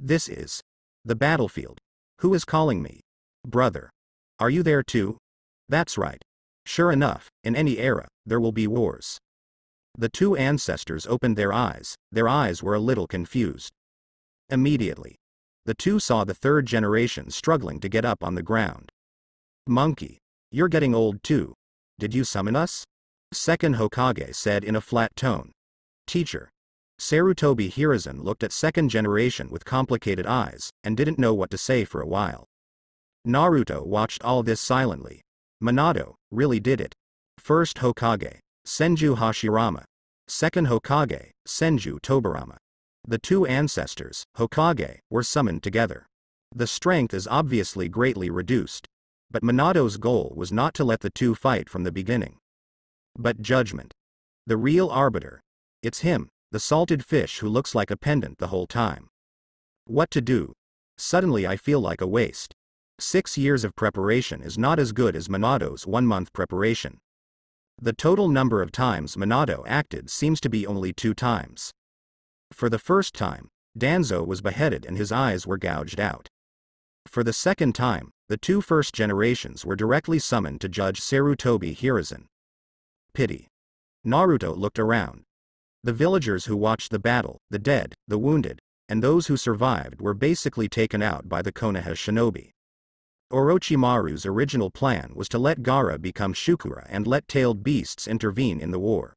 This is the battlefield. Who is calling me? Brother. Are you there too? That's right. Sure enough, in any era, there will be wars. The two ancestors opened their eyes were a little confused. Immediately, the two saw the third generation struggling to get up on the ground. Monkey, you're getting old too. Did you summon us? Second Hokage said in a flat tone. Teacher. Sarutobi Hiruzen looked at second generation with complicated eyes, and didn't know what to say for a while. Naruto watched all this silently. Minato really did it. First Hokage, Senju Hashirama. Second Hokage, Senju Tobirama. The two ancestors, Hokage, were summoned together. The strength is obviously greatly reduced. But Minato's goal was not to let the two fight from the beginning. But judgment. The real arbiter. It's him, the salted fish who looks like a pendant the whole time. What to do? Suddenly I feel like a waste. 6 years of preparation is not as good as Minato's 1 month preparation. The total number of times Minato acted seems to be only 2 times. For the first time, Danzo was beheaded and his eyes were gouged out. For the second time, the two first generations were directly summoned to judge Sarutobi Hiruzen. Pity. Naruto looked around. The villagers who watched the battle, the dead, the wounded, and those who survived were basically taken out by the Konoha shinobi. Orochimaru's original plan was to let Gaara become Shukura and let tailed beasts intervene in the war.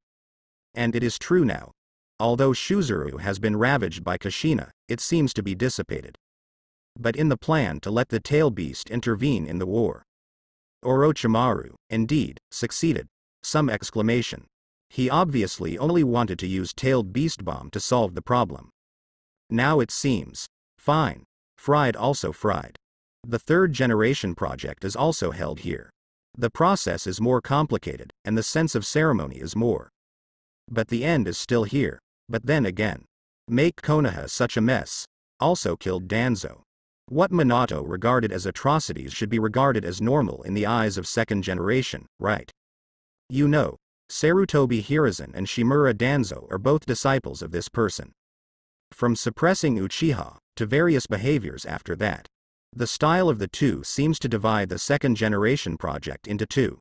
And it is true now. Although Shuzuru has been ravaged by Kushina, it seems to be dissipated. But in the plan to let the tail beast intervene in the war, Orochimaru, indeed, succeeded. Some exclamation. He obviously only wanted to use tailed beast bomb to solve the problem. Now it seems. Fine. Fried also fried. The third generation project is also held here. The process is more complicated, and the sense of ceremony is more. But the end is still here. But then again. Make Konoha such a mess. Also killed Danzo. What Minato regarded as atrocities should be regarded as normal in the eyes of second generation, right? You know, Sarutobi Hiruzen and Shimura Danzo are both disciples of this person. From suppressing Uchiha, to various behaviors after that. The style of the two seems to divide the second generation project into two.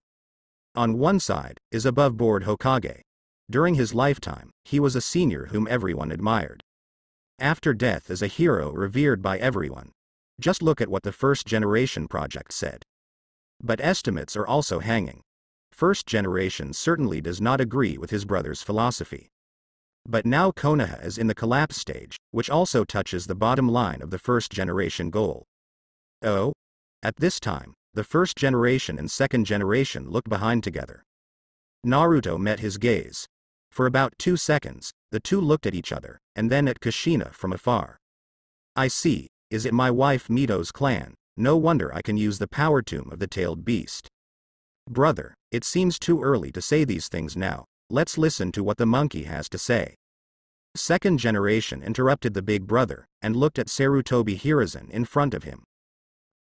On one side, is above-board Hokage. During his lifetime, he was a senior whom everyone admired. After death is a hero revered by everyone. Just look at what the first generation project said. But estimates are also hanging. First generation certainly does not agree with his brother's philosophy. But now Konoha is in the collapse stage, which also touches the bottom line of the first generation goal. Oh? At this time, the first generation and second generation look behind together. Naruto met his gaze. For about 2 seconds, the two looked at each other, and then at Kushina from afar. I see, is it my wife Mito's clan? No wonder I can use the power tomb of the tailed beast. Brother, it seems too early to say these things now, let's listen to what the monkey has to say. Second generation interrupted the big brother, and looked at Sarutobi Hiruzen in front of him.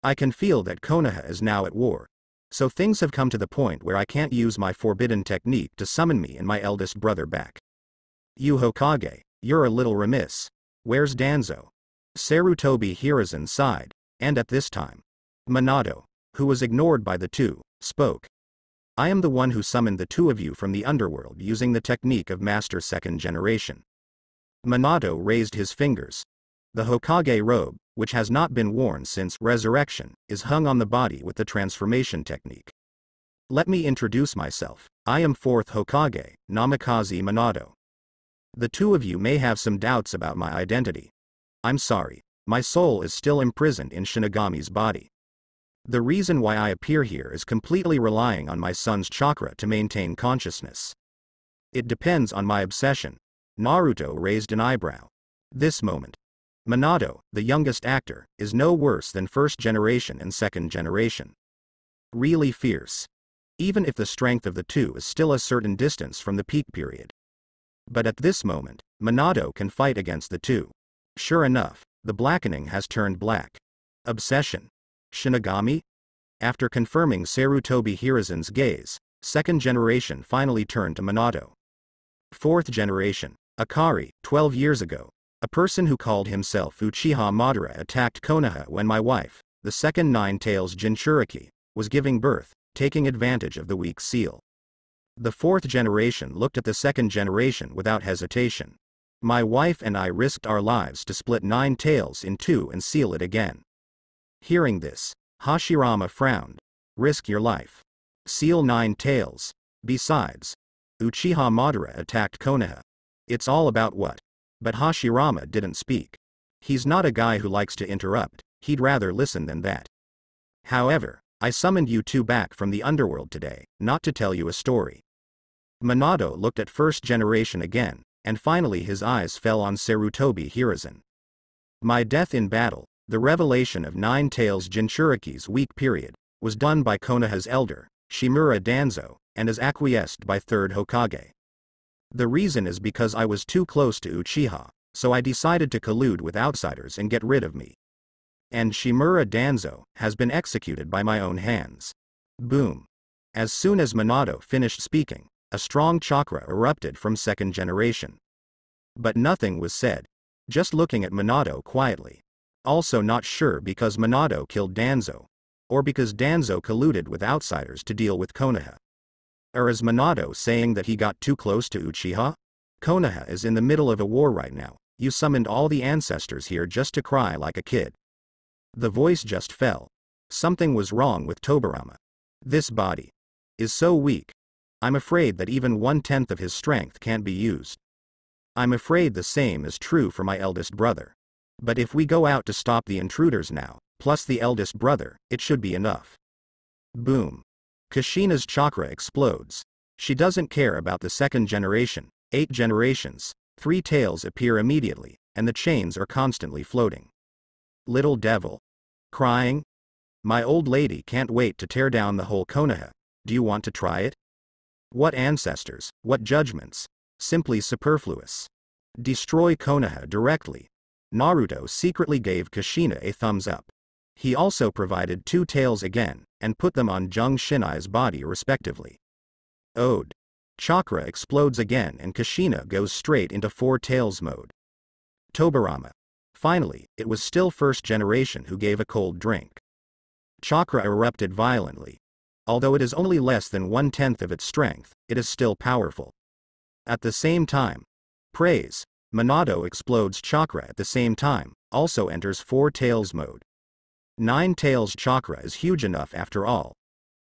I can feel that Konoha is now at war. So things have come to the point where I can't use my forbidden technique to summon me and my eldest brother back. You Hokage, you're a little remiss. Where's Danzo? Sarutobi Hiruzen sighed, and at this time, Minato, who was ignored by the two, spoke. I am the one who summoned the two of you from the underworld using the technique of Master Second Generation. Minato raised his fingers. The Hokage robe, which has not been worn since resurrection, is hung on the body with the transformation technique. Let me introduce myself. I am 4th Hokage, Namikaze Minato. The two of you may have some doubts about my identity. I'm sorry, my soul is still imprisoned in Shinigami's body. The reason why I appear here is completely relying on my son's chakra to maintain consciousness. It depends on my obsession. Naruto raised an eyebrow. This moment. Minato, the youngest actor, is no worse than first generation and second generation. Really fierce. Even if the strength of the two is still a certain distance from the peak period. But at this moment, Minato can fight against the two. Sure enough, the blackening has turned black. Obsession. Shinigami? After confirming Sarutobi Hiruzen's gaze, second generation finally turned to Minato. Fourth generation. Akari, 12 years ago. A person who called himself Uchiha Madara attacked Konoha when my wife, the second Nine-Tails Jinchuriki, was giving birth, taking advantage of the weak seal. The fourth generation looked at the second generation without hesitation. My wife and I risked our lives to split Nine-Tails in two and seal it again. Hearing this, Hashirama frowned. Risk your life. Seal Nine-Tails. Besides, Uchiha Madara attacked Konoha. It's all about what? But Hashirama didn't speak. He's not a guy who likes to interrupt, he'd rather listen than that. However, I summoned you two back from the underworld today, not to tell you a story. Minato looked at first generation again, and finally his eyes fell on Sarutobi Hiruzen. My death in battle, the revelation of Nine-Tails Jinchuriki's weak period, was done by Konoha's elder, Shimura Danzo, and is acquiesced by third Hokage. The reason is because I was too close to Uchiha, so I decided to collude with outsiders and get rid of me. And Shimura Danzo has been executed by my own hands. Boom. As soon as Minato finished speaking, a strong chakra erupted from second generation. But nothing was said. Just looking at Minato quietly. Also not sure because Minato killed Danzo. Or because Danzo colluded with outsiders to deal with Konoha. Or is Minato saying that he got too close to Uchiha? Konoha is in the middle of a war right now. You summoned all the ancestors here just to cry like a kid. The voice just fell. Something was wrong with Tobirama. This body is so weak. I'm afraid that even 1/10 of his strength can't be used. I'm afraid the same is true for my eldest brother. But if we go out to stop the intruders now, plus the eldest brother, it should be enough. Boom. Kushina's chakra explodes. She doesn't care about the second generation, 8 generations, 3 tails appear immediately, and the chains are constantly floating. Little devil. Crying? My old lady can't wait to tear down the whole Konoha. Do you want to try it? What ancestors, what judgments? Simply superfluous. Destroy Konoha directly. Naruto secretly gave Kushina a thumbs up. He also provided 2 tails again, and put them on Jung Shinai's body respectively. Ode. Chakra explodes again and Kushina goes straight into 4 tails mode. Tobirama. Finally, it was still first generation who gave a cold drink. Chakra erupted violently. Although it is only less than 1/10 of its strength, it is still powerful. At the same time, praise, Minato explodes chakra at the same time, also enters 4 tails mode. 9 tails chakra is huge enough after all.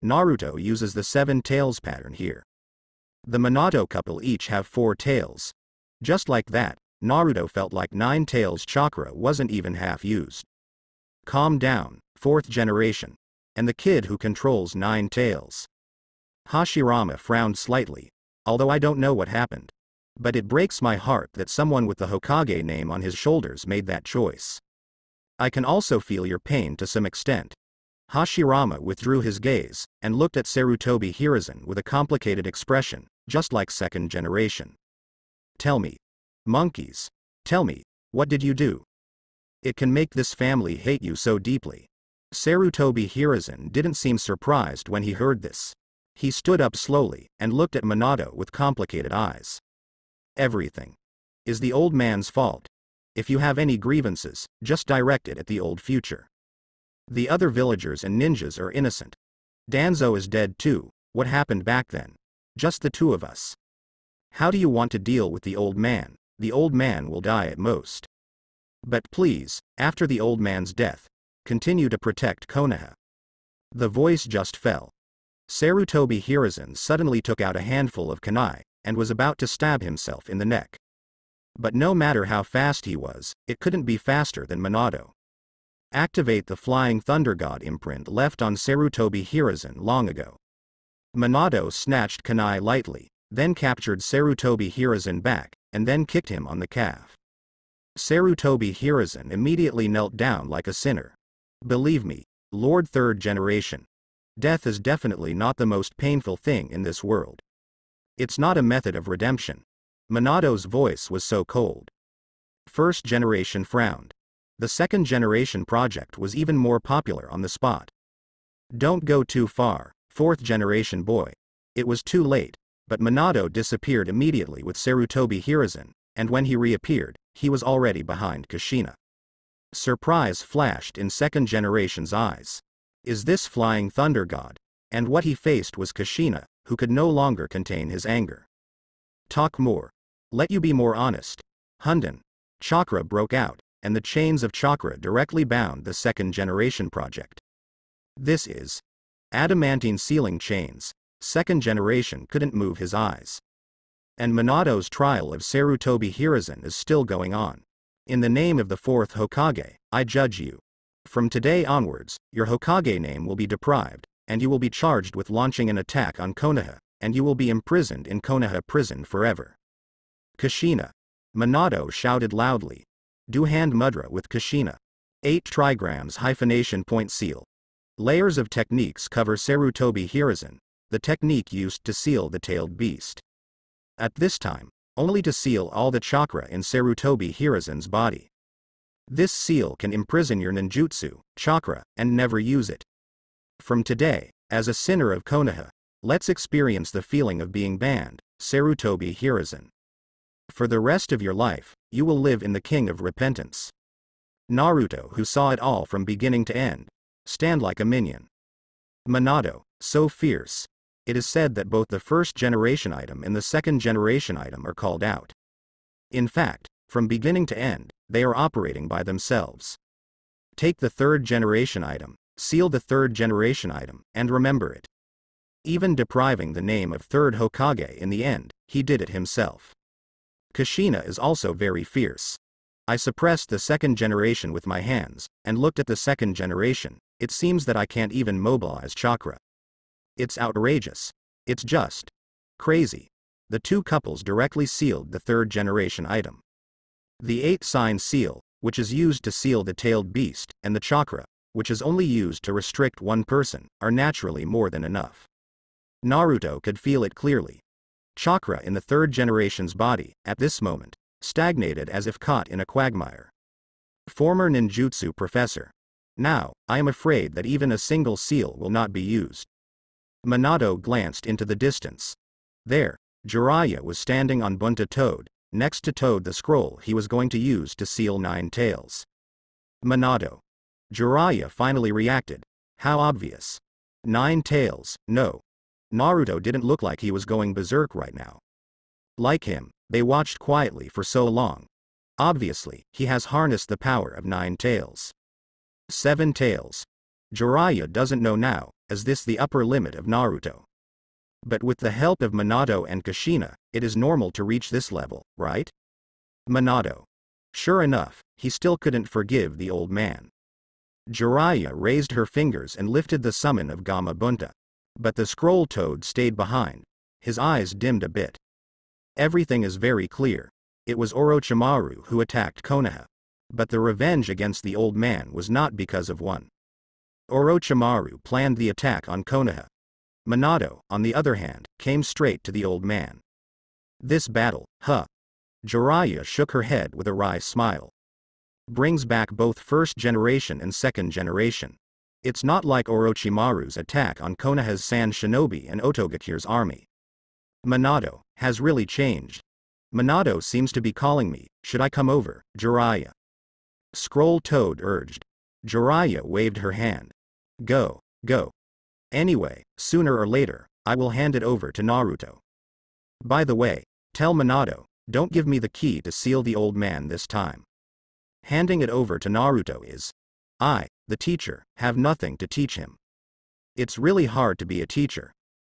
Naruto uses the 7 tails pattern here. The Minato couple each have 4 tails. Just like that, Naruto felt like 9 tails chakra wasn't even half used. Calm down, 4th generation. And the kid who controls 9 tails. Hashirama frowned slightly, although I don't know what happened. But it breaks my heart that someone with the Hokage name on his shoulders made that choice. I can also feel your pain to some extent. Hashirama withdrew his gaze, and looked at Sarutobi Hiruzen with a complicated expression, just like second generation. Tell me. Monkeys. Tell me, what did you do? It can make this family hate you so deeply. Sarutobi Hiruzen didn't seem surprised when he heard this. He stood up slowly, and looked at Minato with complicated eyes. Everything is the old man's fault. If you have any grievances, just direct it at the old future. The other villagers and ninjas are innocent. Danzo is dead too. What happened back then? Just the 2 of us. How do you want to deal with the old man? The old man will die at most. But please, after the old man's death, continue to protect Konoha. The voice just fell. Sarutobi Hiruzen suddenly took out a handful of kunai, and was about to stab himself in the neck. But no matter how fast he was, it couldn't be faster than Minato. Activate the Flying Thunder God imprint left on Sarutobi Hiruzen long ago. Minato snatched kunai lightly, then captured Sarutobi Hiruzen back, and then kicked him on the calf. Sarutobi Hiruzen immediately knelt down like a sinner. Believe me, Lord 3rd generation. Death is definitely not the most painful thing in this world. It's not a method of redemption. Minato's voice was so cold. First generation frowned. The second generation project was even more popular on the spot. Don't go too far, 4th generation boy. It was too late, but Minato disappeared immediately with Sarutobi Hiruzen, and when he reappeared, he was already behind Kushina. Surprise flashed in second generation's eyes. Is this flying thunder god? And what he faced was Kushina, who could no longer contain his anger. Talk more. Let you be more honest. Hunden. Chakra broke out, and the chains of chakra directly bound the second generation project. This is adamantine sealing chains. Second generation couldn't move his eyes. And Minado's trial of Sarutobi Hiruzen is still going on. In the name of the fourth Hokage, I judge you. From today onwards, your Hokage name will be deprived, and you will be charged with launching an attack on Konoha, and you will be imprisoned in Konoha prison forever. Kushina. Minato shouted loudly. Do hand mudra with Kushina. 8 trigrams hyphenation point seal. Layers of techniques cover Sarutobi Hiruzen, the technique used to seal the tailed beast. At this time, only to seal all the chakra in Sarutobi Hiruzen's body. This seal can imprison your ninjutsu, chakra, and never use it. From today, as a sinner of Konoha, let's experience the feeling of being banned, Sarutobi Hiruzen. For the rest of your life, you will live in the king of repentance. Naruto, who saw it all from beginning to end, stand like a minion. Minato, so fierce. It is said that both the first generation item and the second generation item are called out. In fact, from beginning to end, they are operating by themselves. Take the third generation item, seal the third generation item, and remember it. Even depriving the name of third Hokage in the end, he did it himself. Kushina is also very fierce. I suppressed the second generation with my hands, and looked at the second generation. It seems that I can't even mobilize chakra. It's outrageous. It's just crazy. The two couples directly sealed the third generation item. The 8-sign seal, which is used to seal the tailed beast, and the chakra, which is only used to restrict one person, are naturally more than enough. Naruto could feel it clearly. Chakra in the third generation's body, at this moment, stagnated as if caught in a quagmire. Former ninjutsu professor. Now, I am afraid that even a single seal will not be used. Minato glanced into the distance. There, Jiraiya was standing on Bunta Toad, next to Toad the scroll he was going to use to seal 9 tails. Minato. Jiraiya finally reacted. How obvious. 9 tails, no. Naruto didn't look like he was going berserk right now. Like him, they watched quietly for so long. Obviously, he has harnessed the power of 9 tails. 7 tails. Jiraiya doesn't know now, is this the upper limit of Naruto? But with the help of Minato and Kushina, it is normal to reach this level, right? Minato. Sure enough, he still couldn't forgive the old man. Jiraiya raised her fingers and lifted the summon of Gamma Bunta. But the scroll toad stayed behind. His eyes dimmed a bit. Everything is very clear. It was Orochimaru who attacked Konoha. But the revenge against the old man was not because of one. Orochimaru planned the attack on Konoha. Minato, on the other hand, came straight to the old man. This battle, Jiraiya shook her head with a wry smile. Brings back both first generation and second generation. It's not like Orochimaru's attack on Konoha's Sand Shinobi and Otogakire's army. Minato has really changed. Minato seems to be calling me, should I come over, Jiraiya? Scroll Toad urged. Jiraiya waved her hand. Go, go. Anyway, sooner or later, I will hand it over to Naruto. By the way, tell Minato, don't give me the key to seal the old man this time. Handing it over to Naruto is, I, the teacher, have nothing to teach him. It's really hard to be a teacher.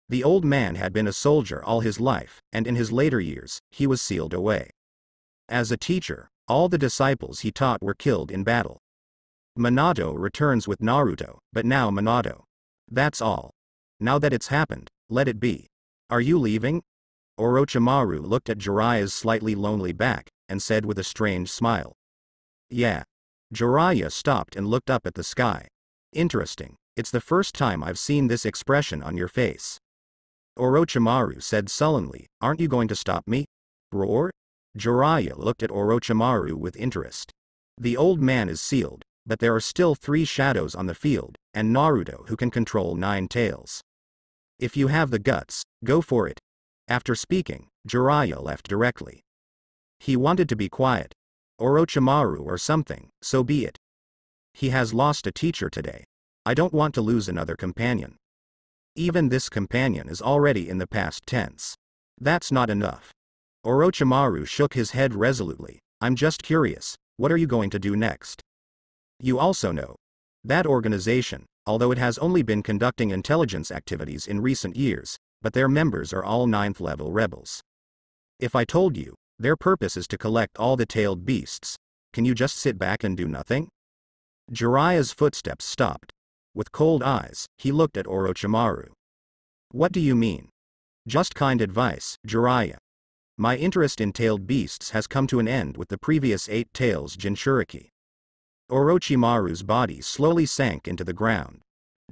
The old man had been a soldier all his life, and in his later years, he was sealed away. As a teacher, all the disciples he taught were killed in battle. Minato returns with Naruto, but now Minato. That's all. Now that it's happened, let it be. Are you leaving? Orochimaru looked at Jiraiya's slightly lonely back, and said with a strange smile. Yeah. Jiraiya stopped and looked up at the sky. Interesting, it's the first time I've seen this expression on your face. Orochimaru said sullenly, aren't you going to stop me? Roar? Jiraiya looked at Orochimaru with interest. The old man is sealed, but there are still 3 shadows on the field, and Naruto who can control 9 tails. If you have the guts, go for it. After speaking, Jiraiya left directly. He wanted to be quiet. Orochimaru or something, so be it. He has lost a teacher today. I don't want to lose another companion. Even this companion is already in the past tense. That's not enough. Orochimaru shook his head resolutely. I'm just curious, what are you going to do next? You also know that organization, although it has only been conducting intelligence activities in recent years, but their members are all 9th level rebels. If I told you, their purpose is to collect all the tailed beasts, can you just sit back and do nothing? Jiraiya's footsteps stopped. With cold eyes, he looked at Orochimaru. What do you mean? Just kind advice, Jiraiya. My interest in tailed beasts has come to an end with the previous 8 tails Jinchuriki. Orochimaru's body slowly sank into the ground.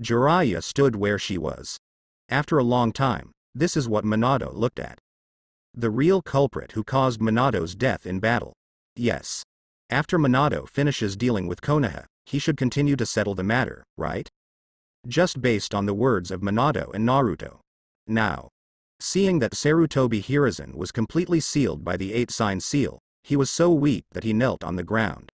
Jiraiya stood where she was. After a long time, this is what Minato looked at. The real culprit who caused Minato's death in battle. Yes. After Minato finishes dealing with Konoha, he should continue to settle the matter, right? Just based on the words of Minato and Naruto. Now, seeing that Sarutobi Hiruzen was completely sealed by the 8-sign seal, he was so weak that he knelt on the ground.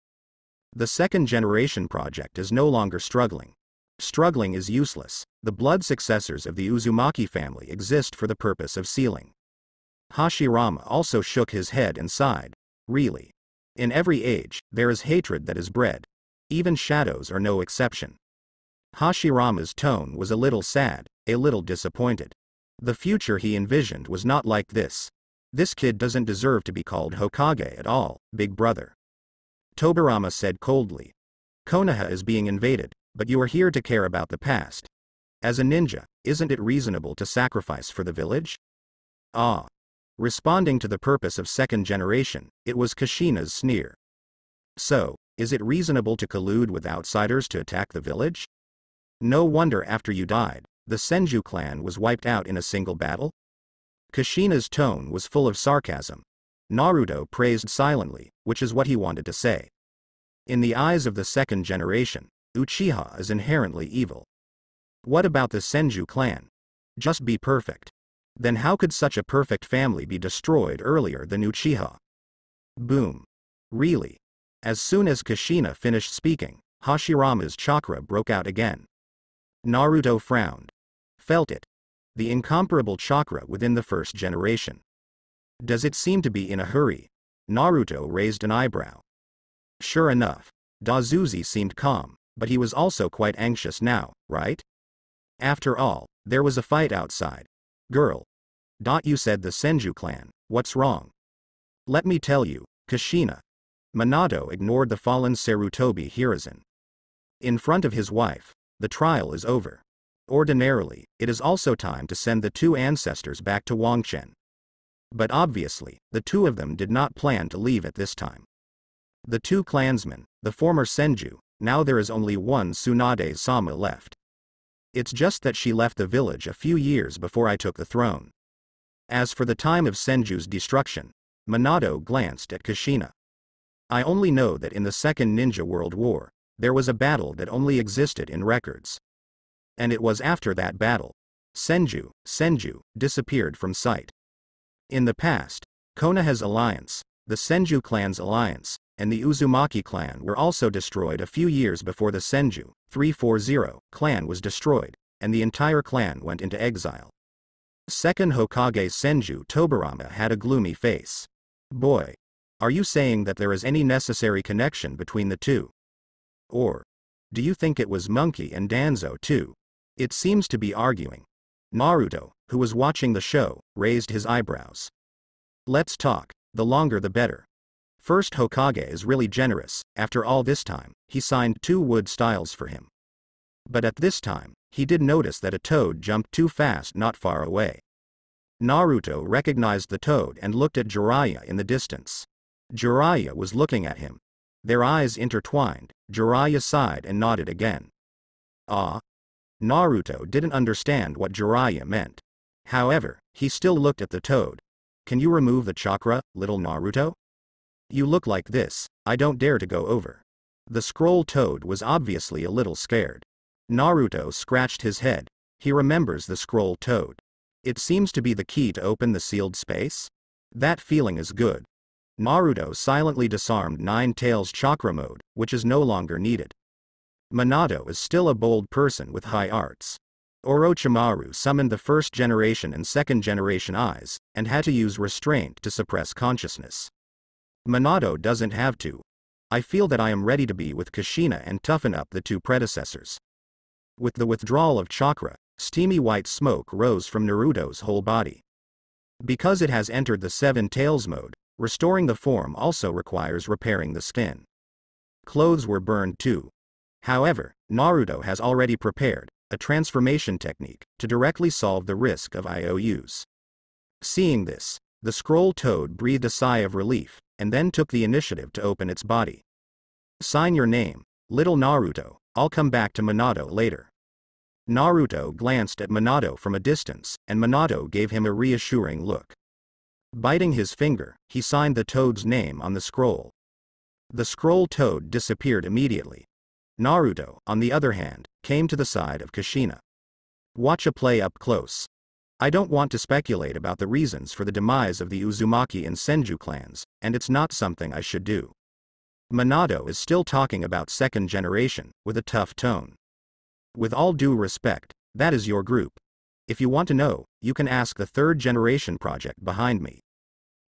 The second generation project is no longer struggling. Struggling is useless. The blood successors of the Uzumaki family exist for the purpose of sealing. Hashirama also shook his head and sighed. Really. In every age, there is hatred that is bred. Even shadows are no exception. Hashirama's tone was a little sad, a little disappointed. The future he envisioned was not like this. This kid doesn't deserve to be called Hokage at all, big brother. Tobirama said coldly. Konoha is being invaded, but you are here to care about the past. As a ninja, isn't it reasonable to sacrifice for the village? Ah. Responding to the purpose of second generation, it was Kushina's sneer. So, is it reasonable to collude with outsiders to attack the village? No wonder after you died, the Senju clan was wiped out in a single battle? Kushina's tone was full of sarcasm. Naruto praised silently, which is what he wanted to say. In the eyes of the second generation, Uchiha is inherently evil. What about the Senju clan? Just be perfect. Then how could such a perfect family be destroyed earlier than Uchiha? Boom. Really? As soon as Kushina finished speaking, Hashirama's chakra broke out again. Naruto frowned. Felt it. The incomparable chakra within the first generation. Does it seem to be in a hurry? Naruto raised an eyebrow. Sure enough, Dazuzi seemed calm, but he was also quite anxious now, right? After all, there was a fight outside. Girl. You said the Senju clan, what's wrong? Let me tell you, Kushina. Minato ignored the fallen Sarutobi Hiruzen. In front of his wife, the trial is over. Ordinarily, it is also time to send the 2 ancestors back to Wangchen. But obviously, the 2 of them did not plan to leave at this time. The 2 clansmen, the former Senju, now there is only one Tsunade-sama left. It's just that she left the village a few years before I took the throne. As for the time of Senju's destruction, Minato glanced at Kushina. I only know that in the Second Ninja World War, there was a battle that only existed in records. And it was after that battle, Senju disappeared from sight. In the past, Konoha's alliance, the Senju clan's alliance, and the Uzumaki clan were also destroyed a few years before the Senju 340 clan was destroyed, and the entire clan went into exile. Second Hokage Senju Tobirama had a gloomy face. Boy. Are you saying that there is any necessary connection between the 2? Or do you think it was Monkey and Danzo too? It seems to be arguing. Naruto, who was watching the show, raised his eyebrows. Let's talk, the longer the better. First Hokage is really generous, after all this time, he signed 2 wood styles for him. But at this time, he did notice that a toad jumped too fast not far away. Naruto recognized the toad and looked at Jiraiya in the distance. Jiraiya was looking at him. Their eyes intertwined. Jiraiya sighed and nodded again. Ah. Naruto didn't understand what Jiraiya meant. However, he still looked at the toad. Can you remove the chakra, little Naruto? You look like this, I don't dare to go over. The scroll toad was obviously a little scared. Naruto scratched his head. He remembers the scroll toad. It seems to be the key to open the sealed space? That feeling is good. Naruto silently disarmed Nine Tails chakra mode, which is no longer needed. Minato is still a bold person with high arts. Orochimaru summoned the first generation and second generation eyes, and had to use restraint to suppress consciousness. Minato doesn't have to. I feel that I am ready to be with Kushina and toughen up the two predecessors. With the withdrawal of chakra, steamy white smoke rose from Naruto's whole body. Because it has entered the Seven Tails mode, restoring the form also requires repairing the skin. Clothes were burned too. However, Naruto has already prepared a transformation technique to directly solve the risk of IOUs. Seeing this, the scroll toad breathed a sigh of relief, and then took the initiative to open its body. Sign your name, little Naruto, I'll come back to Minato later. Naruto glanced at Minato from a distance, and Minato gave him a reassuring look. Biting his finger, he signed the toad's name on the scroll. The scroll toad disappeared immediately. Naruto, on the other hand, came to the side of Kushina. Watch a play up close. I don't want to speculate about the reasons for the demise of the Uzumaki and Senju clans, and it's not something I should do. Minato is still talking about second generation, with a tough tone. With all due respect, that is your group. If you want to know, you can ask the third generation project behind me.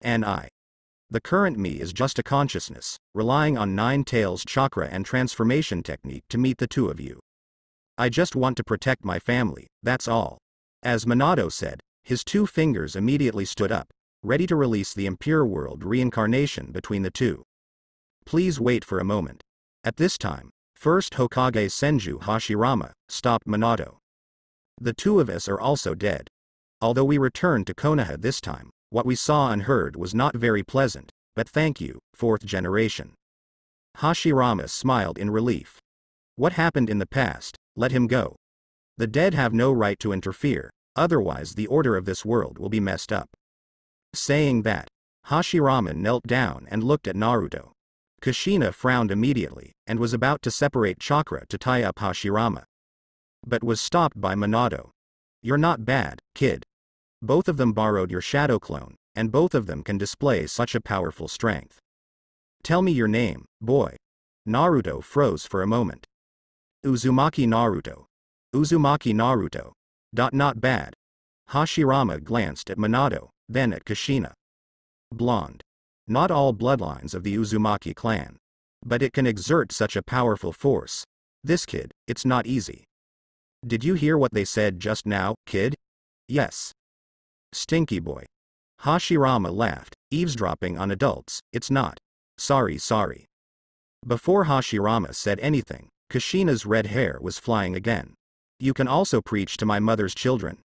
And I. The current me is just a consciousness, relying on Nine Tails chakra and transformation technique to meet the two of you. I just want to protect my family, that's all. As Minato said, his two fingers immediately stood up, ready to release the impure world reincarnation between the two. Please wait for a moment. At this time, first Hokage Senju Hashirama stopped Minato. The two of us are also dead. Although we returned to Konoha this time, what we saw and heard was not very pleasant, but thank you, fourth generation. Hashirama smiled in relief. What happened in the past, let him go. The dead have no right to interfere, otherwise the order of this world will be messed up. Saying that, Hashirama knelt down and looked at Naruto. Kushina frowned immediately, and was about to separate chakra to tie up Hashirama. But was stopped by Minato. You're not bad, kid. Both of them borrowed your shadow clone, and both of them can display such a powerful strength. Tell me your name, boy. Naruto froze for a moment. Uzumaki Naruto. Uzumaki Naruto. Not bad. Hashirama glanced at Minato, then at Kushina. Blonde. Not all bloodlines of the Uzumaki clan. But it can exert such a powerful force. This kid, it's not easy. Did you hear what they said just now, kid? Yes. Stinky boy. Hashirama laughed, eavesdropping on adults, it's not. Sorry. Before Hashirama said anything, Kushina's red hair was flying again. You can also preach to my mother's children.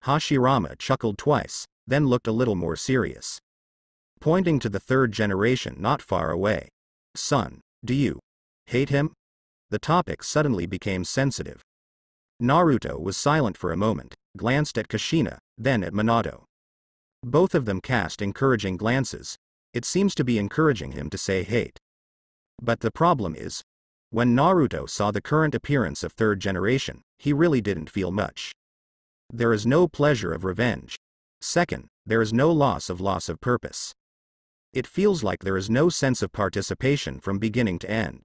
Hashirama chuckled twice, then looked a little more serious. Pointing to the third generation not far away. Son, do you hate him? The topic suddenly became sensitive. Naruto was silent for a moment, glanced at Kushina, then at Minato. Both of them cast encouraging glances. It seems to be encouraging him to say hate. But the problem is, when Naruto saw the current appearance of third generation, he really didn't feel much. There is no pleasure of revenge. Second, there is no loss of purpose. It feels like there is no sense of participation from beginning to end.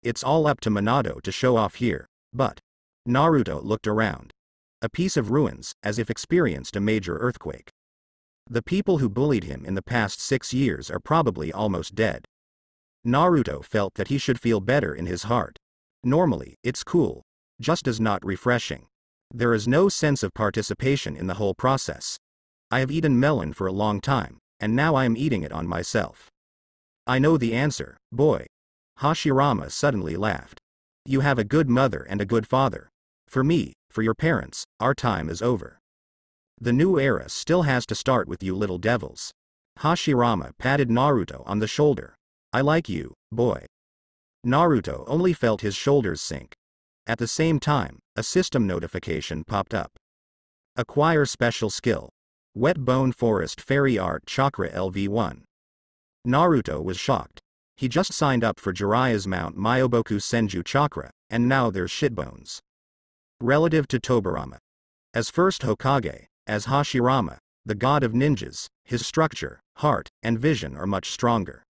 It's all up to Minato to show off here, but Naruto looked around. A piece of ruins, as if experienced a major earthquake. The people who bullied him in the past 6 years are probably almost dead. Naruto felt that he should feel better in his heart. Normally, it's cool. Just as not refreshing. There is no sense of participation in the whole process. I have eaten melon for a long time, and now I am eating it on myself. I know the answer, boy. Hashirama suddenly laughed. You have a good mother and a good father. For me, for your parents, our time is over. The new era still has to start with you little devils. Hashirama patted Naruto on the shoulder. I like you, boy. Naruto only felt his shoulders sink. At the same time, a system notification popped up. Acquire special skill. Wet Bone Forest Fairy Art Chakra LV1. Naruto was shocked. He just signed up for Jiraiya's Mount Myoboku Senju Chakra, and now there's shitbones. Relative to Tobirama. As first Hokage, as Hashirama, the god of ninjas, his structure, heart, and vision are much stronger.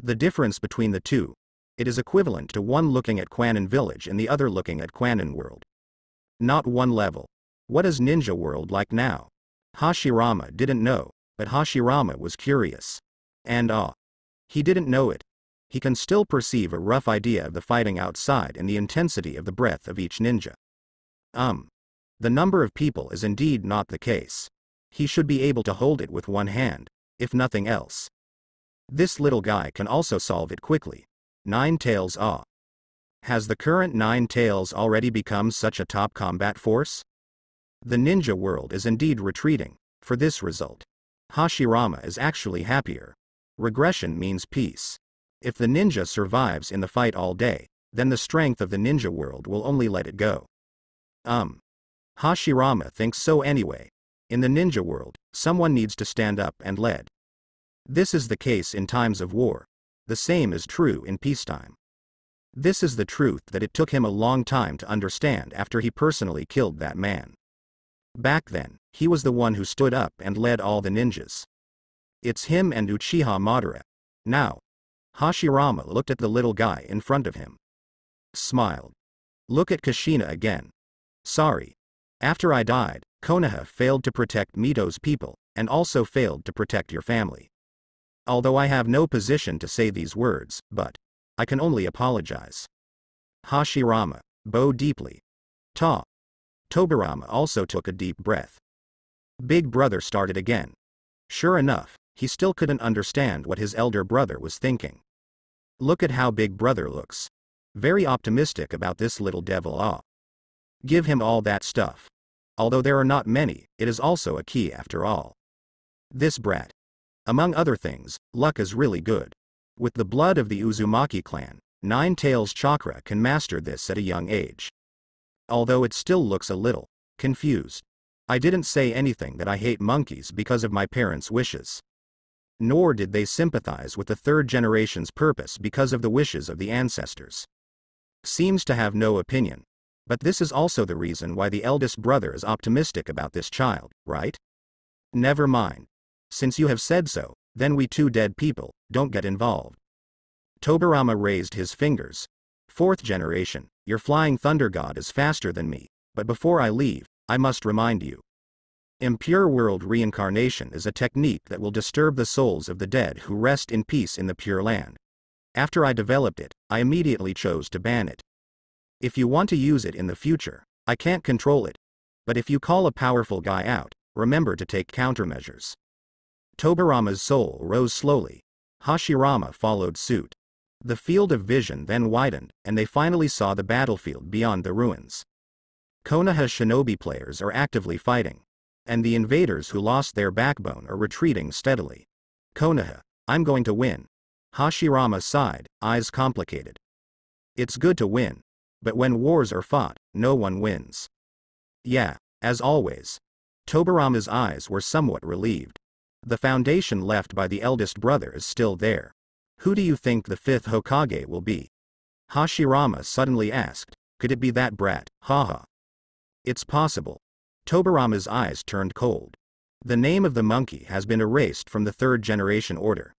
The difference between the two, it is equivalent to one looking at Quanon Village and the other looking at Quanon World. Not one level. What is Ninja World like now? Hashirama didn't know, but Hashirama was curious. And he didn't know it. He can still perceive a rough idea of the fighting outside and the intensity of the breath of each ninja. The number of people is indeed not the case. He should be able to hold it with one hand, if nothing else. This little guy can also solve it quickly. Nine Tails. Has the current Nine Tails already become such a top combat force? The ninja world is indeed retreating, for this result. Hashirama is actually happier. Regression means peace. If the ninja survives in the fight all day, then the strength of the ninja world will only let it go. Hashirama thinks so anyway. In the ninja world, someone needs to stand up and lead. This is the case in times of war. The same is true in peacetime. This is the truth that it took him a long time to understand after he personally killed that man. Back then, he was the one who stood up and led all the ninjas. It's him and Uchiha Madara. Now, Hashirama looked at the little guy in front of him. Smiled. Look at Kushina again. Sorry. After I died, Konoha failed to protect Mito's people, and also failed to protect your family. Although I have no position to say these words, but I can only apologize. Hashirama bowed deeply. Tobirama also took a deep breath. Big brother started again. Sure enough, he still couldn't understand what his elder brother was thinking. Look at how big brother looks. Very optimistic about this little devil. Give him all that stuff. Although there are not many, it is also a key after all. This brat. Among other things, luck is really good. With the blood of the Uzumaki clan, Nine Tails chakra can master this at a young age. Although it still looks a little confused. I didn't say anything that I hate monkeys because of my parents' wishes. Nor did they sympathize with the third generation's purpose because of the wishes of the ancestors. Seems to have no opinion. But this is also the reason why the eldest brother is optimistic about this child, right? Never mind. Since you have said so, then we two dead people don't get involved. Tobirama raised his fingers. Fourth generation, your flying thunder god is faster than me, but before I leave, I must remind you. Impure world reincarnation is a technique that will disturb the souls of the dead who rest in peace in the Pure Land. After I developed it, I immediately chose to ban it. If you want to use it in the future, I can't control it. But if you call a powerful guy out, remember to take countermeasures. Tobirama's soul rose slowly. Hashirama followed suit. The field of vision then widened, and they finally saw the battlefield beyond the ruins. Konoha shinobi players are actively fighting. And the invaders who lost their backbone are retreating steadily. Konoha, I'm going to win. Hashirama sighed, eyes complicated. It's good to win. But when wars are fought, no one wins. Yeah, as always. Tobirama's eyes were somewhat relieved. The foundation left by the eldest brother is still there. Who do you think the fifth Hokage will be? Hashirama suddenly asked. Could it be that brat? Haha. It's possible. Tobirama's eyes turned cold. The name of the monkey has been erased from the third generation order.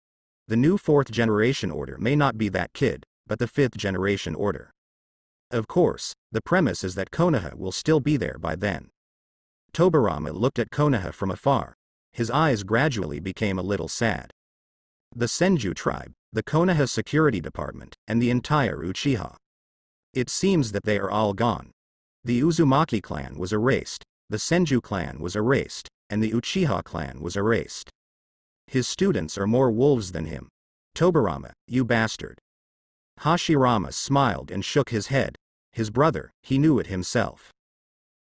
The new fourth generation order may not be that kid, but the fifth generation order. Of course, the premise is that Konoha will still be there by then. Tobirama looked at Konoha from afar. His eyes gradually became a little sad. The Senju tribe, the Konoha security department, and the entire Uchiha. It seems that they are all gone. The Uzumaki clan was erased, the Senju clan was erased, and the Uchiha clan was erased. His students are more wolves than him. Tobirama, you bastard. Hashirama smiled and shook his head. His brother, he knew it himself.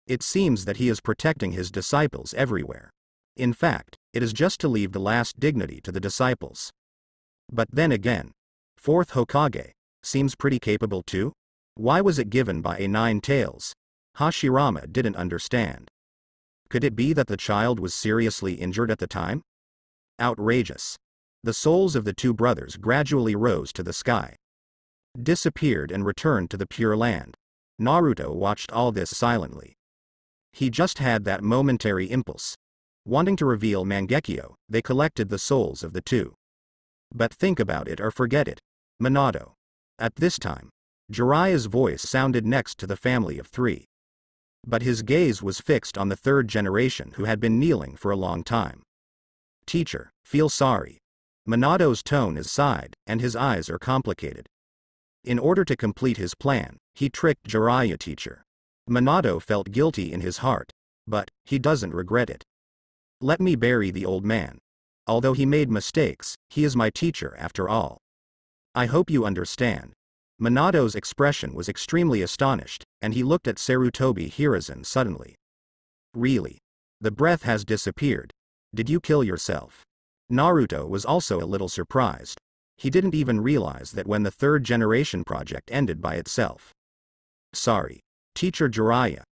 It seems that he is protecting his disciples everywhere. In fact, it is just to leave the last dignity to the disciples. But then again, fourth Hokage seems pretty capable too. Why was it given by a Nine Tails? Hashirama didn't understand. Could it be that the child was seriously injured at the time? Outrageous. The souls of the two brothers gradually rose to the sky. Disappeared and returned to the Pure Land. Naruto watched all this silently. He just had that momentary impulse. Wanting to reveal Mangekyo, they collected the souls of the two. But think about it or forget it. Minato. At this time, Jiraiya's voice sounded next to the family of three. But his gaze was fixed on the third generation who had been kneeling for a long time. Teacher, feel sorry. Minato's tone is sighed, and his eyes are complicated. In order to complete his plan, he tricked Jiraiya teacher. Minato felt guilty in his heart, but he doesn't regret it. Let me bury the old man. Although he made mistakes, he is my teacher after all. I hope you understand. Minato's expression was extremely astonished, and he looked at Sarutobi Hiruzen suddenly. Really? The breath has disappeared. Did you kill yourself? Naruto was also a little surprised. He didn't even realize that when the third generation project ended by itself. Sorry. Teacher Jiraiya,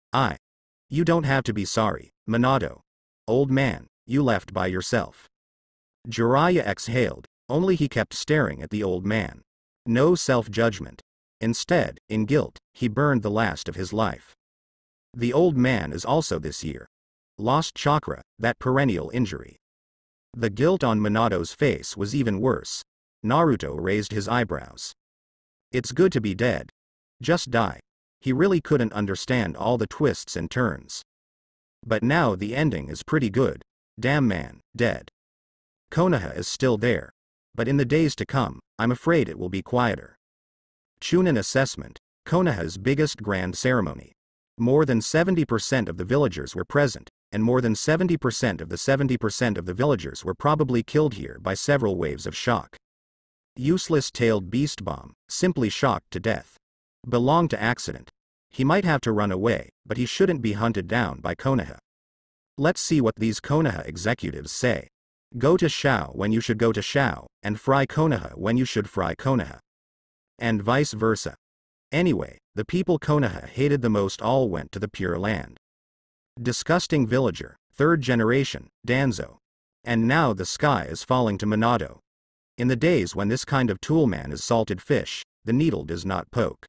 You don't have to be sorry, Minato. Old man, you left by yourself. Jiraiya exhaled, only he kept staring at the old man. No self-judgment. Instead, in guilt, he burned the last of his life. The old man is also this year. Lost chakra, that perennial injury. The guilt on Minato's face was even worse. Naruto raised his eyebrows. It's good to be dead. Just die. He really couldn't understand all the twists and turns. But now the ending is pretty good. Damn man, dead. Konoha is still there. But in the days to come, I'm afraid it will be quieter. Chunin assessment, Konoha's biggest grand ceremony. More than 70% of the villagers were present, and more than 70% of the 70% of the villagers were probably killed here by several waves of shock. Useless tailed beast bomb, simply shocked to death. Belonged to accident. He might have to run away, but he shouldn't be hunted down by Konoha. Let's see what these Konoha executives say. Go to Shao when you should go to Shao, and fry Konoha when you should fry Konoha. And vice versa. Anyway, the people Konoha hated the most all went to the Pure Land. Disgusting villager, third generation, Danzo. And now the sky is falling to Minato. In the days when this kind of toolman is salted fish, the needle does not poke.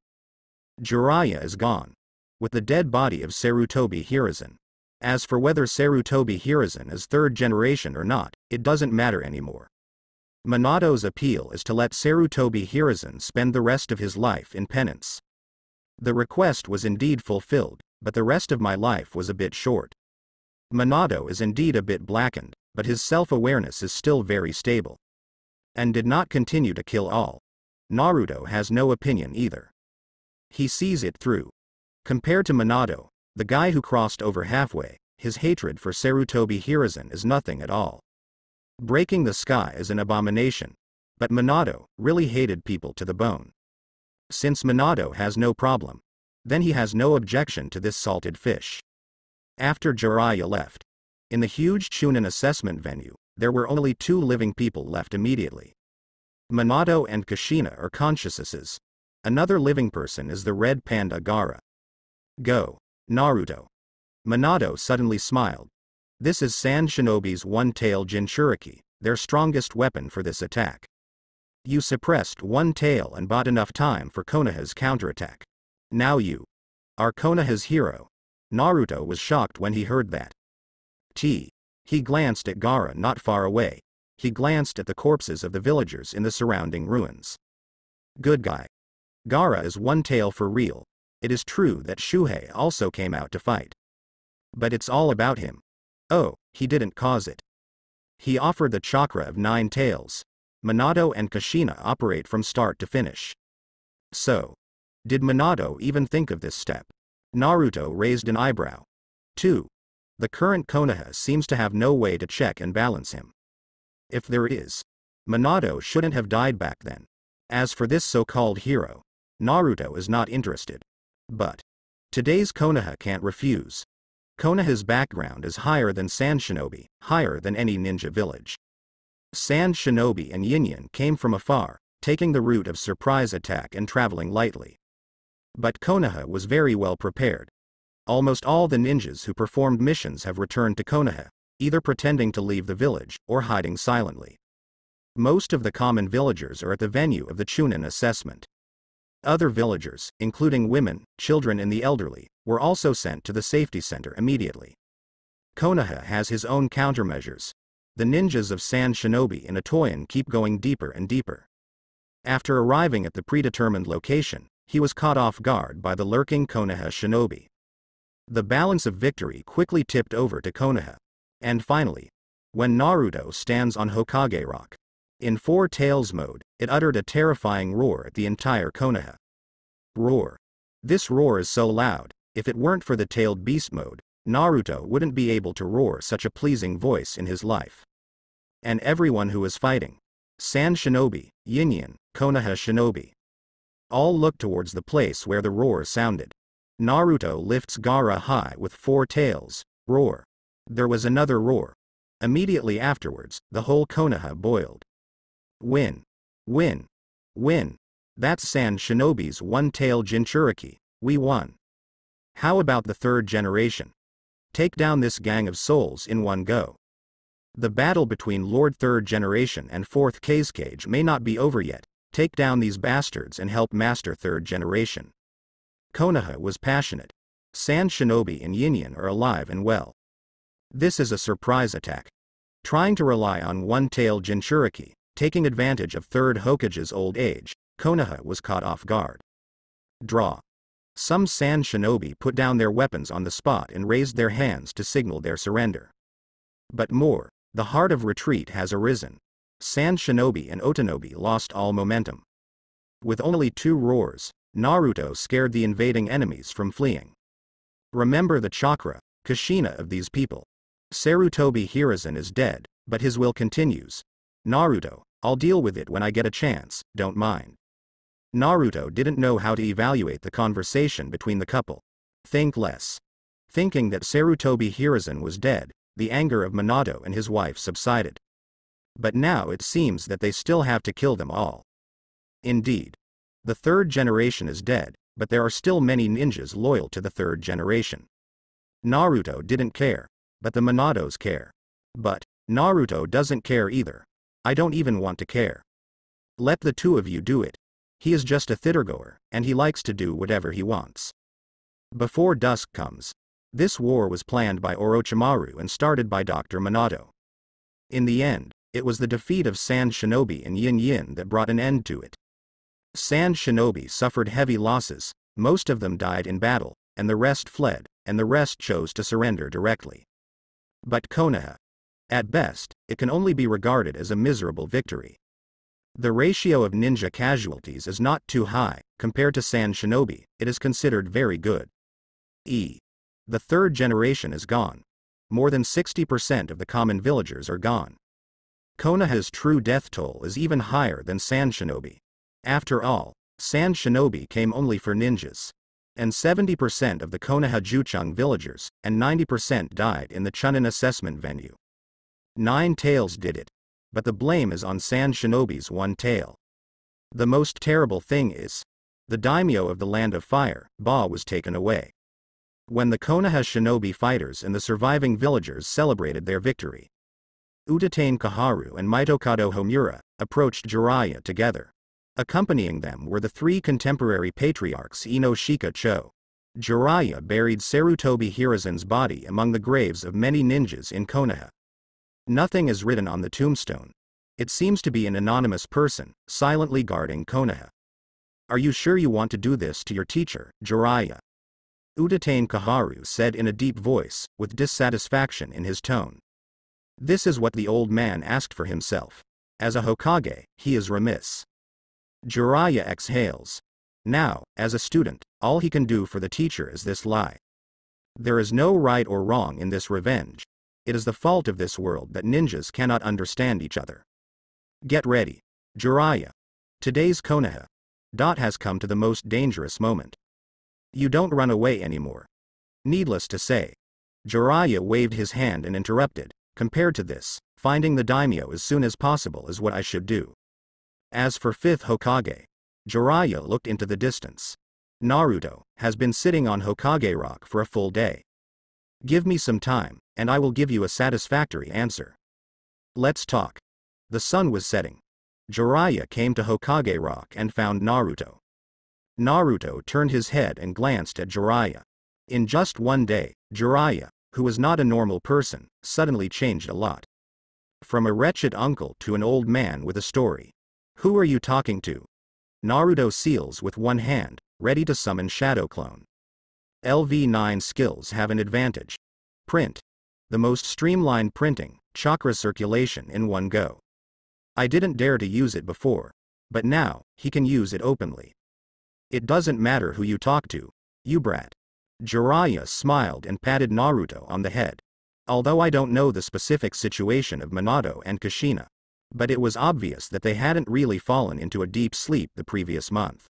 Jiraiya is gone. With the dead body of Sarutobi Hiruzen. As for whether Sarutobi Hiruzen is third generation or not, it doesn't matter anymore. Minato's appeal is to let Sarutobi Hiruzen spend the rest of his life in penance. The request was indeed fulfilled, but the rest of my life was a bit short. Minato is indeed a bit blackened, but his self-awareness is still very stable. And did not continue to kill all. Naruto has no opinion either. He sees it through. Compared to Minato, the guy who crossed over halfway, his hatred for Sarutobi Hiruzen is nothing at all. Breaking the sky is an abomination, but Minato really hated people to the bone. Since Minato has no problem, then he has no objection to this salted fish. After Jiraiya left, in the huge Chunin assessment venue, there were only 2 living people left immediately. Minato and Kushina are consciousnesses. Another living person is the red panda Gaara. Go, Naruto. Minato suddenly smiled. This is Sand Shinobi's one-tail Jinchuriki, their strongest weapon for this attack. You suppressed one tail and bought enough time for Konoha's counterattack. Now you are Konoha's hero. Naruto was shocked when he heard that. He glanced at Gaara not far away. He glanced at the corpses of the villagers in the surrounding ruins. Good guy. Gaara is one tail for real. It is true that Shuhei also came out to fight. But it's all about him. Oh, he didn't cause it. He offered the chakra of 9 tails. Minato and Kushina operate from start to finish. So, did Minato even think of this step? Naruto raised an eyebrow. 2. The current Konoha seems to have no way to check and balance him. If there is, Minato shouldn't have died back then. As for this so-called hero, Naruto is not interested. But today's Konoha can't refuse. Konoha's background is higher than Sand Shinobi, higher than any ninja village. Sand Shinobi and Yin came from afar, taking the route of surprise attack and traveling lightly. But Konoha was very well prepared. Almost all the ninjas who performed missions have returned to Konoha, either pretending to leave the village or hiding silently. Most of the common villagers are at the venue of the Chunin assessment. Other villagers, including women, children and the elderly, were also sent to the safety center immediately. Konoha has his own countermeasures. The ninjas of Sand Shinobi and Otoyan keep going deeper and deeper. After arriving at the predetermined location, he was caught off guard by the lurking Konoha shinobi. The balance of victory quickly tipped over to Konoha. And finally, when Naruto stands on Hokage Rock, in Four Tails mode, it uttered a terrifying roar at the entire Konoha. Roar. This roar is so loud, if it weren't for the tailed beast mode, Naruto wouldn't be able to roar such a pleasing voice in his life. And everyone who is fighting, Sand Shinobi, Yin, Konoha Shinobi, all look towards the place where the roar sounded. Naruto lifts Gaara high with Four Tails, roar. There was another roar. Immediately afterwards, the whole Konoha boiled. Win. Win. Win. That's Sand Shinobi's one-tail Jinchuriki, we won. How about the third generation? Take down this gang of souls in one go. The battle between Lord Third Generation and Fourth Kazekage may not be over yet. Take down these bastards and help Master Third Generation. Konoha was passionate. Sand Shinobi and Yin are alive and well. This is a surprise attack. Trying to rely on one-tail Jinchuriki, taking advantage of Third Hokage's old age, Konoha was caught off guard. Draw. Some Sand Shinobi put down their weapons on the spot and raised their hands to signal their surrender. But more, the heart of retreat has arisen. Sand Shinobi and Otonobi lost all momentum. With only 2 roars, Naruto scared the invading enemies from fleeing. Remember the chakra, Kushina of these people. Sarutobi Hiruzen is dead, but his will continues. Naruto, I'll deal with it when I get a chance, don't mind. Naruto didn't know how to evaluate the conversation between the couple. Think less. Thinking that Sarutobi Hiruzen was dead, the anger of Minato and his wife subsided. But now it seems that they still have to kill them all. Indeed. The third generation is dead, but there are still many ninjas loyal to the third generation. Naruto didn't care, but the Minatos care. But Naruto doesn't care either. I don't even want to care. Let the two of you do it. He is just a theatergoer, and he likes to do whatever he wants. Before dusk comes. This war was planned by Orochimaru and started by Dr. Minato. In the end, it was the defeat of Sand Shinobi and Yin that brought an end to it. Sand Shinobi suffered heavy losses, most of them died in battle, and the rest fled, and the rest chose to surrender directly. But Konoha. At best, it can only be regarded as a miserable victory. The ratio of ninja casualties is not too high, compared to Sand Shinobi, it is considered very good. The third generation is gone. More than 60% of the common villagers are gone. Konoha's true death toll is even higher than Sand Shinobi. After all, Sand Shinobi came only for ninjas. And 70% of the Konoha Juchung villagers, and 90% died in the Chunin assessment venue. 9 Tails did it. But the blame is on Sand Shinobi's one tail. The most terrible thing is, the daimyo of the Land of Fire, Ba, was taken away. When the Konoha Shinobi fighters and the surviving villagers celebrated their victory, Utatane Kaharu and Mitokado Homura approached Jiraiya together. Accompanying them were the 3 contemporary patriarchs Ino Shika Cho. Jiraiya buried Sarutobi Hiruzen's body among the graves of many ninjas in Konoha. Nothing is written on the tombstone. It seems to be an anonymous person, silently guarding Konoha. Are you sure you want to do this to your teacher, Jiraiya? Utatane Kaharu said in a deep voice, with dissatisfaction in his tone. This is what the old man asked for himself. As a Hokage, he is remiss. Jiraiya exhales. Now, as a student, all he can do for the teacher is this lie. There is no right or wrong in this revenge. It is the fault of this world that ninjas cannot understand each other. Get ready, Jiraiya. Today's Konoha. Has come to the most dangerous moment. You don't run away anymore. Needless to say. Jiraiya waved his hand and interrupted. Compared to this, finding the daimyo as soon as possible is what I should do. As for 5th Hokage, Jiraiya looked into the distance. Naruto has been sitting on Hokage Rock for a full day. Give me some time, and I will give you a satisfactory answer. Let's talk. The sun was setting. Jiraiya came to Hokage Rock and found Naruto. Naruto turned his head and glanced at Jiraiya. In just one day, Jiraiya who was not a normal person, suddenly changed a lot. From a wretched uncle to an old man with a story. Who are you talking to? Naruto seals with one hand, ready to summon Shadow Clone. LV9 skills have an advantage. Print. The most streamlined printing, chakra circulation in one go. I didn't dare to use it before, but now, he can use it openly. It doesn't matter who you talk to, you brat. Jiraiya smiled and patted Naruto on the head. Although I don't know the specific situation of Minato and Kushina, but it was obvious that they hadn't really fallen into a deep sleep the previous month.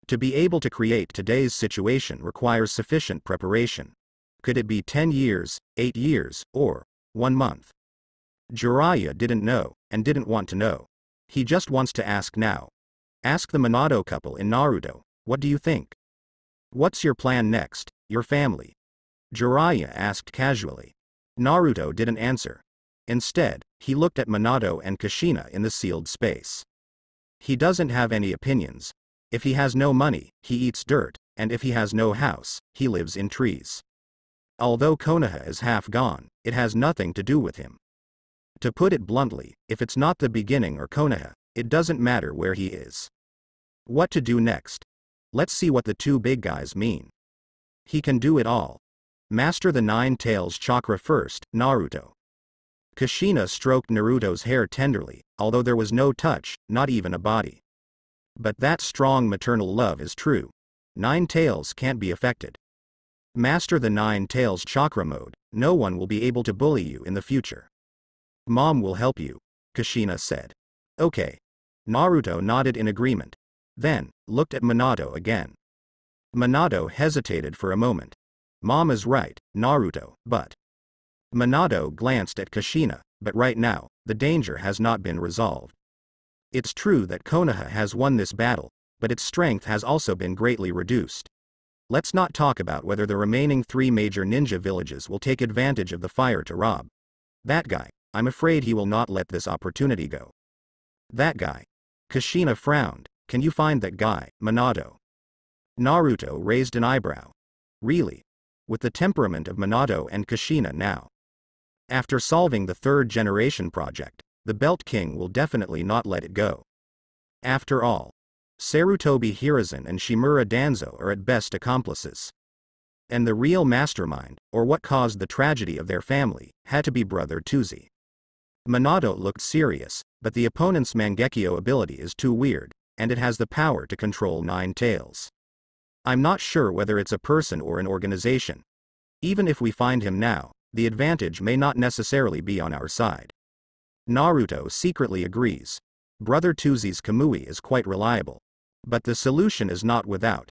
To be able to create today's situation requires sufficient preparation. Could it be 10 years, 8 years, or 1 month? Jiraiya didn't know, and didn't want to know. He just wants to ask now. Ask the Minato couple in Naruto, what do you think? What's your plan next, your family? Jiraiya asked casually. Naruto didn't answer. Instead, he looked at Minato and Kushina in the sealed space. He doesn't have any opinions. If he has no money, he eats dirt, and if he has no house, he lives in trees. Although Konoha is half gone, it has nothing to do with him. To put it bluntly, if it's not the beginning or Konoha, it doesn't matter where he is. What to do next? Let's see what the two big guys mean. He can do it all. Master the Nine Tails chakra first, Naruto. Kushina stroked Naruto's hair tenderly, although there was no touch, not even a body. But that strong maternal love is true. Nine Tails can't be affected. Master the Nine Tails chakra mode, no one will be able to bully you in the future. Mom will help you, Kushina said. Okay. Naruto nodded in agreement. Then, looked at Minato again. Minato hesitated for a moment. Mom is right, Naruto, but... Minato glanced at Kushina, but right now, the danger has not been resolved. It's true that Konoha has won this battle, but its strength has also been greatly reduced. Let's not talk about whether the remaining 3 major ninja villages will take advantage of the fire to rob. That guy, I'm afraid he will not let this opportunity go. That guy. Kushina frowned. Can you find that guy, Minato? Naruto raised an eyebrow. Really? With the temperament of Minato and Kushina now. After solving the 3rd generation project, the Belt King will definitely not let it go. After all, Sarutobi Hiruzen and Shimura Danzo are at best accomplices. And the real mastermind, or what caused the tragedy of their family, had to be Brother Tuzzi. Minato looked serious, but the opponent's Mangekyo ability is too weird, and it has the power to control Nine Tails. I'm not sure whether it's a person or an organization. Even if we find him now, the advantage may not necessarily be on our side. Naruto secretly agrees. Brother Tuzzi's Kamui is quite reliable. But the solution is not without.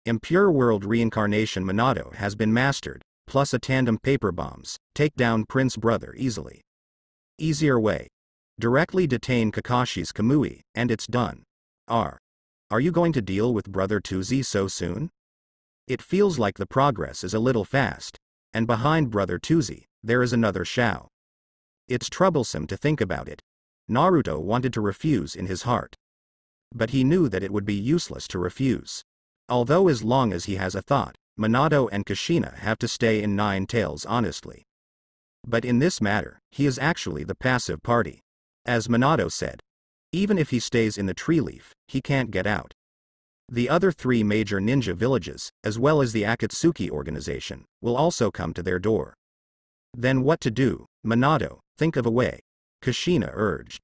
Impure World Reincarnation Minato has been mastered, plus a tandem paper bombs, take down Prince Brother easily. Easier way. Directly detain Kakashi's Kamui, and it's done. Are you going to deal with Brother Tuzzi so soon? It feels like the progress is a little fast, and behind Brother Tuzzi, there is another Shao. It's troublesome to think about it. Naruto wanted to refuse in his heart. But he knew that it would be useless to refuse. Although as long as he has a thought, Minato and Kushina have to stay in Nine Tails honestly. But in this matter, he is actually the passive party. As Minato said, even if he stays in the tree leaf, he can't get out. The other 3 major ninja villages, as well as the Akatsuki organization, will also come to their door. Then what to do, Minato, think of a way, Kushina urged.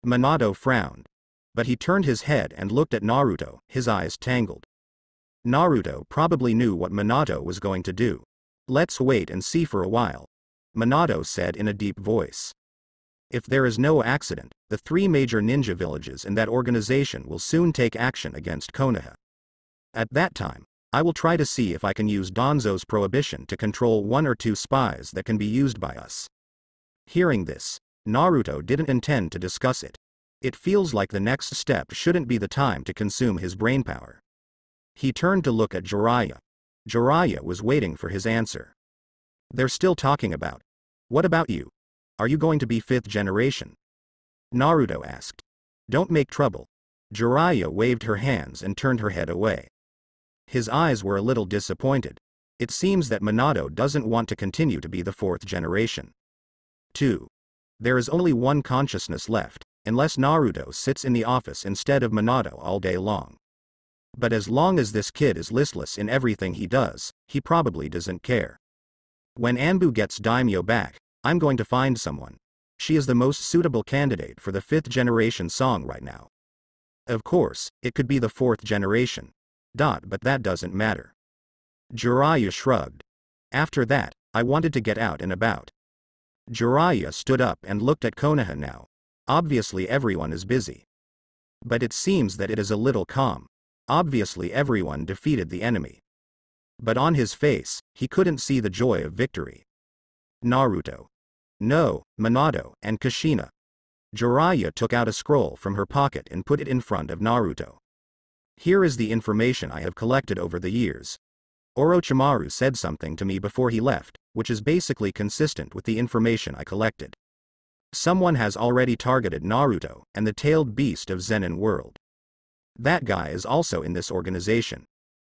Minato frowned. But he turned his head and looked at Naruto, his eyes tangled. Naruto probably knew what Minato was going to do. Let's wait and see for a while, Minato said in a deep voice. If there is no accident, the 3 major ninja villages in that organization will soon take action against Konoha. At that time, I will try to see if I can use Danzo's prohibition to control 1 or 2 spies that can be used by us. Hearing this, Naruto didn't intend to discuss it. It feels like the next step shouldn't be the time to consume his brainpower. He turned to look at Jiraiya. Jiraiya was waiting for his answer. They're still talking about. What about you? Are you going to be 5th generation? Naruto asked. Don't make trouble. Jiraiya waved her hands and turned her head away. His eyes were a little disappointed. It seems that Minato doesn't want to continue to be the fourth generation. 2. There is only one consciousness left, unless Naruto sits in the office instead of Minato all day long. But as long as this kid is listless in everything he does, he probably doesn't care. When Anbu gets Daimyo back, I'm going to find someone. She is the most suitable candidate for the 5th generation song right now. Of course, it could be the 4th generation. But that doesn't matter. Jiraiya shrugged. After that, I wanted to get out and about. Jiraiya stood up and looked at Konoha now. Obviously everyone is busy. But it seems that it is a little calm. Obviously everyone defeated the enemy. But on his face, he couldn't see the joy of victory. Naruto. No, Minato and Kushina. Jiraiya took out a scroll from her pocket and put it in front of Naruto. Here is the information I have collected over the years. Orochimaru said something to me before he left, which is basically consistent with the information I collected. Someone has already targeted Naruto and the tailed beast of Zenin World. That guy is also in this organization.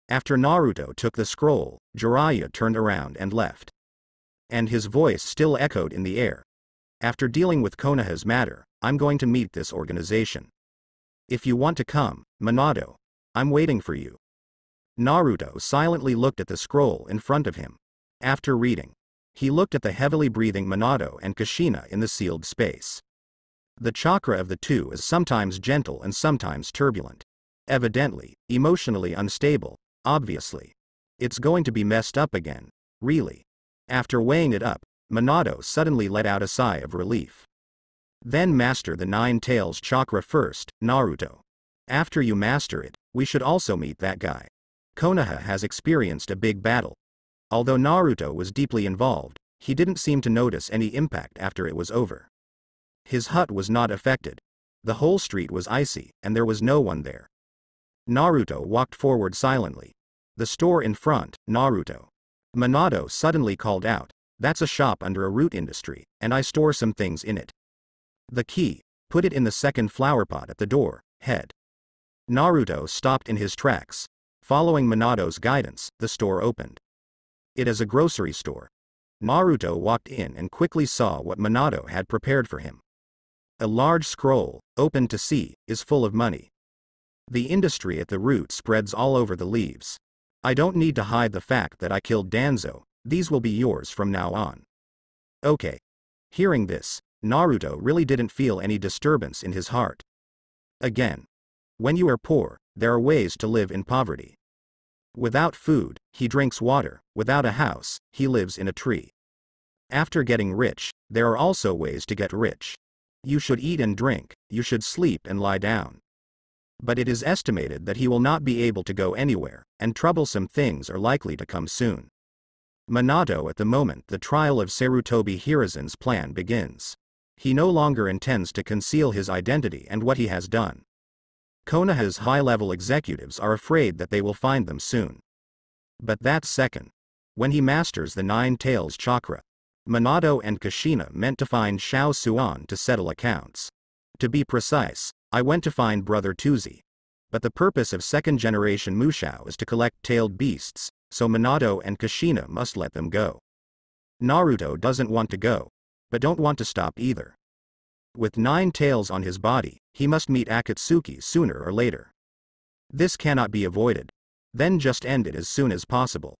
After Naruto took the scroll, Jiraiya turned around and left. And his voice still echoed in the air. After dealing with Konoha's matter, I'm going to meet this organization. If you want to come, Minato, I'm waiting for you. Naruto silently looked at the scroll in front of him. After reading, he looked at the heavily breathing Minato and Kushina in the sealed space. The chakra of the two is sometimes gentle and sometimes turbulent. Evidently, emotionally unstable, obviously. It's going to be messed up again, really. After weighing it up, Minato suddenly let out a sigh of relief. Then master the Nine Tails chakra first, Naruto. After you master it, we should also meet that guy. Konoha has experienced a big battle. Although Naruto was deeply involved, he didn't seem to notice any impact after it was over. His hut was not affected. The whole street was icy, and there was no one there. Naruto walked forward silently. The store in front, Naruto. Minato suddenly called out, "That's a shop under a root industry, and I store some things in it. The key, put it in the second flower pot at the door, head." Naruto stopped in his tracks. Following Minato's guidance, the store opened. It is a grocery store. Naruto walked in and quickly saw what Minato had prepared for him. A large scroll, open to see, is full of money. The industry at the root spreads all over the leaves. I don't need to hide the fact that I killed Danzo, these will be yours from now on. Okay. Hearing this, Naruto really didn't feel any disturbance in his heart. Again. When you are poor, there are ways to live in poverty. Without food, he drinks water, without a house, he lives in a tree. After getting rich, there are also ways to get rich. You should eat and drink, you should sleep and lie down. But it is estimated that he will not be able to go anywhere, and troublesome things are likely to come soon. Minato at the moment the trial of Sarutobi Hiruzen's plan begins. He no longer intends to conceal his identity and what he has done. Konoha's high-level executives are afraid that they will find them soon. But that's second. When he masters the Nine Tails chakra, Minato and Kushina meant to find Shao Suan to settle accounts. To be precise, I went to find Brother Tuzi. But the purpose of second-generation Mushout is to collect tailed beasts, so Minato and Kushina must let them go. Naruto doesn't want to go, but don't want to stop either. With 9 tails on his body, he must meet Akatsuki sooner or later. This cannot be avoided. Then just end it as soon as possible.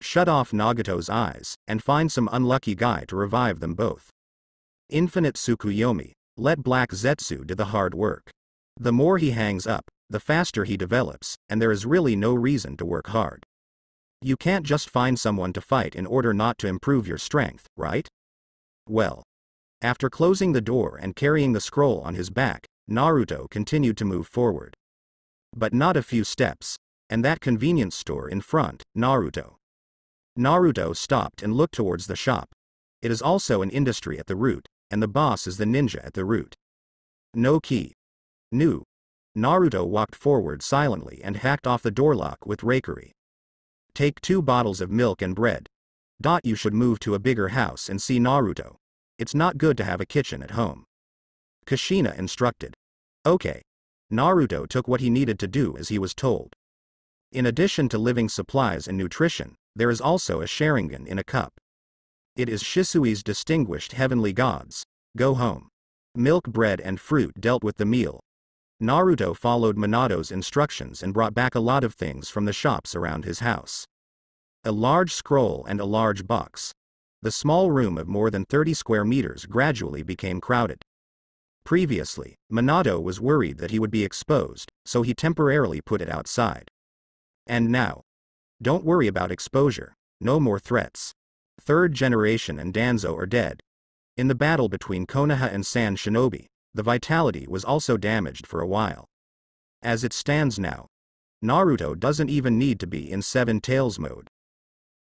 Shut off Nagato's eyes, and find some unlucky guy to revive them both. Infinite Tsukuyomi, let Black Zetsu do the hard work. The more he hangs up, the faster he develops, and there is really no reason to work hard. You can't just find someone to fight in order not to improve your strength, right? Well. After closing the door and carrying the scroll on his back, Naruto continued to move forward. But not a few steps, and that convenience store in front, Naruto. Naruto stopped and looked towards the shop. It is also an industry at the root, and the boss is the ninja at the root. No key. New. Naruto walked forward silently and hacked off the door lock with rakery. Take 2 bottles of milk and bread. You should move to a bigger house and see Naruto. It's not good to have a kitchen at home. Kushina instructed. Okay. Naruto took what he needed to do as he was told. In addition to living supplies and nutrition, there is also a Sharingan in a cup. It is Shisui's distinguished heavenly gods. Go home. Milk, bread and fruit dealt with the meal. Naruto followed Minato's instructions and brought back a lot of things from the shops around his house. A large scroll and a large box. The small room of more than 30 square meters gradually became crowded. Previously, Minato was worried that he would be exposed, so he temporarily put it outside. And now, don't worry about exposure, no more threats. Third generation and Danzo are dead. In the battle between Konoha and Sand Shinobi, the vitality was also damaged for a while. As it stands now, Naruto doesn't even need to be in 7 tails mode.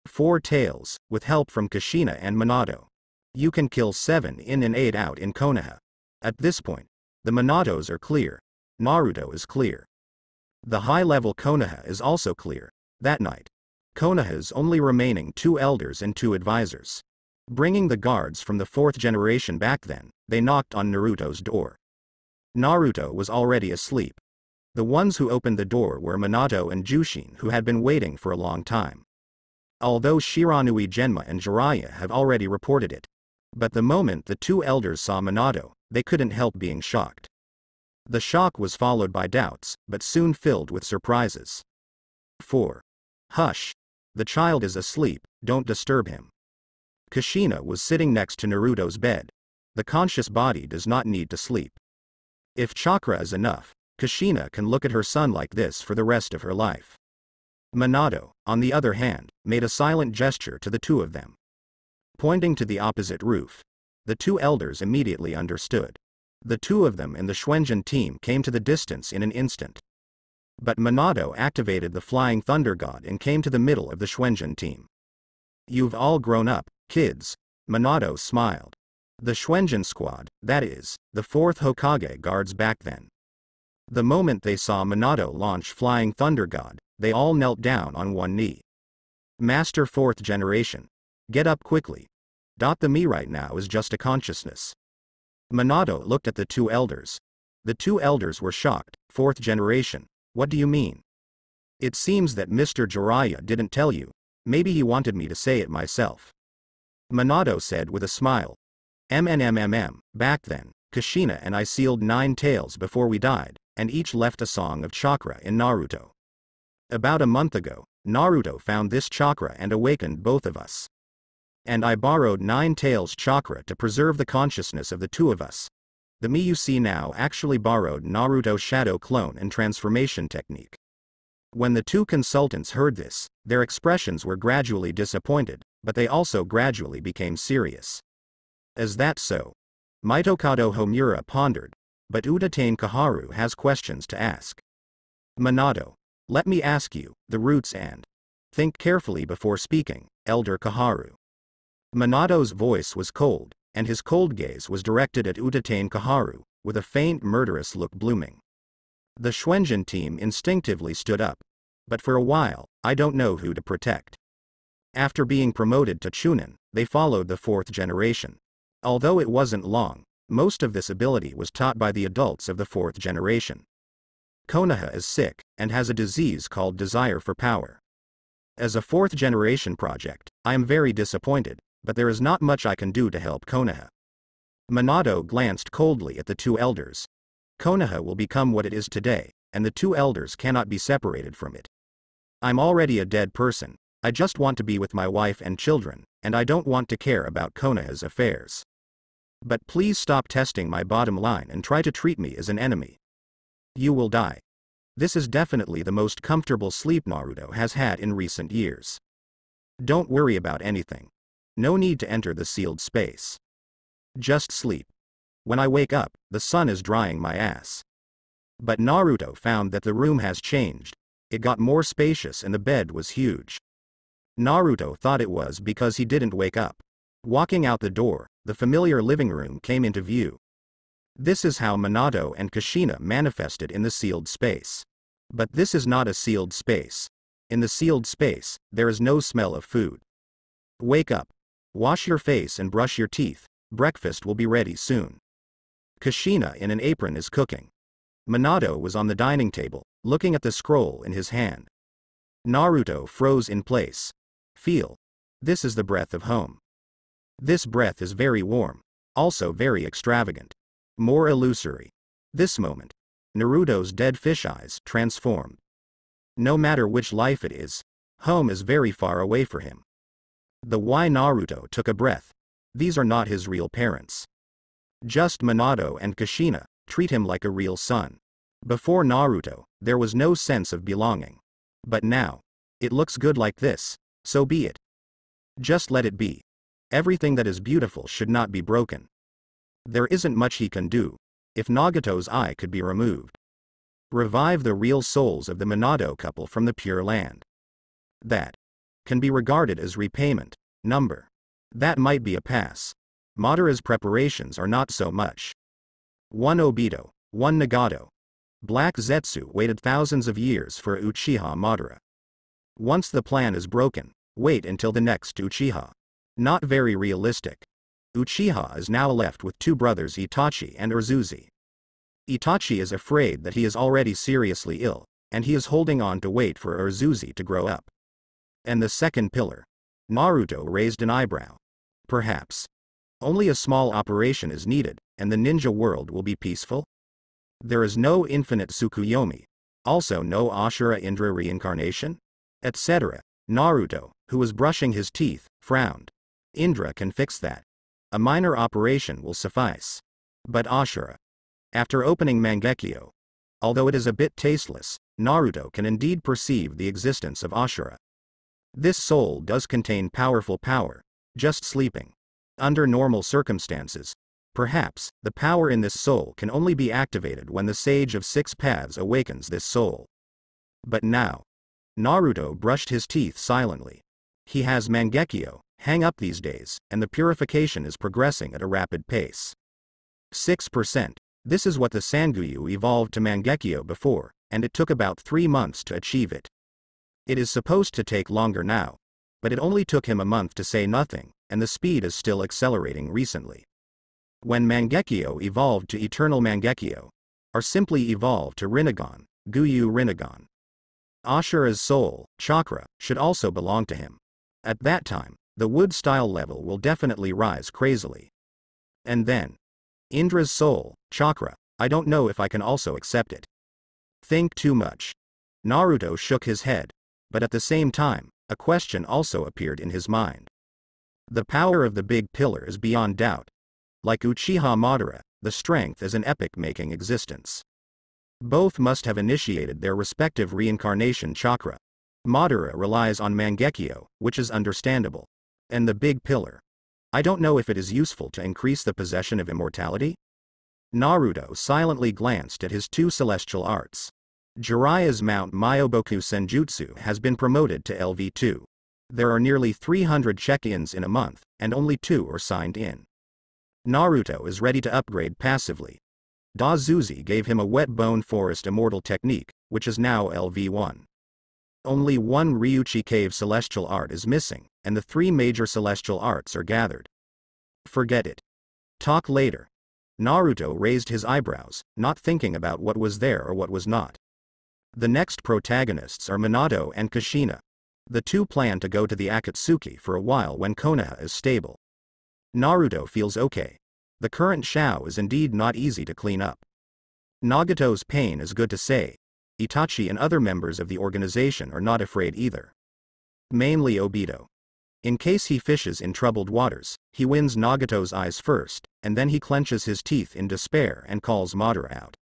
4 tails, with help from Kushina and Minato. You can kill 7 in and 8 out in Konoha. At this point, the Minatos are clear. Naruto is clear. The high-level Konoha is also clear. That night, Konoha's only remaining 2 elders and 2 advisors. Bringing the guards from the 4th generation back then, they knocked on Naruto's door. Naruto was already asleep. The ones who opened the door were Minato and Jushin, who had been waiting for a long time. Although Shiranui Genma and Jiraiya have already reported it. But the moment the 2 elders saw Minato, they couldn't help being shocked. The shock was followed by doubts, but soon filled with surprises. 4. Hush. The child is asleep, don't disturb him. Kushina was sitting next to Naruto's bed. The conscious body does not need to sleep. If chakra is enough, Kushina can look at her son like this for the rest of her life. Minato, on the other hand, made a silent gesture to the 2 of them. Pointing to the opposite roof. The 2 elders immediately understood. The 2 of them and the Shuenjin team came to the distance in an instant. But Minato activated the Flying Thunder God and came to the middle of the Shuenjin team. You've all grown up, kids. Minato smiled. The Shuenjin squad, that is, the 4th Hokage guards back then. The moment they saw Minato launch Flying Thunder God, they all knelt down on one knee. Master 4th generation. Get up quickly. The me right now is just a consciousness. Minato looked at the 2 elders. The 2 elders were shocked. 4th generation, what do you mean? It seems that Mr. Jiraiya didn't tell you. Maybe he wanted me to say it myself. Minato said with a smile. Back then, Kushina and I sealed 9 tails before we died, and each left a song of chakra in Naruto. About a month ago, Naruto found this chakra and awakened both of us. And I borrowed 9 tails chakra to preserve the consciousness of the 2 of us. The me you see now actually borrowed Naruto's shadow clone and transformation technique. When the 2 consultants heard this, their expressions were gradually disappointed, but they also gradually became serious. Is that so? Mitokado Homura pondered, but Udatain Kaharu has questions to ask. Minato, let me ask you, the roots and think carefully before speaking, Elder Kaharu. Minato's voice was cold, and his cold gaze was directed at Udatain Kaharu, with a faint murderous look blooming. The Shuenjin team instinctively stood up. But for a while, I don't know who to protect. After being promoted to Chunin, they followed the 4th generation. Although it wasn't long, most of this ability was taught by the adults of the 4th generation. Konoha is sick, and has a disease called desire for power. As a 4th generation project, I am very disappointed, but there is not much I can do to help Konoha. Minato glanced coldly at the 2 elders. Konoha will become what it is today, and the 2 elders cannot be separated from it. I'm already a dead person, I just want to be with my wife and children, and I don't want to care about Konoha's affairs. But please stop testing my bottom line and try to treat me as an enemy. You will die. This is definitely the most comfortable sleep Naruto has had in recent years. Don't worry about anything. No need to enter the sealed space. Just sleep. When I wake up, the sun is drying my ass. But Naruto found that the room has changed. It got more spacious and the bed was huge. Naruto thought it was because he didn't wake up. Walking out the door, the familiar living room came into view. This is how Minato and Kushina manifested in the sealed space. But this is not a sealed space. In the sealed space, there is no smell of food. Wake up. Wash your face and brush your teeth. Breakfast will be ready soon. Kushina in an apron is cooking. Minato was on the dining table, looking at the scroll in his hand. Naruto froze in place. Feel. This is the breath of home. This breath is very warm, also very extravagant. More illusory. This moment. Naruto's dead fish eyes transformed. No matter which life it is, home is very far away for him. The why Naruto took a breath. These are not his real parents. Just Minato and Kushina treat him like a real son. Before Naruto, there was no sense of belonging. But now, it looks good like this, so be it. Just let it be. Everything that is beautiful should not be broken. There isn't much he can do. If Nagato's eye could be removed. Revive the real souls of the Minato couple from the Pure Land. That can be regarded as repayment. Number. That might be a pass. Madara's preparations are not so much. 1 Obito, 1 Nagato. Black Zetsu waited thousands of years for Uchiha Madara. Once the plan is broken, wait until the next Uchiha. Not very realistic. Uchiha is now left with two brothers Itachi and Urzuzi. Itachi is afraid that he is already seriously ill, and he is holding on to wait for Urzuzi to grow up. And the second pillar. Naruto raised an eyebrow. Perhaps. Only a small operation is needed, and the ninja world will be peaceful? There is no infinite Tsukuyomi. Also no Ashura Indra reincarnation? Etc. Naruto, who was brushing his teeth, frowned. Indra can fix that. A minor operation will suffice. But Ashura. After opening Mangekyo. Although it is a bit tasteless, Naruto can indeed perceive the existence of Ashura. This soul does contain powerful power, just sleeping. Under normal circumstances, perhaps, the power in this soul can only be activated when the Sage of Six Paths awakens this soul. But now. Naruto brushed his teeth silently. He has Mangekyo, hang up these days, and the purification is progressing at a rapid pace. 6%. This is what the Sanguyu evolved to Mangekyo before, and it took about 3 months to achieve it. It is supposed to take longer now, but it only took him a month to say nothing, and the speed is still accelerating recently. When Mangekyo evolved to Eternal Mangekyo, or simply evolved to Rinnegan, Guyu Rinnegan. Ashura's soul, chakra, should also belong to him. At that time, the wood style level will definitely rise crazily. And then. Indra's soul, chakra, I don't know if I can also accept it. Think too much. Naruto shook his head, but at the same time, a question also appeared in his mind. The power of the big pillar is beyond doubt. Like Uchiha Madara, the strength is an epic-making existence. Both must have initiated their respective reincarnation chakra. Madara relies on Mangekyo, which is understandable. And the big pillar. I don't know if it is useful to increase the possession of immortality? Naruto silently glanced at his two celestial arts. Jiraiya's Mount Myoboku Senjutsu has been promoted to LV2. There are nearly 300 check-ins in a month, and only 2 are signed in. Naruto is ready to upgrade passively. Dazuzi gave him a Wet Bone Forest Immortal technique, which is now LV1. Only one Ryuchi Cave celestial art is missing, and the 3 major celestial arts are gathered. Forget it. Talk later. Naruto raised his eyebrows, not thinking about what was there or what was not. The next protagonists are Minato and Kushina. The two plan to go to the Akatsuki for a while when Konoha is stable. Naruto feels okay. The current Shao is indeed not easy to clean up. Nagato's pain is good to say. Itachi and other members of the organization are not afraid either. Mainly Obito. In case he fishes in troubled waters, he wins Nagato's eyes first, and then he clenches his teeth in despair and calls Madara out.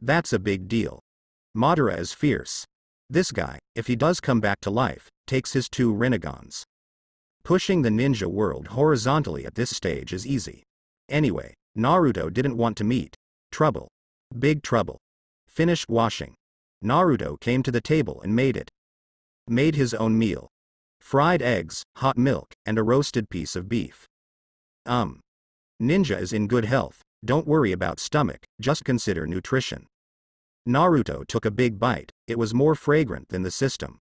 That's a big deal. Madara is fierce. This guy, if he does come back to life, takes his 2 Rinnegans. Pushing the ninja world horizontally at this stage is easy. Anyway, Naruto didn't want to meet trouble. Big trouble. Finished washing. Naruto came to the table and made it. Made his own meal. Fried eggs, hot milk, and a roasted piece of beef. Ninja is in good health, don't worry about stomach, just consider nutrition. Naruto took a big bite, it was more fragrant than the system.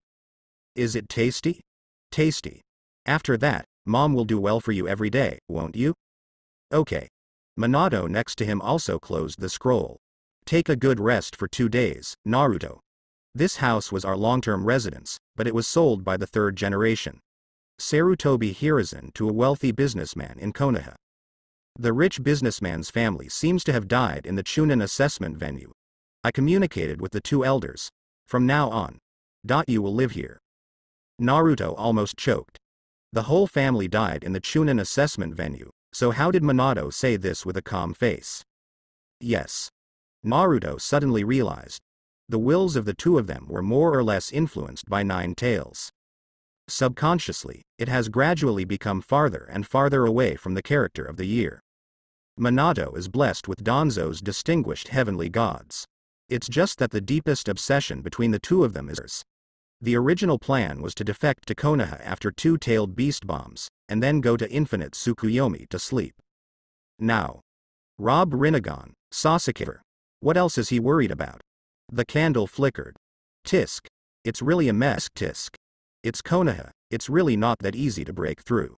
Is it tasty? Tasty. After that, Mom will do well for you every day, won't you? Okay. Minato next to him also closed the scroll. Take a good rest for 2 days, Naruto. This house was our long-term residence, but it was sold by the 3rd generation. Sarutobi Hiruzen to a wealthy businessman in Konoha. The rich businessman's family seems to have died in the Chunin assessment venue. I communicated with the two elders. From now on, you will live here. Naruto almost choked. The whole family died in the Chunin assessment venue, so how did Minato say this with a calm face? Yes. Naruto suddenly realized. The wills of the two of them were more or less influenced by Nine Tails. Subconsciously, it has gradually become farther and farther away from the character of the year. Minato is blessed with Danzo's distinguished heavenly gods. It's just that the deepest obsession between the two of them is. The original plan was to defect to Konoha after two-tailed beast bombs, and then go to Infinite Tsukuyomi to sleep. Now, Rob Rinnegan, Sasuke. What else is he worried about? The candle flickered. Tisk. It's really a mess, Tisk. It's Konoha, it's really not that easy to break through.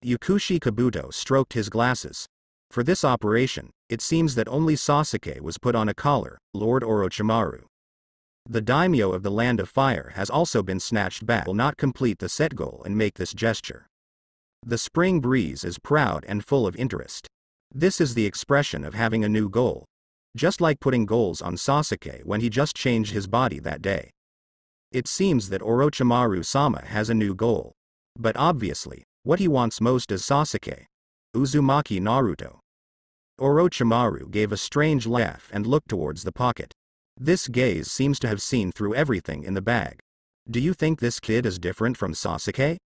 Yukushi Kabuto stroked his glasses. For this operation, it seems that only Sasuke was put on a collar, Lord Orochimaru. The daimyo of the Land of Fire has also been snatched back. Will not complete the set goal and make this gesture. The spring breeze is proud and full of interest. This is the expression of having a new goal. Just like putting goals on Sasuke when he just changed his body that day. It seems that Orochimaru-sama has a new goal. But obviously, what he wants most is Sasuke. Uzumaki Naruto. Orochimaru gave a strange laugh and looked towards the pocket. This gaze seems to have seen through everything in the bag. Do you think this kid is different from Sasuke?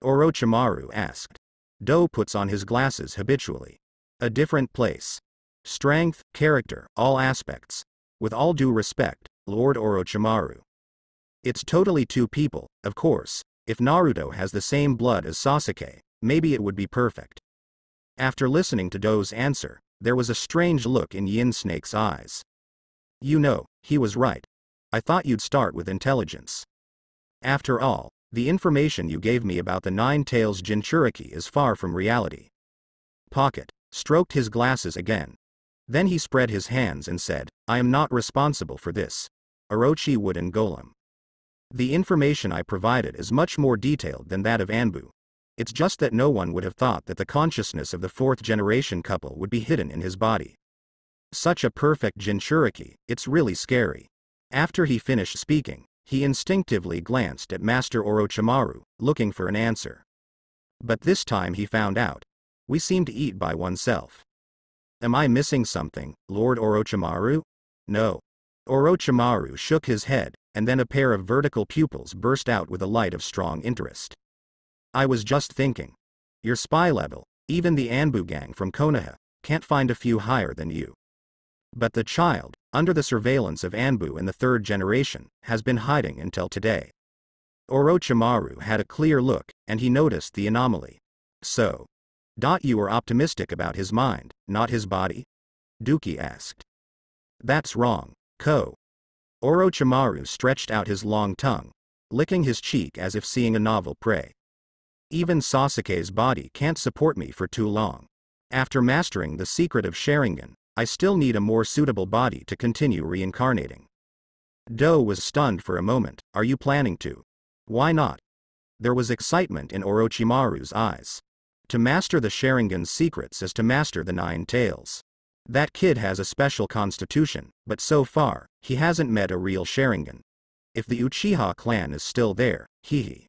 Orochimaru asked. Do puts on his glasses habitually. A different place. Strength, character, all aspects. With all due respect, Lord Orochimaru. It's totally two people, of course. If Naruto has the same blood as Sasuke, maybe it would be perfect. After listening to Do's answer, there was a strange look in Yin Snake's eyes. You know, he was right. I thought you'd start with intelligence. After all, the information you gave me about the Nine Tails Jinchuriki is far from reality. Pocket stroked his glasses again. Then he spread his hands and said, I am not responsible for this. Orochi Wooden Golem. The information I provided is much more detailed than that of Anbu. It's just that no one would have thought that the consciousness of the fourth-generation couple would be hidden in his body. Such a perfect Jinchuriki, it's really scary. After he finished speaking, he instinctively glanced at Master Orochimaru, looking for an answer. But this time he found out. We seem to eat by oneself. Am I missing something, Lord Orochimaru? No. Orochimaru shook his head, and then a pair of vertical pupils burst out with a light of strong interest. I was just thinking. Your spy level, even the Anbu gang from Konoha, can't find a few higher than you. But the child, under the surveillance of Anbu in the third generation, has been hiding until today. Orochimaru had a clear look, and he noticed the anomaly. So. You were optimistic about his mind, not his body? Duki asked. That's wrong, Ko. Orochimaru stretched out his long tongue, licking his cheek as if seeing a novel prey. Even Sasuke's body can't support me for too long. After mastering the secret of Sharingan, I still need a more suitable body to continue reincarnating. Do was stunned for a moment. Are you planning to? Why not? There was excitement in Orochimaru's eyes. To master the Sharingan's secrets is to master the Nine Tails. That kid has a special constitution, but so far, he hasn't met a real Sharingan. If the Uchiha clan is still there, hee.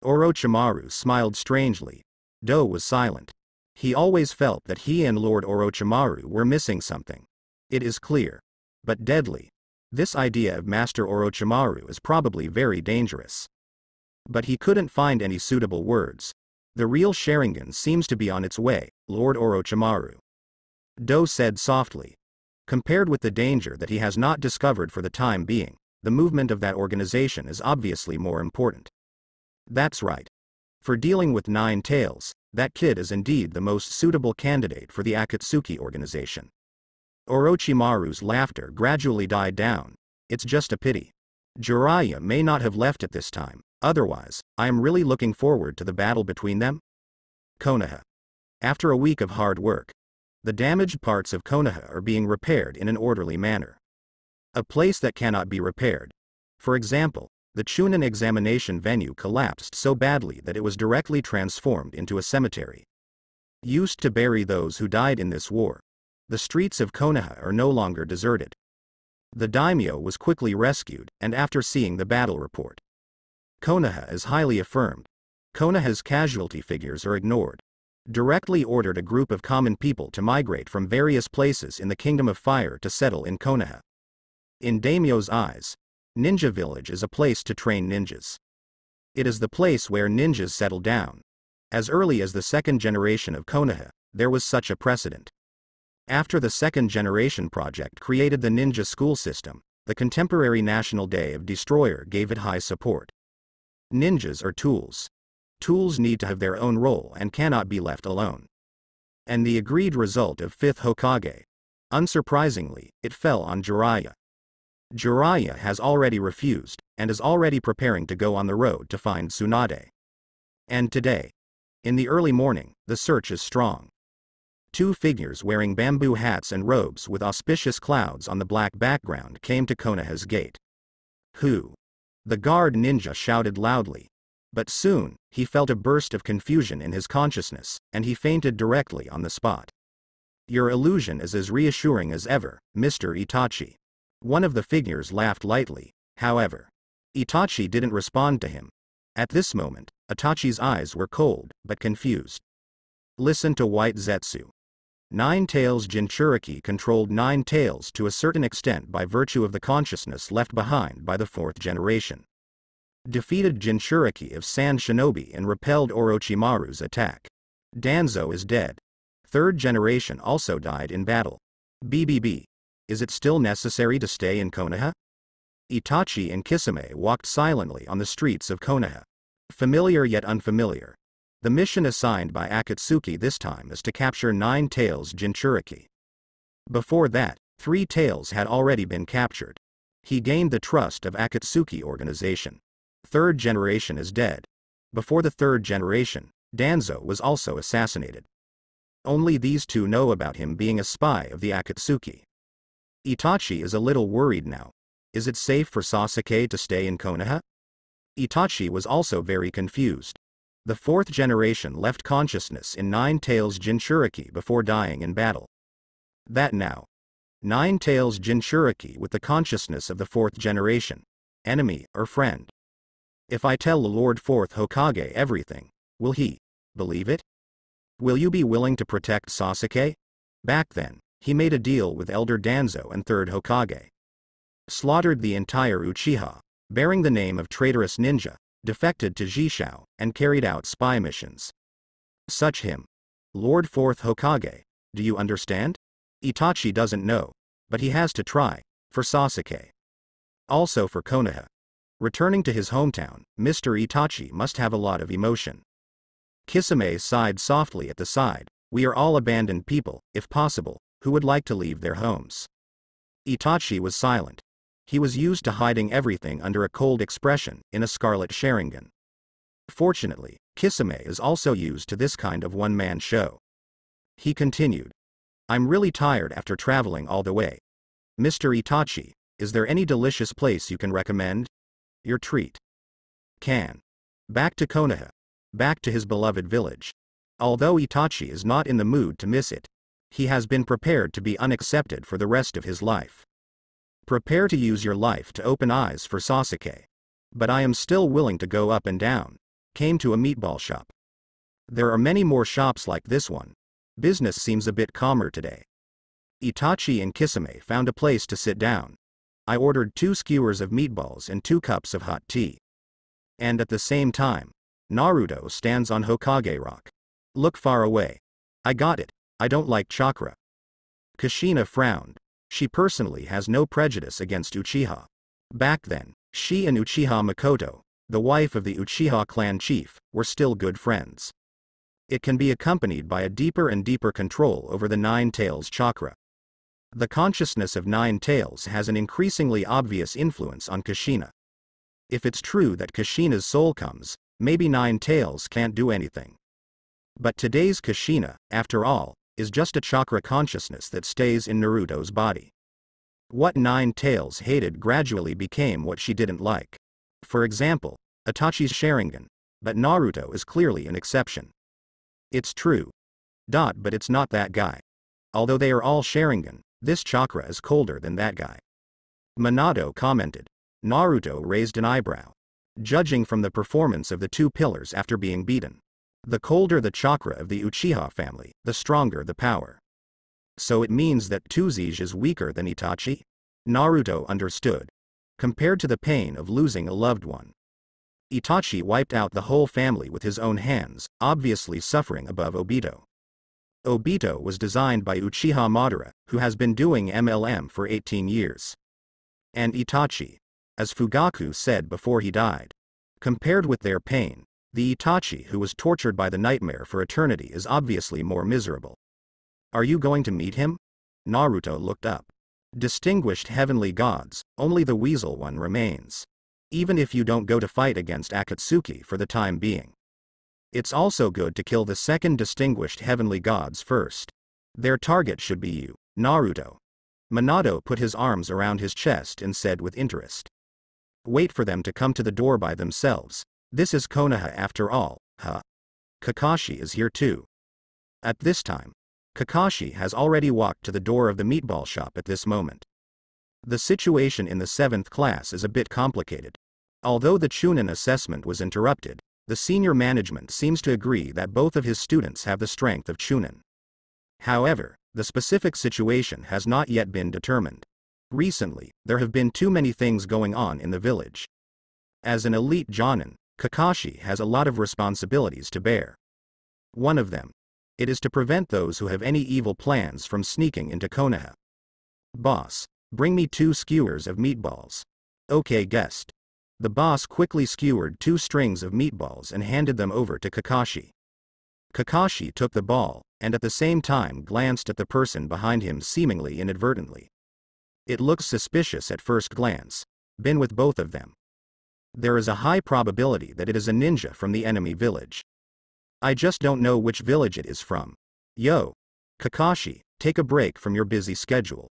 Orochimaru smiled strangely. Do was silent. He always felt that he and Lord Orochimaru were missing something. It is clear. But deadly. This idea of Master Orochimaru is probably very dangerous. But he couldn't find any suitable words. The real Sharingan seems to be on its way, Lord Orochimaru. Do said softly. Compared with the danger that he has not discovered for the time being, the movement of that organization is obviously more important. That's right. For dealing with Nine Tails, that kid is indeed the most suitable candidate for the Akatsuki organization. Orochimaru's laughter gradually died down. It's just a pity. Jiraiya may not have left at this time. Otherwise, I am really looking forward to the battle between them. Konoha. After a week of hard work, the damaged parts of Konoha are being repaired in an orderly manner. A place that cannot be repaired. For example, the Chunin examination venue collapsed so badly that it was directly transformed into a cemetery. Used to bury those who died in this war, the streets of Konoha are no longer deserted. The daimyo was quickly rescued, and after seeing the battle report, Konoha is highly affirmed. Konoha's casualty figures are ignored. Directly ordered a group of common people to migrate from various places in the Kingdom of Fire to settle in Konoha. In daimyo's eyes, Ninja Village is a place to train ninjas. It is the place where ninjas settle down. As early as the second generation of Konoha, there was such a precedent. After the second generation project created the ninja school system, the contemporary National Day of Destroyer gave it high support. Ninjas are tools. Tools need to have their own role and cannot be left alone. And the agreed result of 5th Hokage. Unsurprisingly, it fell on Jiraiya. Jiraiya has already refused, and is already preparing to go on the road to find Tsunade. And today, in the early morning, the search is strong. 2 figures wearing bamboo hats and robes with auspicious clouds on the black background came to Konoha's gate. Who? The guard ninja shouted loudly. But soon, he felt a burst of confusion in his consciousness, and he fainted directly on the spot. Your illusion is as reassuring as ever, Mr. Itachi. One of the figures laughed lightly, however. Itachi didn't respond to him. At this moment, Itachi's eyes were cold, but confused. Listen to White Zetsu. Nine Tails Jinchuriki controlled Nine Tails to a certain extent by virtue of the consciousness left behind by the 4th generation. Defeated Jinchuriki of Sand Shinobi and repelled Orochimaru's attack. Danzo is dead. 3rd generation also died in battle. BBB. Is it still necessary to stay in Konoha? Itachi and Kisame walked silently on the streets of Konoha. Familiar yet unfamiliar. The mission assigned by Akatsuki this time is to capture Nine Tails Jinchuriki. Before that, 3 Tails had already been captured. He gained the trust of Akatsuki organization. 3rd generation is dead. Before the 3rd generation, Danzo was also assassinated. Only these 2 know about him being a spy of the Akatsuki. Itachi is a little worried now. Is it safe for Sasuke to stay in Konoha? Itachi was also very confused. The 4th generation left consciousness in Nine Tails Jinchuriki before dying in battle. That now. Nine Tails Jinchuriki with the consciousness of the 4th generation. Enemy or friend? If I tell Lord 4th Hokage everything, will he believe it? Will you be willing to protect Sasuke? Back then, he made a deal with Elder Danzo and 3rd Hokage. Slaughtered the entire Uchiha, bearing the name of traitorous ninja, defected to Jishao, and carried out spy missions. Such him. Lord 4th Hokage, do you understand? Itachi doesn't know, but he has to try, for Sasuke. Also for Konoha. Returning to his hometown, Mr. Itachi must have a lot of emotion. Kisame sighed softly at the side. We are all abandoned people, if possible, who would like to leave their homes. Itachi was silent. He was used to hiding everything under a cold expression in a scarlet Sharingan. Fortunately, Kisame is also used to this kind of one-man show. He continued. I'm really tired after traveling all the way. Mr. Itachi, is there any delicious place you can recommend? Your treat. Can. Back to Konoha. Back to his beloved village. Although Itachi is not in the mood to miss it, he has been prepared to be unaccepted for the rest of his life. Prepare to use your life to open eyes for Sasuke. But I am still willing to go up and down. Came to a meatball shop. There are many more shops like this one. Business seems a bit calmer today. Itachi and Kisame found a place to sit down. I ordered 2 skewers of meatballs and 2 cups of hot tea. And at the same time, Naruto stands on Hokage Rock. Look far away. I got it, I don't like chakra. Kushina frowned. She personally has no prejudice against Uchiha. Back then, she and Uchiha Makoto, the wife of the Uchiha clan chief, were still good friends. It can be accompanied by a deeper and deeper control over the Nine Tails chakra. The consciousness of Nine Tails has an increasingly obvious influence on Kushina. If it's true that Kushina's soul comes, maybe Nine Tails can't do anything. But today's Kushina, after all, is just a chakra consciousness that stays in Naruto's body. What Nine Tails hated gradually became what she didn't like. For example, Itachi's Sharingan, but Naruto is clearly an exception. It's true. But it's not that guy. Although they are all Sharingan, this chakra is colder than that guy. Minato commented. Naruto raised an eyebrow. Judging from the performance of the two pillars after being beaten, the colder the chakra of the Uchiha family, the stronger the power. So it means that Tsuji is weaker than Itachi? Naruto understood. Compared to the pain of losing a loved one, Itachi wiped out the whole family with his own hands, obviously suffering above Obito. Obito was designed by Uchiha Madara, who has been doing MLM for 18 years. And Itachi, as Fugaku said before he died, compared with their pain, the Itachi who was tortured by the nightmare for eternity is obviously more miserable. Are you going to meet him? Naruto looked up. Distinguished heavenly gods, only the weasel one remains. Even if you don't go to fight against Akatsuki for the time being, it's also good to kill the second distinguished heavenly gods first. Their target should be you, Naruto. Minato put his arms around his chest and said with interest. Wait for them to come to the door by themselves. This is Konoha after all, huh? Kakashi is here too. At this time, Kakashi has already walked to the door of the meatball shop at this moment. The situation in the 7th class is a bit complicated. Although the Chunin assessment was interrupted, the senior management seems to agree that both of his students have the strength of Chunin. However, the specific situation has not yet been determined. Recently, there have been too many things going on in the village. As an elite Jonin, Kakashi has a lot of responsibilities to bear. One of them, it is to prevent those who have any evil plans from sneaking into Konoha. Boss, bring me 2 skewers of meatballs. Okay, guest. The boss quickly skewered 2 strings of meatballs and handed them over to Kakashi. Kakashi took the ball, and at the same time glanced at the person behind him seemingly inadvertently. It looks suspicious at first glance. Been with both of them. There is a high probability that it is a ninja from the enemy village. I just don't know which village it is from. Yo, Kakashi, take a break from your busy schedule.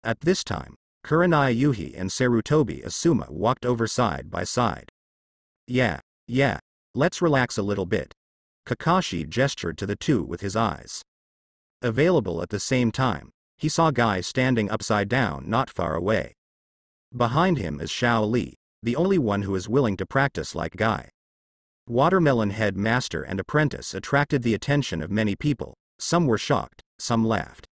At this time, Kurenai Yuhi and Sarutobi Asuma walked over side by side. Yeah, let's relax a little bit. Kakashi gestured to the two with his eyes. Available at the same time, he saw Guy standing upside down not far away. Behind him is Xiao Li, the only one who is willing to practice like Guy. Watermelon Head Master and Apprentice attracted the attention of many people, some were shocked, some laughed.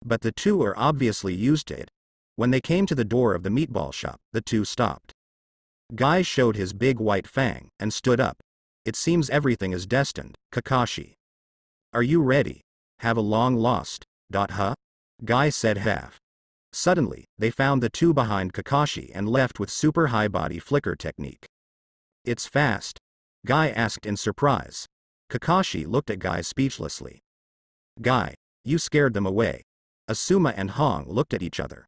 But the two are obviously used to it. When they came to the door of the meatball shop, the two stopped. Guy showed his big white fang and stood up. It seems everything is destined, Kakashi. Are you ready? Have a long lost, huh? Guy said half. Suddenly, they found the two behind Kakashi and left with super high body flicker technique. It's fast? Guy asked in surprise. Kakashi looked at Guy speechlessly. Guy, you scared them away. Asuma and Hong looked at each other.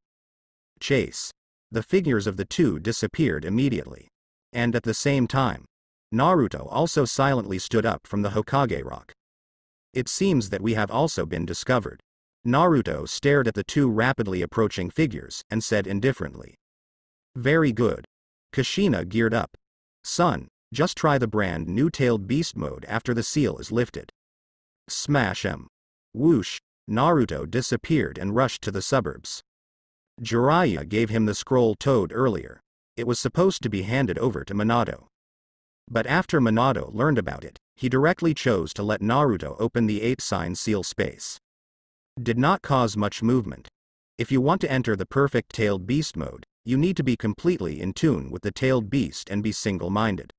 Chase. The figures of the two disappeared immediately. And at the same time, Naruto also silently stood up from the Hokage rock. It seems that we have also been discovered. Naruto stared at the two rapidly approaching figures and said indifferently. Very good. Kushina geared up. Son, just try the brand new Tailed Beast mode after the seal is lifted. Smash him. Whoosh, Naruto disappeared and rushed to the suburbs. Jiraiya gave him the scroll Toad earlier. It was supposed to be handed over to Minato. But after Minato learned about it, he directly chose to let Naruto open the 8-sign seal space. Did not cause much movement. If you want to enter the perfect Tailed Beast mode, you need to be completely in tune with the Tailed Beast and be single-minded.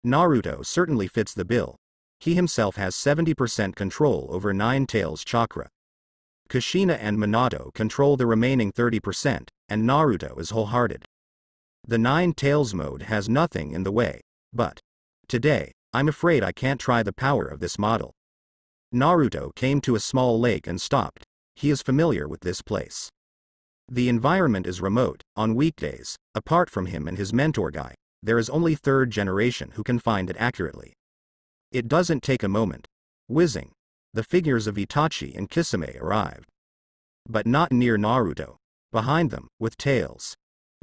Naruto certainly fits the bill. He himself has 70% control over 9 Tails chakra. Kushina and Minato control the remaining 30%, and Naruto is wholehearted. The 9 Tails mode has nothing in the way, but today, I'm afraid I can't try the power of this model. Naruto came to a small lake and stopped. He is familiar with this place. The environment is remote. On weekdays, apart from him and his mentor Guy, there is only 3rd generation who can find it accurately. It doesn't take a moment. Whizzing, the figures of Itachi and Kisame arrived. But not near Naruto. Behind them, with tails.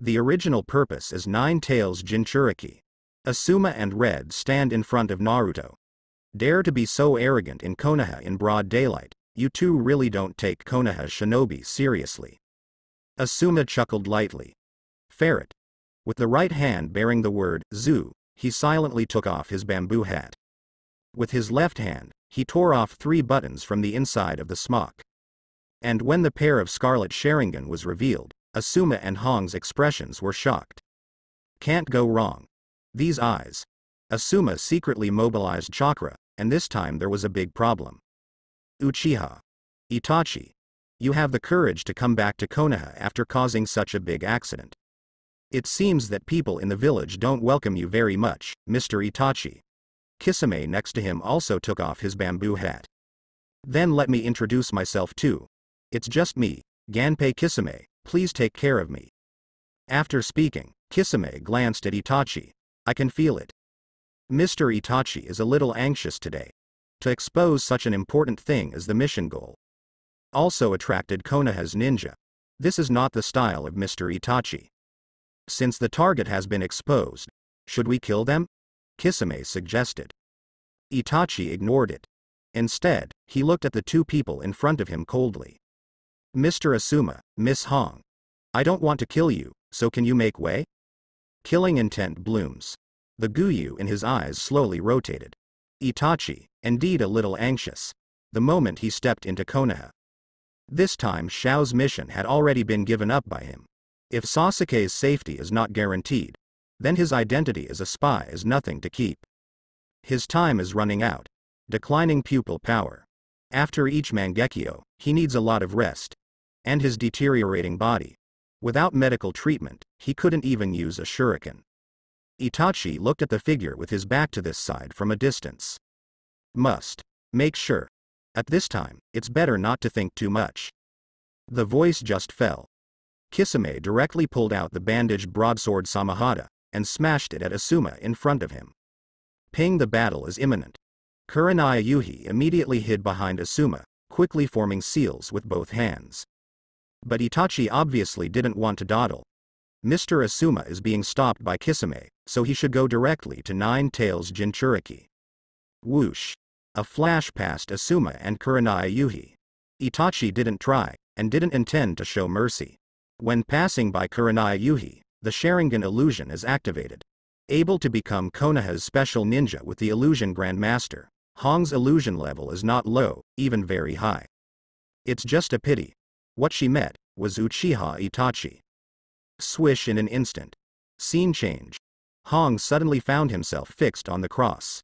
The original purpose is Nine Tails Jinchuriki. Asuma and Red stand in front of Naruto. Dare to be so arrogant in Konoha in broad daylight, you two really don't take Konoha shinobi seriously. Asuma chuckled lightly. Ferret. With the right hand bearing the word Zu, he silently took off his bamboo hat. With his left hand, he tore off 3 buttons from the inside of the smock. And when the pair of scarlet Sharingan was revealed, Asuma and Hong's expressions were shocked. Can't go wrong. These eyes. Asuma secretly mobilized chakra, and this time there was a big problem. Uchiha. Itachi. You have the courage to come back to Konoha after causing such a big accident. It seems that people in the village don't welcome you very much, Mr. Itachi. Kisame next to him also took off his bamboo hat. Then let me introduce myself too. It's just me, Ganpei Kisame, please take care of me. After speaking, Kisame glanced at Itachi. I can feel it. Mr. Itachi is a little anxious today. To expose such an important thing as the mission goal. Also attracted Konoha's ninja. This is not the style of Mr. Itachi. Since the target has been exposed, should we kill them? Kisame suggested. Itachi ignored it. Instead, he looked at the 2 people in front of him coldly. Mr. Asuma, Miss Hong. I don't want to kill you, so can you make way? Killing intent blooms. The Guyu in his eyes slowly rotated. Itachi, indeed a little anxious, the moment he stepped into Konoha. This time Xiao's mission had already been given up by him. If Sasuke's safety is not guaranteed, then his identity as a spy is nothing to keep. His time is running out. Declining pupil power. After each Mangekyo, he needs a lot of rest. And his deteriorating body. Without medical treatment, he couldn't even use a shuriken. Itachi looked at the figure with his back to this side from a distance. Must make sure. At this time, it's better not to think too much. The voice just fell. Kisame directly pulled out the bandaged broadsword Samahata, and smashed it at Asuma in front of him. Ping, the battle is imminent. Kurenai Yuhi immediately hid behind Asuma, quickly forming seals with both hands. But Itachi obviously didn't want to dawdle. Mr. Asuma is being stopped by Kisame, so he should go directly to Nine Tails Jinchuriki. Whoosh. A flash past Asuma and Kurenai Yuhi. Itachi didn't try, and didn't intend to show mercy. When passing by Kurenai Yuhi, the Sharingan illusion is activated. Able to become Konoha's special ninja with the illusion grandmaster, Hong's illusion level is not low, even very high. It's just a pity. What she met was Uchiha Itachi. Swish in an instant. Scene change. Hong suddenly found himself fixed on the cross.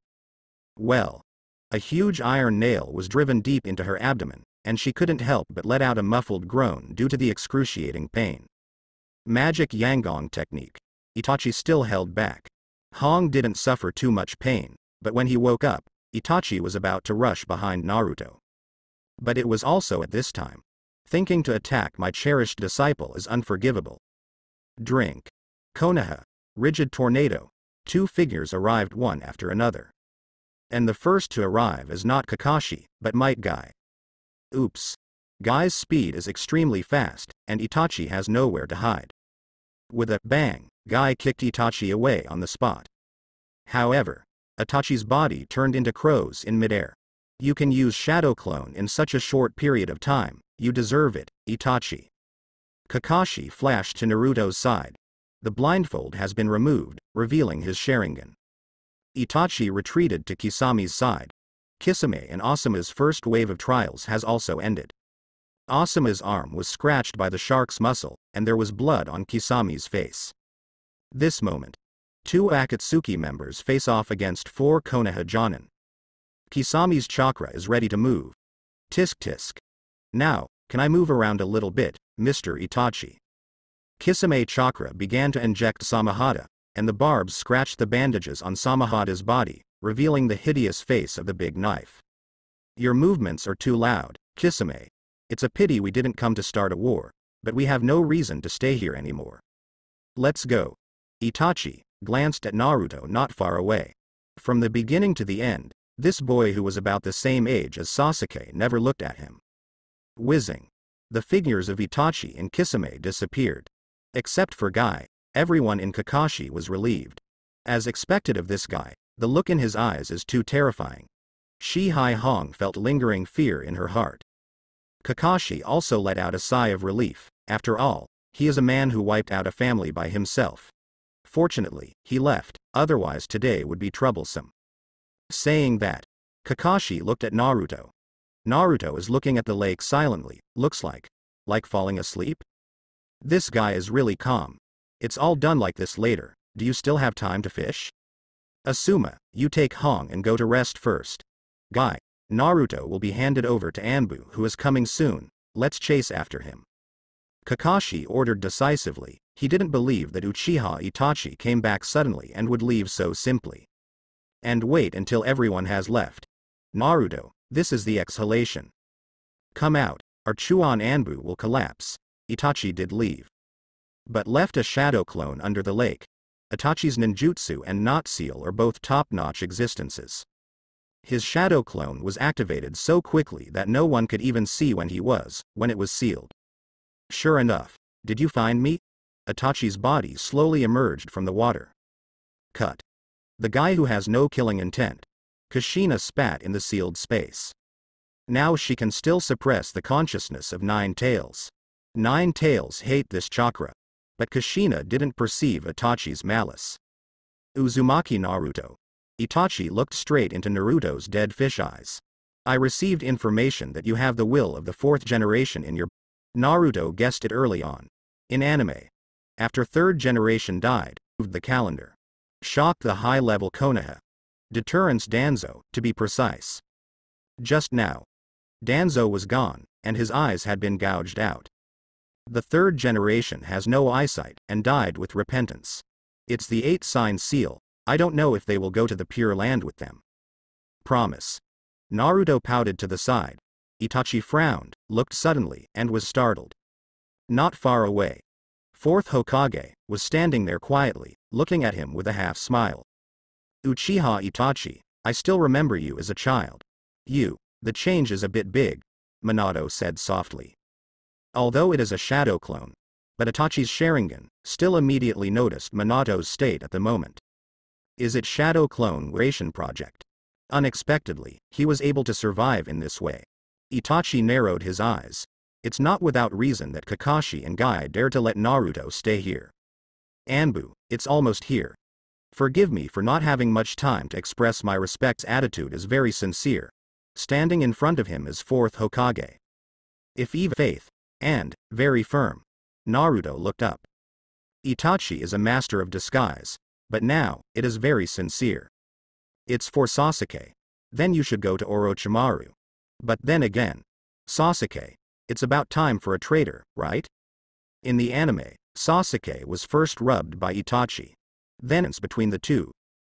Well. A huge iron nail was driven deep into her abdomen, and she couldn't help but let out a muffled groan due to the excruciating pain. Magic Yanggong technique. Itachi still held back. Hong didn't suffer too much pain, but when he woke up, Itachi was about to rush behind Naruto. But it was also at this time. Thinking to attack my cherished disciple is unforgivable. Drink. Konoha. Rigid tornado. 2 figures arrived one after another. And the first to arrive is not Kakashi, but Might Guy. Oops. Guy's speed is extremely fast, and Itachi has nowhere to hide. With a bang, Guy kicked Itachi away on the spot. However, Itachi's body turned into crows in midair. You can use Shadow Clone in such a short period of time, you deserve it, Itachi. Kakashi flashed to Naruto's side. The blindfold has been removed, revealing his Sharingan. Itachi retreated to Kisame's side. Kisame and Asuma's first wave of trials has also ended. Asuma's arm was scratched by the shark's muscle, and there was blood on Kisame's face. This moment. 2 Akatsuki members face off against 4 Konoha Jonin. Kisame's chakra is ready to move. Tisk tisk. Now, can I move around a little bit, Mr. Itachi? Kisame chakra began to inject Samahata, and the barbs scratched the bandages on Samahata's body, revealing the hideous face of the big knife. Your movements are too loud, Kisame. It's a pity we didn't come to start a war, but we have no reason to stay here anymore. Let's go. Itachi glanced at Naruto not far away. From the beginning to the end, this boy who was about the same age as Sasuke never looked at him. Whizzing. The figures of Itachi and Kisame disappeared. Except for Guy, everyone in Kakashi was relieved. As expected of this guy, the look in his eyes is too terrifying. Shi-Hai Hong felt lingering fear in her heart. Kakashi also let out a sigh of relief. After all, he is a man who wiped out a family by himself. Fortunately, he left, otherwise today would be troublesome. Saying that, Kakashi looked at Naruto. Naruto is looking at the lake silently, looks like falling asleep? This guy is really calm. It's all done like this later, do you still have time to fish? Asuma, you take Hong and go to rest first. Guy, Naruto will be handed over to Anbu who is coming soon, let's chase after him. Kakashi ordered decisively. He didn't believe that Uchiha Itachi came back suddenly and would leave so simply. And wait until everyone has left. Naruto, this is the exhalation. Come out, or Chuan Anbu will collapse. Itachi did leave. But left a shadow clone under the lake. Itachi's ninjutsu and knot seal are both top-notch existences. His shadow clone was activated so quickly that no one could even see when it was sealed. Sure enough, did you find me? Itachi's body slowly emerged from the water. Cut. The guy who has no killing intent. Kushina spat in the sealed space. Now she can still suppress the consciousness of Nine Tails. Nine Tails hate this chakra. But Kushina didn't perceive Itachi's malice. Uzumaki Naruto. Itachi looked straight into Naruto's dead fish eyes. I received information that you have the will of the fourth generation in your... Naruto guessed it early on. In anime. After third generation died, moved the calendar. Shocked the high-level Konoha. Deterrence Danzo, to be precise. Just now. Danzo was gone, and his eyes had been gouged out. The third generation has no eyesight, and died with repentance. It's the 8-sign seal, I don't know if they will go to the Pure Land with them. Promise. Naruto pouted to the side. Itachi frowned, looked suddenly, and was startled. Not far away. Fourth Hokage was standing there quietly, looking at him with a half-smile. Uchiha Itachi, I still remember you as a child. The change is a bit big, Minato said softly. Although it is a shadow clone. But Itachi's Sharingan still immediately noticed Minato's state at the moment. Is it shadow clone creation project? Unexpectedly, he was able to survive in this way. Itachi narrowed his eyes. It's not without reason that Kakashi and Guy dare to let Naruto stay here. Anbu, it's almost here. Forgive me for not having much time to express my respect's attitude is very sincere. Standing in front of him is fourth Hokage. If even faith, and, very firm. Naruto looked up. Itachi is a master of disguise, but now, it is very sincere. It's for Sasuke. Then you should go to Orochimaru. But then again, Sasuke, it's about time for a traitor, right? In the anime, Sasuke was first rubbed by Itachi. Then it's between the two.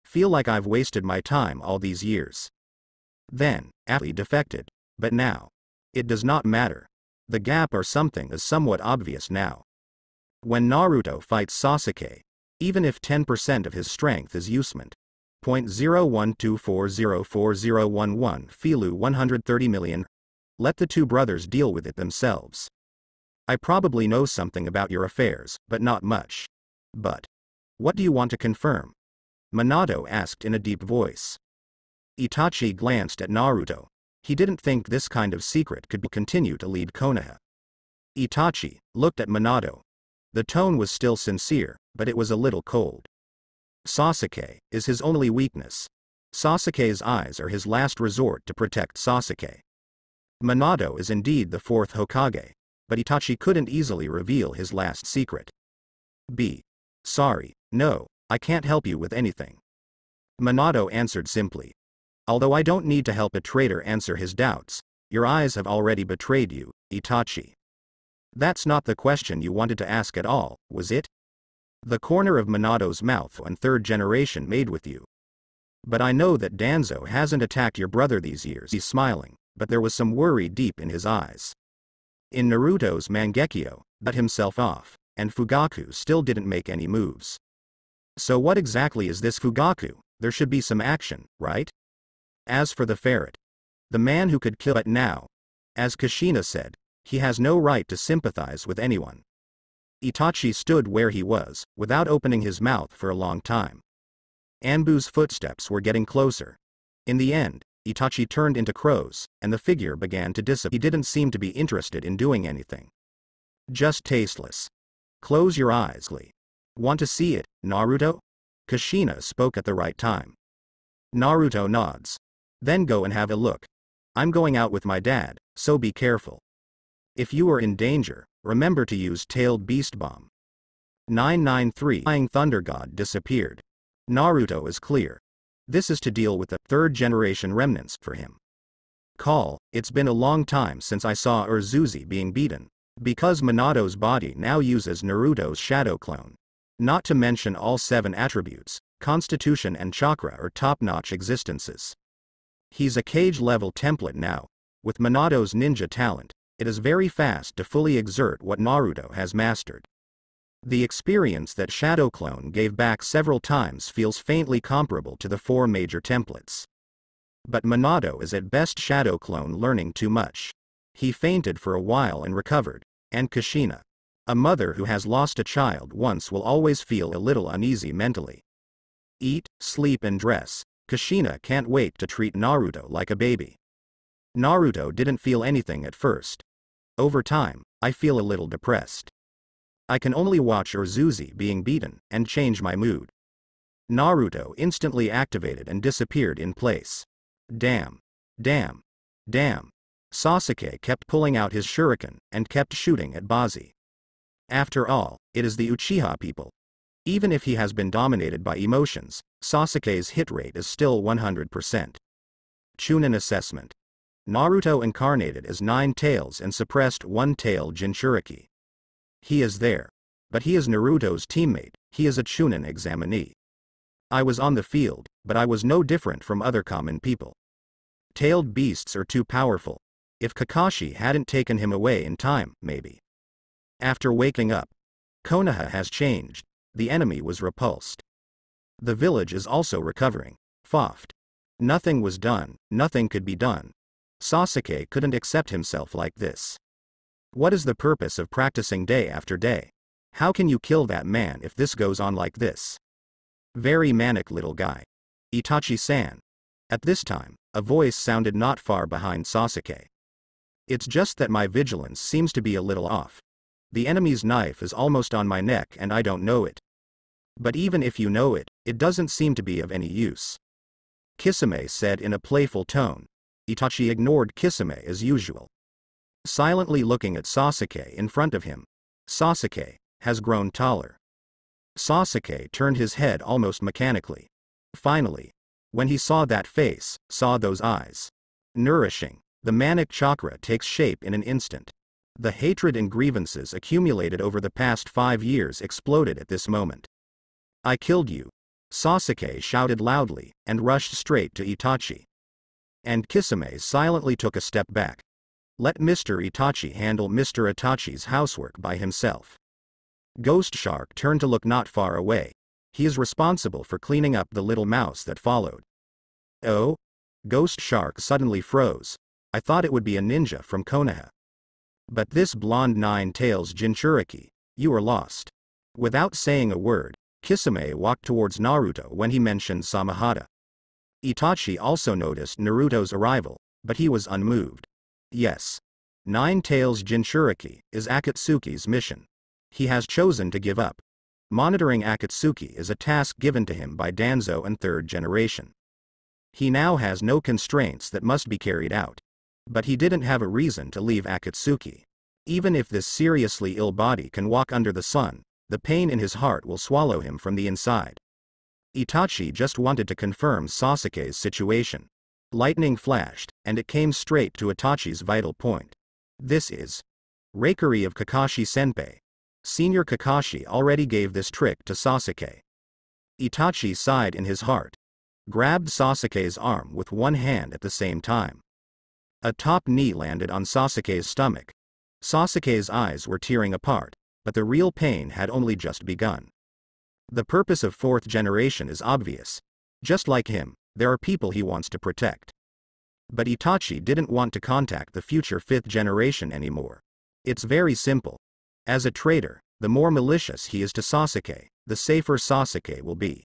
Feel like I've wasted my time all these years. Then, Atli defected. But now. It does not matter. The gap or something is somewhat obvious now. When Naruto fights Sasuke, even if 10% of his strength is usement. 0.0124040011 Filu 130 million. Let the two brothers deal with it themselves. I probably know something about your affairs, but not much. But what do you want to confirm? Minato asked in a deep voice. Itachi glanced at Naruto. He didn't think this kind of secret could continue to lead Konoha. Itachi looked at Minato. The tone was still sincere, but it was a little cold. Sasuke is his only weakness. Sasuke's eyes are his last resort to protect Sasuke. Minato is indeed the fourth Hokage, but Itachi couldn't easily reveal his last secret. Sorry, no, I can't help you with anything. Minato answered simply. Although I don't need to help a traitor answer his doubts, your eyes have already betrayed you, Itachi. That's not the question you wanted to ask at all, was it? The corner of Minato's mouth and third generation made with you. But I know that Danzo hasn't attacked your brother these years. He's smiling, but there was some worry deep in his eyes. In Naruto's Mangekyo, cut himself off, and Fugaku still didn't make any moves. So what exactly is this Fugaku? There should be some action, right? As for the ferret, the man who could kill it now, as Kushina said, he has no right to sympathize with anyone. Itachi stood where he was, without opening his mouth for a long time. Anbu's footsteps were getting closer. In the end, Itachi turned into crows, and the figure began to disappear. He didn't seem to be interested in doing anything. Just tasteless. Close your eyes, Lee. Want to see it, Naruto? Kushina spoke at the right time. Naruto nods. Then go and have a look. I'm going out with my dad, so be careful. If you are in danger, remember to use Tailed Beast Bomb. 993 Flying Thunder God disappeared. Naruto is clear. This is to deal with the third generation remnants for him. Call, it's been a long time since I saw Urzuzi being beaten. Because Minato's body now uses Naruto's shadow clone. Not to mention all 7 attributes, Constitution and Chakra are top-notch existences. He's a cage-level template now. With Minato's ninja talent, it is very fast to fully exert what Naruto has mastered. The experience that Shadow Clone gave back several times feels faintly comparable to the 4 major templates. But Minato is at best Shadow Clone learning too much. He fainted for a while and recovered, and Kushina, a mother who has lost a child once, will always feel a little uneasy mentally. Eat, sleep and dress. Kushina can't wait to treat Naruto like a baby. Naruto didn't feel anything at first. Over time, I feel a little depressed. I can only watch Urzuzi being beaten and change my mood. Naruto instantly activated and disappeared in place. Damn. Damn. Damn. Sasuke kept pulling out his shuriken and kept shooting at Bazi. After all, it is the Uchiha people. Even if he has been dominated by emotions, Sasuke's hit rate is still 100%. Chunin assessment. Naruto incarnated as 9 tails and suppressed 1 tail Jinchuriki. He is there. But he is Naruto's teammate, he is a Chunin examinee. I was on the field, but I was no different from other common people. Tailed beasts are too powerful. If Kakashi hadn't taken him away in time, maybe. After waking up, Konoha has changed. The enemy was repulsed. The village is also recovering. Foft. Nothing was done, nothing could be done. Sasuke couldn't accept himself like this. What is the purpose of practicing day after day? How can you kill that man if this goes on like this? Very manic little guy. Itachi-san. At this time, a voice sounded not far behind Sasuke. It's just that my vigilance seems to be a little off. The enemy's knife is almost on my neck and I don't know it. But even if you know it, it doesn't seem to be of any use. Kisame said in a playful tone. Itachi ignored Kisame as usual. Silently looking at Sasuke in front of him. Sasuke has grown taller. Sasuke turned his head almost mechanically. Finally, when he saw that face, saw those eyes. Nourishing. The manic chakra takes shape in an instant. The hatred and grievances accumulated over the past 5 years exploded at this moment. I killed you. Sasuke shouted loudly, and rushed straight to Itachi. And Kisame silently took a step back. Let Mr. Itachi handle Mr. Itachi's housework by himself. Ghost Shark turned to look not far away. He is responsible for cleaning up the little mouse that followed. Oh? Ghost Shark suddenly froze. I thought it would be a ninja from Konoha. But this blonde 9 tails Jinchuriki, you are lost. Without saying a word, Kisame walked towards Naruto when he mentioned Samahata. Itachi also noticed Naruto's arrival, but he was unmoved. Yes. 9 tails Jinchuriki is Akatsuki's mission. He has chosen to give up. Monitoring Akatsuki is a task given to him by Danzo and 3rd generation. He now has no constraints that must be carried out. But he didn't have a reason to leave Akatsuki. Even if this seriously ill body can walk under the sun, the pain in his heart will swallow him from the inside. Itachi just wanted to confirm Sasuke's situation. Lightning flashed, and it came straight to Itachi's vital point. This is Raikiri of Kakashi-senpai. Senior Kakashi already gave this trick to Sasuke. Itachi sighed in his heart. Grabbed Sasuke's arm with one hand at the same time. A top knee landed on Sasuke's stomach. Sasuke's eyes were tearing apart, but the real pain had only just begun. The purpose of 4th generation is obvious. Just like him, there are people he wants to protect. But Itachi didn't want to contact the future 5th generation anymore. It's very simple. As a traitor, the more malicious he is to Sasuke, the safer Sasuke will be.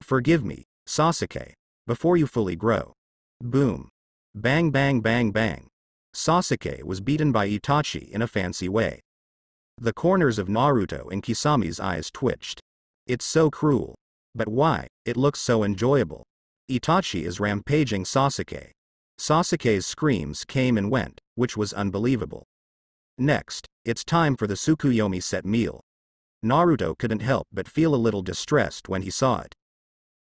Forgive me, Sasuke, before you fully grow. Boom. Bang bang bang bang. Sasuke was beaten by Itachi in a fancy way. The corners of Naruto and Kisami's eyes twitched. It's so cruel. But why? It looks so enjoyable. Itachi is rampaging Sasuke. Sasuke's screams came and went, which was unbelievable. Next, it's time for the Tsukuyomi set meal. Naruto couldn't help but feel a little distressed when he saw it.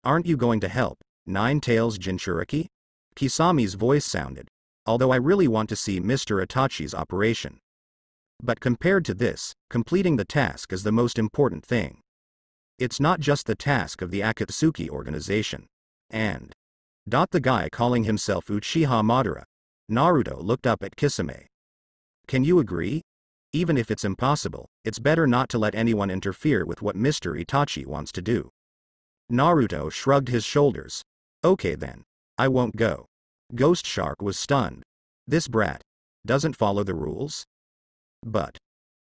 Aren't you going to help, Nine Tails Jinchuriki? Kisami's voice sounded, although I really want to see Mr. Itachi's operation. But compared to this, completing the task is the most important thing. It's not just the task of the Akatsuki organization. And the guy calling himself Uchiha Madara. Naruto looked up at Kisame. Can you agree? Even if it's impossible, it's better not to let anyone interfere with what Mr. Itachi wants to do. Naruto shrugged his shoulders. Okay then. I won't go. Ghost Shark was stunned. This brat doesn't follow the rules? But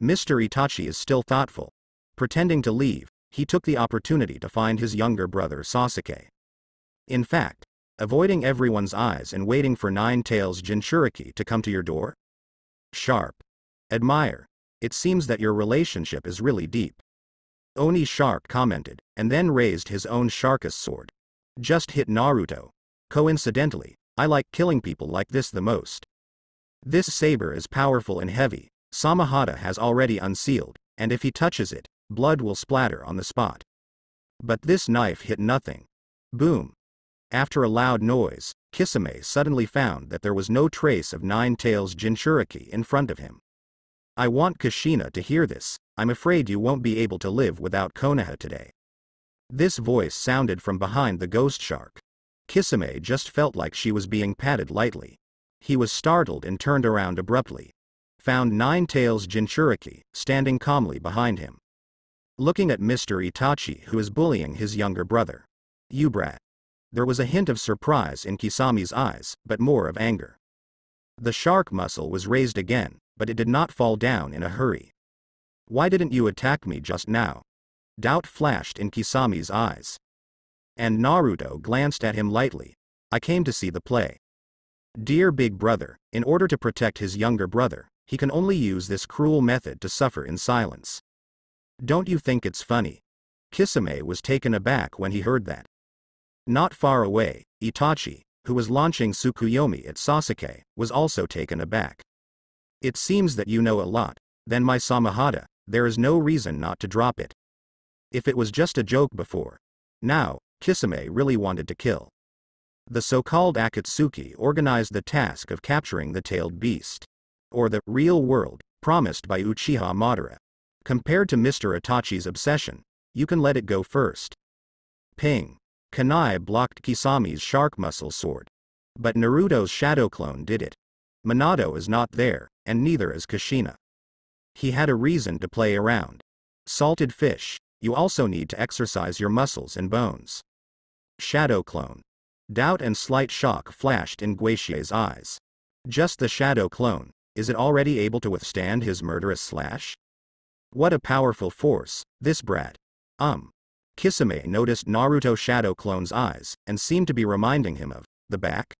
Mr. Itachi is still thoughtful. Pretending to leave, he took the opportunity to find his younger brother Sasuke. In fact, avoiding everyone's eyes and waiting for Nine Tails Jinchuriki to come to your door? Sharp. Admire. It seems that your relationship is really deep. Oni Shark commented, and then raised his own Sharkus sword. Just hit Naruto. Coincidentally, I like killing people like this the most. This saber is powerful and heavy. Samahata has already unsealed, and if he touches it, blood will splatter on the spot. But this knife hit nothing. Boom. After a loud noise, Kisame suddenly found that there was no trace of Nine Tails Jinchuriki in front of him. I want Kushina to hear this. I'm afraid you won't be able to live without Konoha today. This voice sounded from behind the ghost shark. Kisame just felt like she was being patted lightly. He was startled and turned around abruptly. Found Nine Tails Jinchuriki, standing calmly behind him. Looking at Mr. Itachi, who is bullying his younger brother. You brat. There was a hint of surprise in Kisami's eyes, but more of anger. The shark muscle was raised again, but it did not fall down in a hurry. Why didn't you attack me just now? Doubt flashed in Kisami's eyes. And Naruto glanced at him lightly. I came to see the play. Dear big brother, in order to protect his younger brother, he can only use this cruel method to suffer in silence. Don't you think it's funny? Kisame was taken aback when he heard that. Not far away, Itachi, who was launching Tsukuyomi at Sasuke, was also taken aback. It seems that you know a lot. Then my Samahata, there is no reason not to drop it. If it was just a joke before. Now, Kisame really wanted to kill. The so-called Akatsuki organized the task of capturing the tailed beast. Or the real world, promised by Uchiha Madara. Compared to Mr. Itachi's obsession, you can let it go first. Ping. Kunai blocked Kisami's shark muscle sword. But Naruto's shadow clone did it. Minato is not there, and neither is Kushina. He had a reason to play around. Salted fish, you also need to exercise your muscles and bones. Shadow clone. Doubt and slight shock flashed in Guixie's eyes. Just the shadow clone, is it already able to withstand his murderous slash? What a powerful force, this brat. Kisame noticed Naruto shadow clone's eyes, and seemed to be reminding him of the back.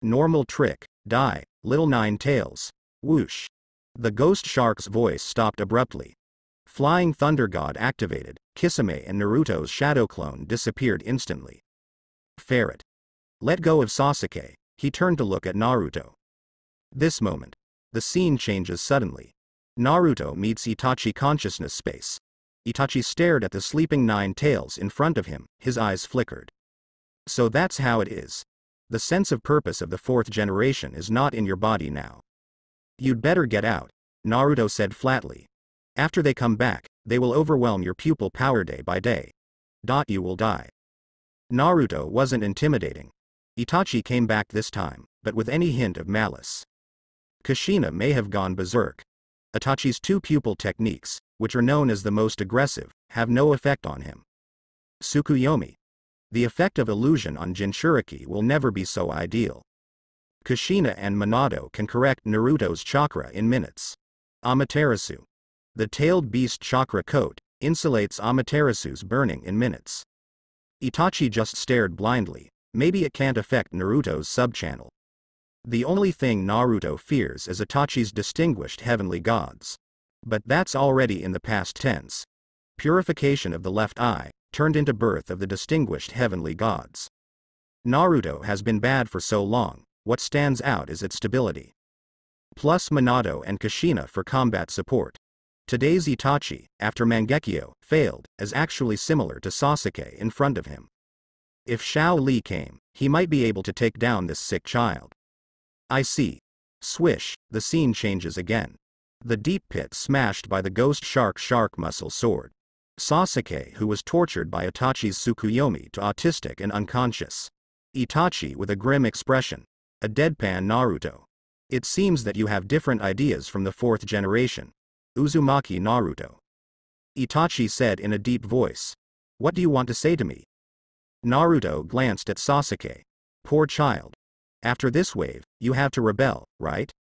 Normal trick, die, little Nine Tails. Whoosh. The ghost shark's voice stopped abruptly. Flying Thunder God activated, Kisame and Naruto's shadow clone disappeared instantly. Ferret. Let go of Sasuke, he turned to look at Naruto. This moment. The scene changes suddenly. Naruto meets Itachi consciousness space. Itachi stared at the sleeping Nine Tails in front of him, his eyes flickered. So that's how it is. The sense of purpose of the fourth generation is not in your body now. You'd better get out, Naruto said flatly. After they come back, they will overwhelm your pupil power day by day. You will die. Naruto wasn't intimidating. Itachi came back this time, but with any hint of malice. Kushina may have gone berserk. Itachi's two pupil techniques, which are known as the most aggressive, have no effect on him. Tsukuyomi. The effect of illusion on Jinchuriki will never be so ideal. Kushina and Minato can correct Naruto's chakra in minutes. Amaterasu. The tailed beast chakra coat insulates Amaterasu's burning in minutes. Itachi just stared blindly. Maybe it can't affect Naruto's subchannel. The only thing Naruto fears is Itachi's distinguished heavenly gods. But that's already in the past tense. Purification of the left eye turned into birth of the distinguished heavenly gods. Naruto has been bad for so long, what stands out is its stability. Plus Minato and Kushina for combat support. Today's Itachi, after Mangekyo failed, is actually similar to Sasuke in front of him. If Shao Li came, he might be able to take down this sick child. I see. Swish, the scene changes again. The deep pit smashed by the ghost shark muscle sword. Sasuke, who was tortured by Itachi's Tsukuyomi to autistic and unconscious. Itachi with a grim expression. A deadpan Naruto. It seems that you have different ideas from the fourth generation. Uzumaki Naruto. Itachi said in a deep voice. What do you want to say to me? Naruto glanced at Sasuke. Poor child. After this wave, you have to rebel, right?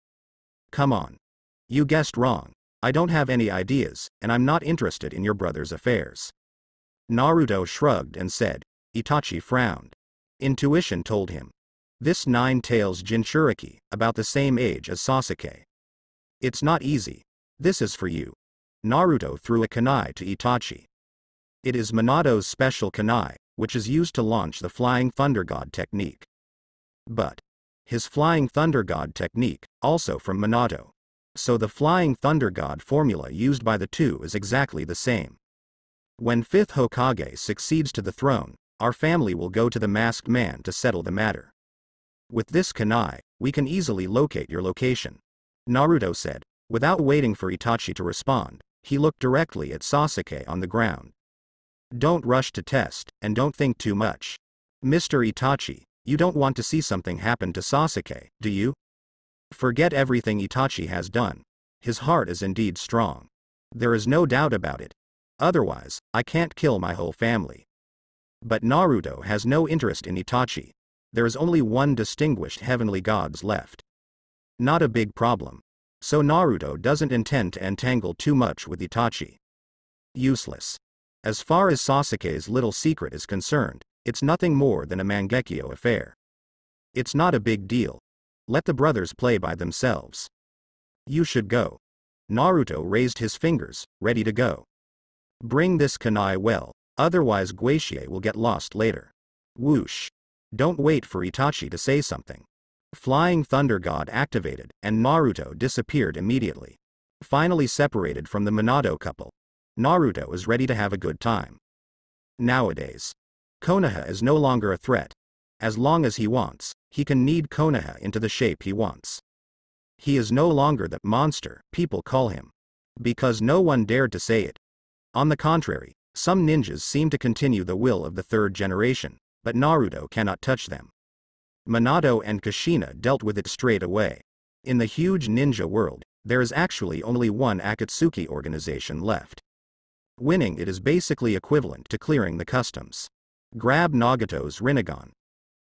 Come on. You guessed wrong. I don't have any ideas, and I'm not interested in your brother's affairs. Naruto shrugged and said. Itachi frowned. Intuition told him. This nine-tails Jinchuriki, about the same age as Sasuke. It's not easy. This is for you. Naruto threw a kunai to Itachi. It is Minato's special kunai, which is used to launch the Flying Thunder God technique. But his Flying Thunder God technique, also from Minato. So the Flying Thunder God formula used by the two is exactly the same. When 5th Hokage succeeds to the throne, our family will go to the masked man to settle the matter. With this kunai, we can easily locate your location. Naruto said. Without waiting for Itachi to respond, he looked directly at Sasuke on the ground. Don't rush to test, and don't think too much. Mr. Itachi, you don't want to see something happen to Sasuke, do you? Forget everything Itachi has done. His heart is indeed strong. There is no doubt about it. Otherwise, I can't kill my whole family. But Naruto has no interest in Itachi. There is only one distinguished heavenly gods left. Not a big problem. So Naruto doesn't intend to entangle too much with Itachi. Useless. As far as Sasuke's little secret is concerned, it's nothing more than a Mangekyo affair. It's not a big deal. Let the brothers play by themselves. You should go. Naruto raised his fingers, ready to go. Bring this kunai well, otherwise Guashie will get lost later. Whoosh. Don't wait for Itachi to say something. Flying Thunder God activated, and Naruto disappeared immediately. Finally separated from the Minato couple. Naruto is ready to have a good time. Nowadays, Konoha is no longer a threat. As long as he wants, he can knead Konoha into the shape he wants. He is no longer the monster people call him. Because no one dared to say it. On the contrary, some ninjas seem to continue the will of the third generation, but Naruto cannot touch them. Minato and Kushina dealt with it straight away. In the huge ninja world, there is actually only one Akatsuki organization left. Winning it is basically equivalent to clearing the customs. Grab Nagato's Rinnegan.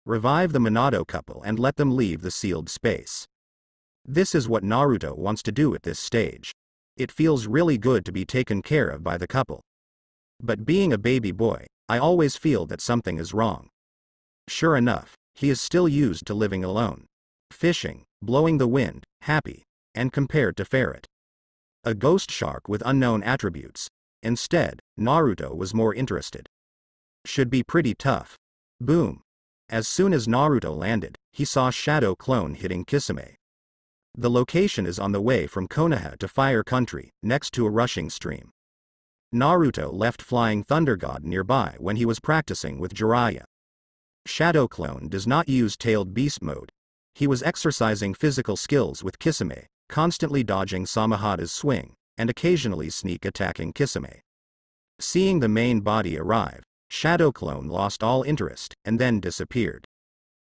Revive the Minato couple and let them leave the sealed space. This is what Naruto wants to do at this stage. It feels really good to be taken care of by the couple. But being a baby boy, I always feel that something is wrong. Sure enough, he is still used to living alone. Fishing, blowing the wind, happy, and compared to Ferret. A ghost shark with unknown attributes. Instead, Naruto was more interested. Should be pretty tough. Boom. As soon as Naruto landed, he saw Shadow Clone hitting Kisame. The location is on the way from Konoha to Fire Country, next to a rushing stream. Naruto left Flying Thunder God nearby when he was practicing with Jiraiya. Shadow Clone does not use Tailed Beast mode. He was exercising physical skills with Kisame, constantly dodging Samehada's swing, and occasionally sneak attacking Kisame. Seeing the main body arrive, Shadow Clone lost all interest, and then disappeared.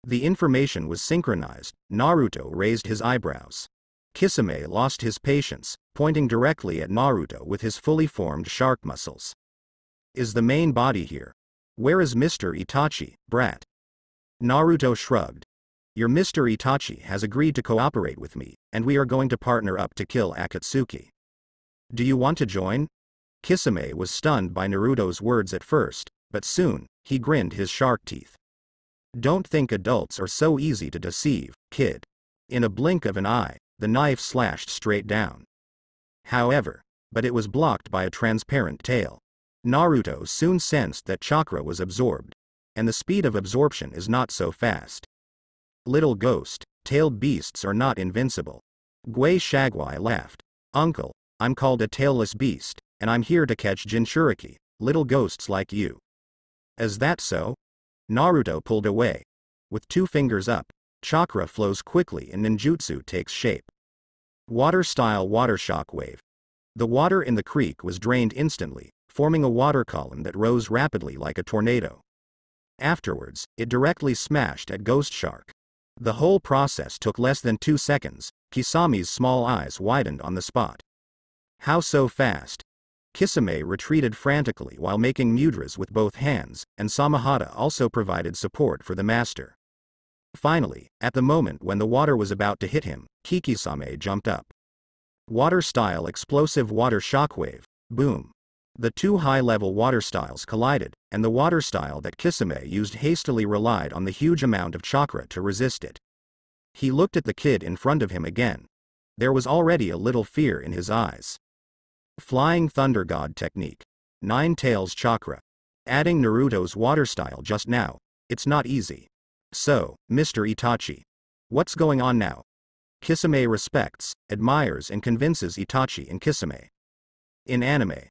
The information was synchronized. Naruto raised his eyebrows. Kisame lost his patience, pointing directly at Naruto with his fully formed shark muscles. Is the main body here? Where is Mr. Itachi, brat? Naruto shrugged. Your Mr. Itachi has agreed to cooperate with me, and we are going to partner up to kill Akatsuki. Do you want to join? Kisame was stunned by Naruto's words at first, but soon, he grinned his shark teeth. Don't think adults are so easy to deceive, kid. In a blink of an eye, the knife slashed straight down. However, but it was blocked by a transparent tail. Naruto soon sensed that chakra was absorbed, and the speed of absorption is not so fast. Little ghost, tailed beasts are not invincible. Gui Shagwai laughed. Uncle, I'm called a tailless beast, and I'm here to catch Jinchuriki, little ghosts like you. Is that so? Naruto pulled away. With 2 fingers up, chakra flows quickly and ninjutsu takes shape. Water-style water shock wave. The water in the creek was drained instantly, forming a water column that rose rapidly like a tornado. Afterwards, it directly smashed at Ghost Shark. The whole process took less than 2 seconds. Kisami's small eyes widened on the spot. How so fast? Kisame retreated frantically while making mudras with both hands, and Samahata also provided support for the master. Finally, at the moment when the water was about to hit him, Kikisame jumped up. Water-style explosive water shockwave, boom. The 2 high-level water styles collided, and the water style that Kisame used hastily relied on the huge amount of chakra to resist it. He looked at the kid in front of him again. There was already a little fear in his eyes. Flying Thunder God technique. 9 tails chakra. Adding Naruto's water style just now, it's not easy. So, Mr. Itachi. What's going on now? Kisame respects, admires and convinces Itachi and Kisame. In anime,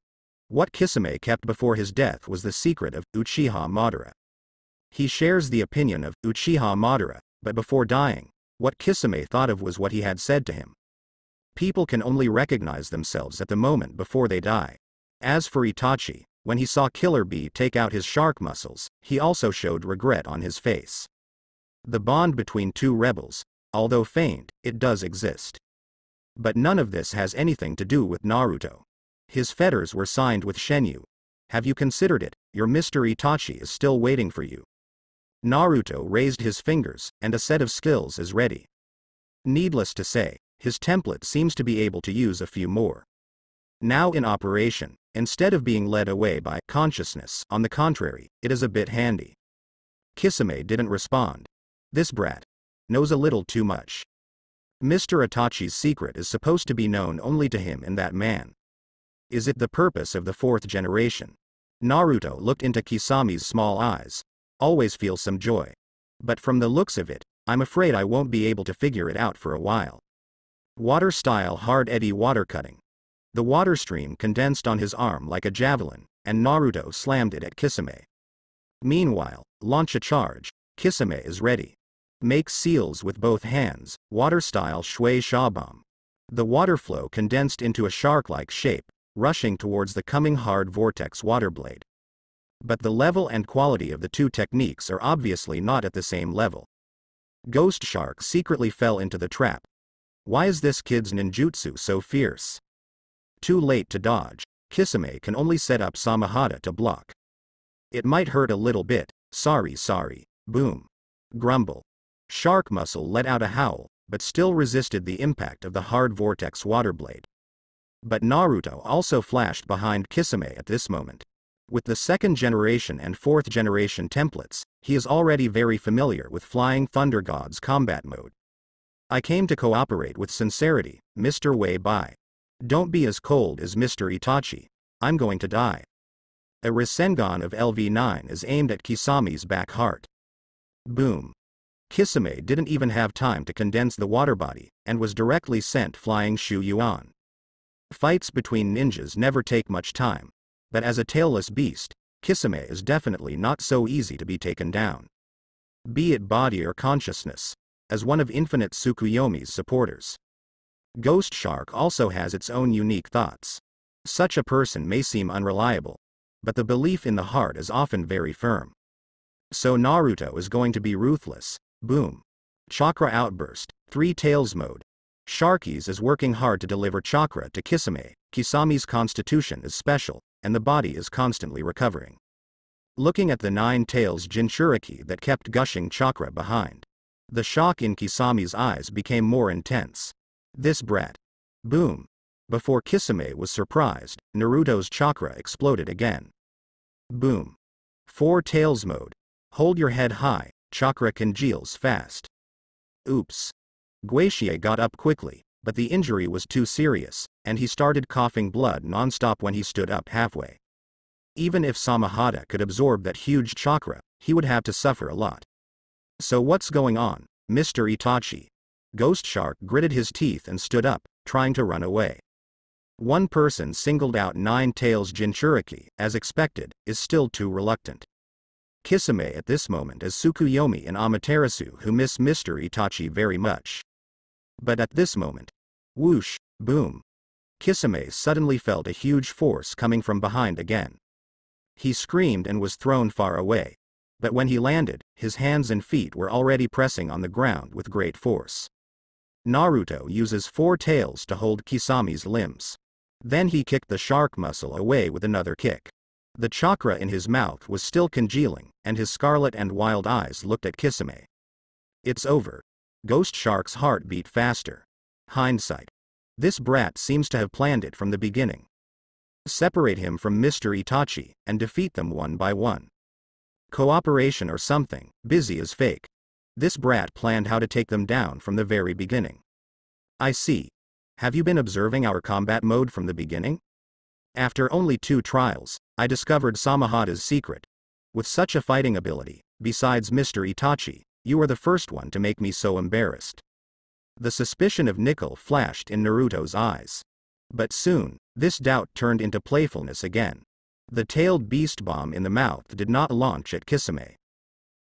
what Kisame kept before his death was the secret of Uchiha Madara. He shares the opinion of Uchiha Madara, but before dying, what Kisame thought of was what he had said to him. People can only recognize themselves at the moment before they die. As for Itachi, when he saw Killer Bee take out his shark muscles, he also showed regret on his face. The bond between 2 rebels, although faint, it does exist. But none of this has anything to do with Naruto. His fetters were signed with Shenyu. Have you considered it? Your Mr. Itachi is still waiting for you. Naruto raised his fingers, and a set of skills is ready. Needless to say, his template seems to be able to use a few more. Now in operation, instead of being led away by consciousness, on the contrary, it is a bit handy. Kisame didn't respond. This brat knows a little too much. Mr. Itachi's secret is supposed to be known only to him and that man. Is it the purpose of the 4th generation? Naruto looked into Kisame's small eyes. Always feel some joy. But from the looks of it, I'm afraid I won't be able to figure it out for a while. Water-style hard eddy water cutting. The water stream condensed on his arm like a javelin, and Naruto slammed it at Kisame. Meanwhile, launch a charge. Kisame is ready. Make seals with both hands, water-style Shui Sha Bomb. The water flow condensed into a shark-like shape, rushing towards the coming hard vortex water blade. But the level and quality of the 2 techniques are obviously not at the same level. Ghost Shark secretly fell into the trap. Why is this kid's ninjutsu so fierce? Too late to dodge. Kisame can only set up Samahata to block. It might hurt a little bit. Sorry. Boom. Grumble. Shark Muscle let out a howl, but still resisted the impact of the hard vortex water blade. But Naruto also flashed behind Kisame at this moment. With the 2nd generation and 4th generation templates, he is already very familiar with Flying Thunder God's combat mode. I came to cooperate with sincerity, Mr. Wei Bai. Don't be as cold as Mr. Itachi. I'm going to die. A Rasengan of LV9 is aimed at Kisame's back heart. Boom. Kisame didn't even have time to condense the water body, and was directly sent flying Shu Yuan. Fights between ninjas never take much time. But as a tailless beast, Kisame is definitely not so easy to be taken down. Be it body or consciousness. As one of Infinite Tsukuyomi's supporters, Ghost Shark also has its own unique thoughts. Such a person may seem unreliable, but the belief in the heart is often very firm. So Naruto is going to be ruthless. Boom. Chakra outburst, 3 tails mode. Sharkies is working hard to deliver chakra to Kisame. Kisame's constitution is special, and the body is constantly recovering. Looking at the 9 tails Jinchuriki that kept gushing chakra behind, the shock in Kisame's eyes became more intense. This brat. Boom. Before Kisame was surprised, Naruto's chakra exploded again. Boom. 4 tails mode. Hold your head high, chakra congeals fast. Oops. Guixier got up quickly, but the injury was too serious, and he started coughing blood non-stop when he stood up halfway. Even if Samahata could absorb that huge chakra, he would have to suffer a lot. So what's going on, Mr. Itachi? Ghost Shark gritted his teeth and stood up, trying to run away. One person singled out Nine Tails Jinchuriki, as expected, is still too reluctant. Kisame at this moment is Tsukuyomi and Amaterasu who miss Mr. Itachi very much. But at this moment, whoosh, boom. Kisame suddenly felt a huge force coming from behind again. He screamed and was thrown far away. But when he landed, his hands and feet were already pressing on the ground with great force. Naruto uses 4 tails to hold Kisame's limbs. Then he kicked the shark muscle away with another kick. The chakra in his mouth was still congealing, and his scarlet and wild eyes looked at Kisame. It's over. Ghost Shark's heart beat faster. Hindsight. This brat seems to have planned it from the beginning. Separate him from Mr. Itachi, and defeat them one by one. Cooperation or something, busy as fake. This brat planned how to take them down from the very beginning. I see. Have you been observing our combat mode from the beginning? After only 2 trials, I discovered Samahata's secret. With such a fighting ability, besides Mr. Itachi, you are the first one to make me so embarrassed. The suspicion of nickel flashed in Naruto's eyes. But soon, this doubt turned into playfulness again. The tailed beast bomb in the mouth did not launch at Kisame.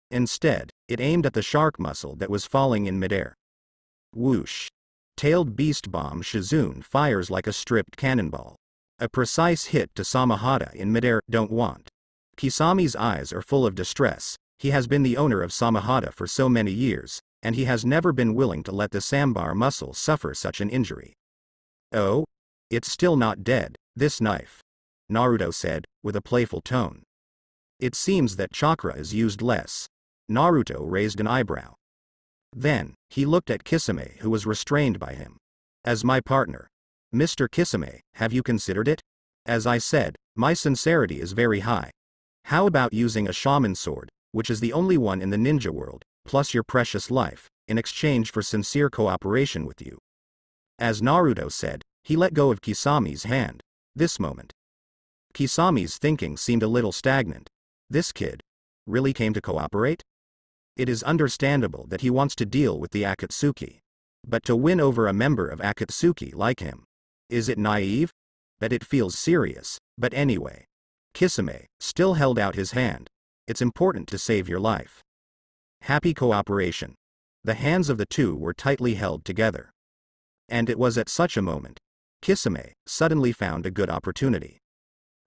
Instead, it aimed at the shark muscle that was falling in midair. Whoosh. Tailed beast bomb Shizune fires like a stripped cannonball. A precise hit to Samahata in midair. Don't want. Kisame's eyes are full of distress. He has been the owner of Samahata for so many years, and he has never been willing to let the sambar muscle suffer such an injury. Oh? It's still not dead, this knife. Naruto said, with a playful tone. It seems that chakra is used less. Naruto raised an eyebrow. Then, he looked at Kisame who was restrained by him. As my partner. Mr. Kisame, have you considered it? As I said, my sincerity is very high. How about using a shaman sword, which is the only one in the ninja world, plus your precious life, in exchange for sincere cooperation with you? As Naruto said, he let go of Kisame's hand. This moment. Kisame's thinking seemed a little stagnant. This kid really came to cooperate? It is understandable that he wants to deal with the Akatsuki. But to win over a member of Akatsuki like him, is it naive? That it feels serious, but anyway. Kisame still held out his hand. It's important to save your life. Happy cooperation. The hands of the two were tightly held together. And it was at such a moment. Kisame suddenly found a good opportunity.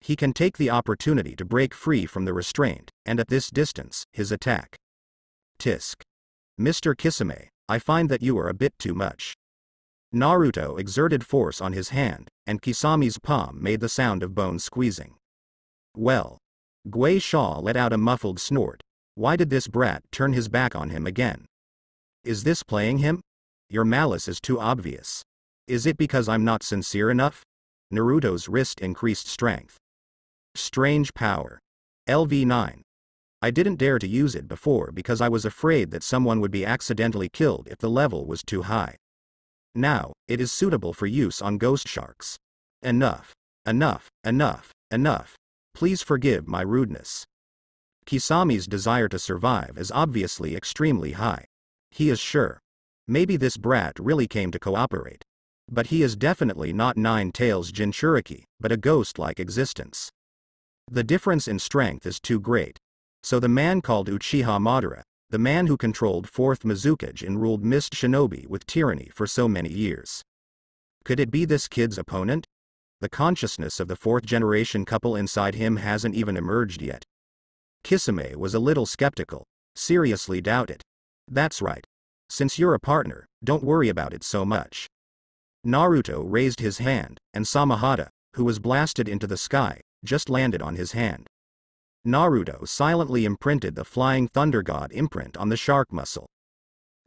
He can take the opportunity to break free from the restraint, and at this distance, his attack. Tisk. Mr. Kisame, I find that you are a bit too much. Naruto exerted force on his hand, and Kisame's palm made the sound of bones squeezing. Well. Gui Sha let out a muffled snort. Why did this brat turn his back on him again? Is this playing him? Your malice is too obvious. Is it because I'm not sincere enough? Naruto's wrist increased strength. Strange power. LV9. I didn't dare to use it before because I was afraid that someone would be accidentally killed if the level was too high. Now, it is suitable for use on ghost sharks. Enough. Enough, enough, enough. Please forgive my rudeness. Kisame's desire to survive is obviously extremely high. He is sure. Maybe this brat really came to cooperate. But he is definitely not Nine Tails Jinchuriki, but a ghost-like existence. The difference in strength is too great. So the man called Uchiha Madara, the man who controlled 4th Mizukage and ruled Mist Shinobi with tyranny for so many years. Could it be this kid's opponent? The consciousness of the 4th generation couple inside him hasn't even emerged yet. Kisame was a little skeptical. Seriously doubt it. That's right. Since you're a partner, don't worry about it so much. Naruto raised his hand, and Samahata, who was blasted into the sky, just landed on his hand. Naruto silently imprinted the Flying Thunder God imprint on the shark muscle.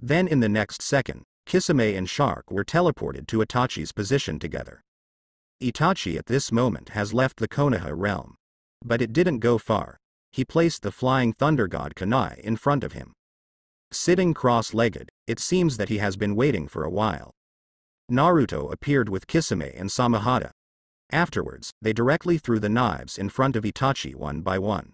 Then in the next second, Kisame and Shark were teleported to Itachi's position together. Itachi at this moment has left the Konoha realm. But it didn't go far. He placed the flying thunder god Kunai in front of him. Sitting cross-legged, it seems that he has been waiting for a while. Naruto appeared with Kisame and Samahata. Afterwards, they directly threw the knives in front of Itachi one by one.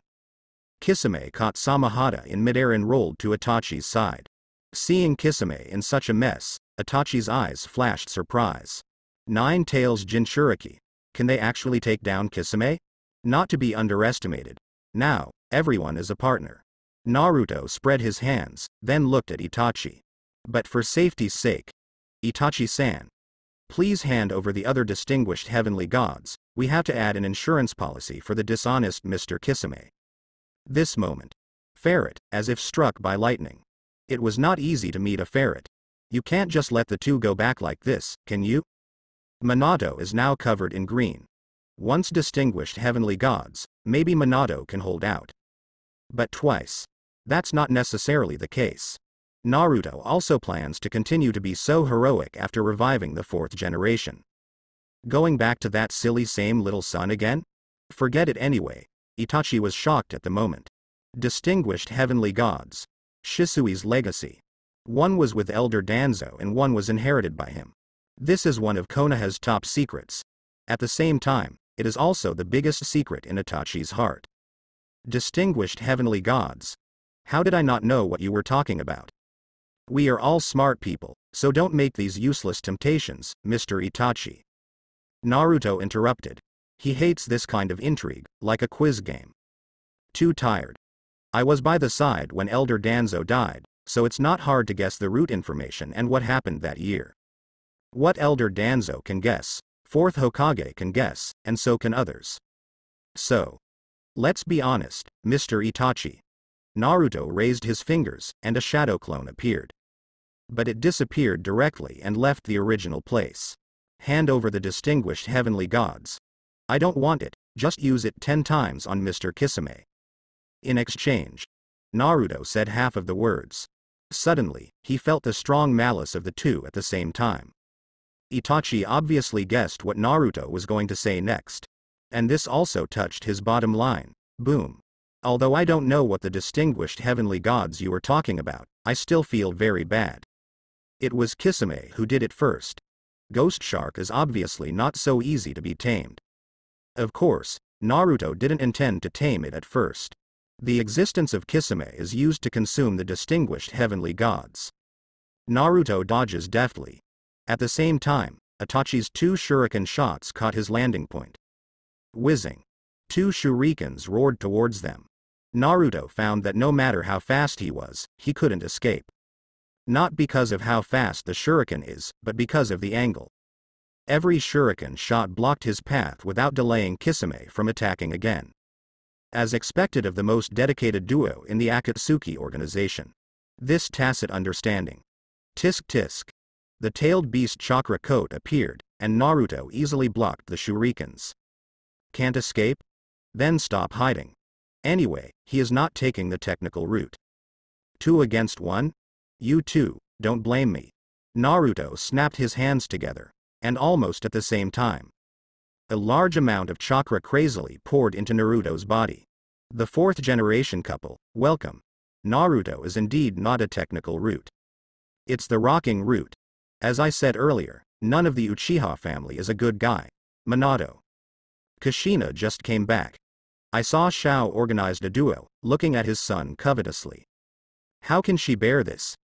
Kisame caught Samahata in midair and rolled to Itachi's side. Seeing Kisame in such a mess, Itachi's eyes flashed surprise. Nine Tails Jinchuriki. Can they actually take down Kisame? Not to be underestimated. Now, everyone is a partner. Naruto spread his hands, then looked at Itachi. But for safety's sake, Itachi-san, please hand over the other distinguished heavenly gods. We have to add an insurance policy for the dishonest Mr. Kisame. This moment. Ferret, as if struck by lightning. It was not easy to meet a ferret. You can't just let the two go back like this, can you? Minato is now covered in green. Once distinguished heavenly gods, maybe Minato can hold out. But twice. That's not necessarily the case. Naruto also plans to continue to be so heroic after reviving the fourth generation. Going back to that silly same little son again? Forget it anyway. Itachi was shocked at the moment. Distinguished heavenly gods. Shisui's legacy. One was with Elder Danzo and one was inherited by him. This is one of Konoha's top secrets. At the same time, it is also the biggest secret in Itachi's heart. Distinguished heavenly gods. How did I not know what you were talking about? We are all smart people, so don't make these useless temptations, Mr. Itachi. Naruto interrupted. He hates this kind of intrigue, like a quiz game. Too tired. I was by the side when Elder Danzo died, so it's not hard to guess the root information and what happened that year. What Elder Danzo can guess, Fourth Hokage can guess, and so can others. So, let's be honest, Mr. Itachi. Naruto raised his fingers, and a shadow clone appeared. But it disappeared directly and left the original place. Hand over the distinguished heavenly gods. I don't want it, just use it 10 times on Mr. Kisame. In exchange. Naruto said half of the words. Suddenly, he felt the strong malice of the two at the same time. Itachi obviously guessed what Naruto was going to say next. And this also touched his bottom line. Boom. Although I don't know what the distinguished heavenly gods you were talking about, I still feel very bad. It was Kisame who did it first. Ghost Shark is obviously not so easy to be tamed. Of course, Naruto didn't intend to tame it at first. The existence of Kisame is used to consume the distinguished heavenly gods. Naruto dodges deftly. At the same time, Itachi's 2 shuriken shots caught his landing point. Whizzing. 2 shurikens roared towards them. Naruto found that no matter how fast he was, he couldn't escape. Not because of how fast the shuriken is, but because of the angle. Every shuriken shot blocked his path without delaying Kisame from attacking again. As expected of the most dedicated duo in the Akatsuki organization. This tacit understanding. Tisk tisk. The tailed beast chakra coat appeared, and Naruto easily blocked the shurikens. Can't escape? Then stop hiding. Anyway, he is not taking the technical route. 2 against 1? You too, don't blame me. Naruto snapped his hands together, and almost at the same time. A large amount of chakra crazily poured into Naruto's body. The 4th generation couple, welcome. Naruto is indeed not a technical route. It's the rocking route. As I said earlier, none of the Uchiha family is a good guy. Minato. Kushina just came back. I saw Shao organized a duo, looking at his son covetously. How can she bear this?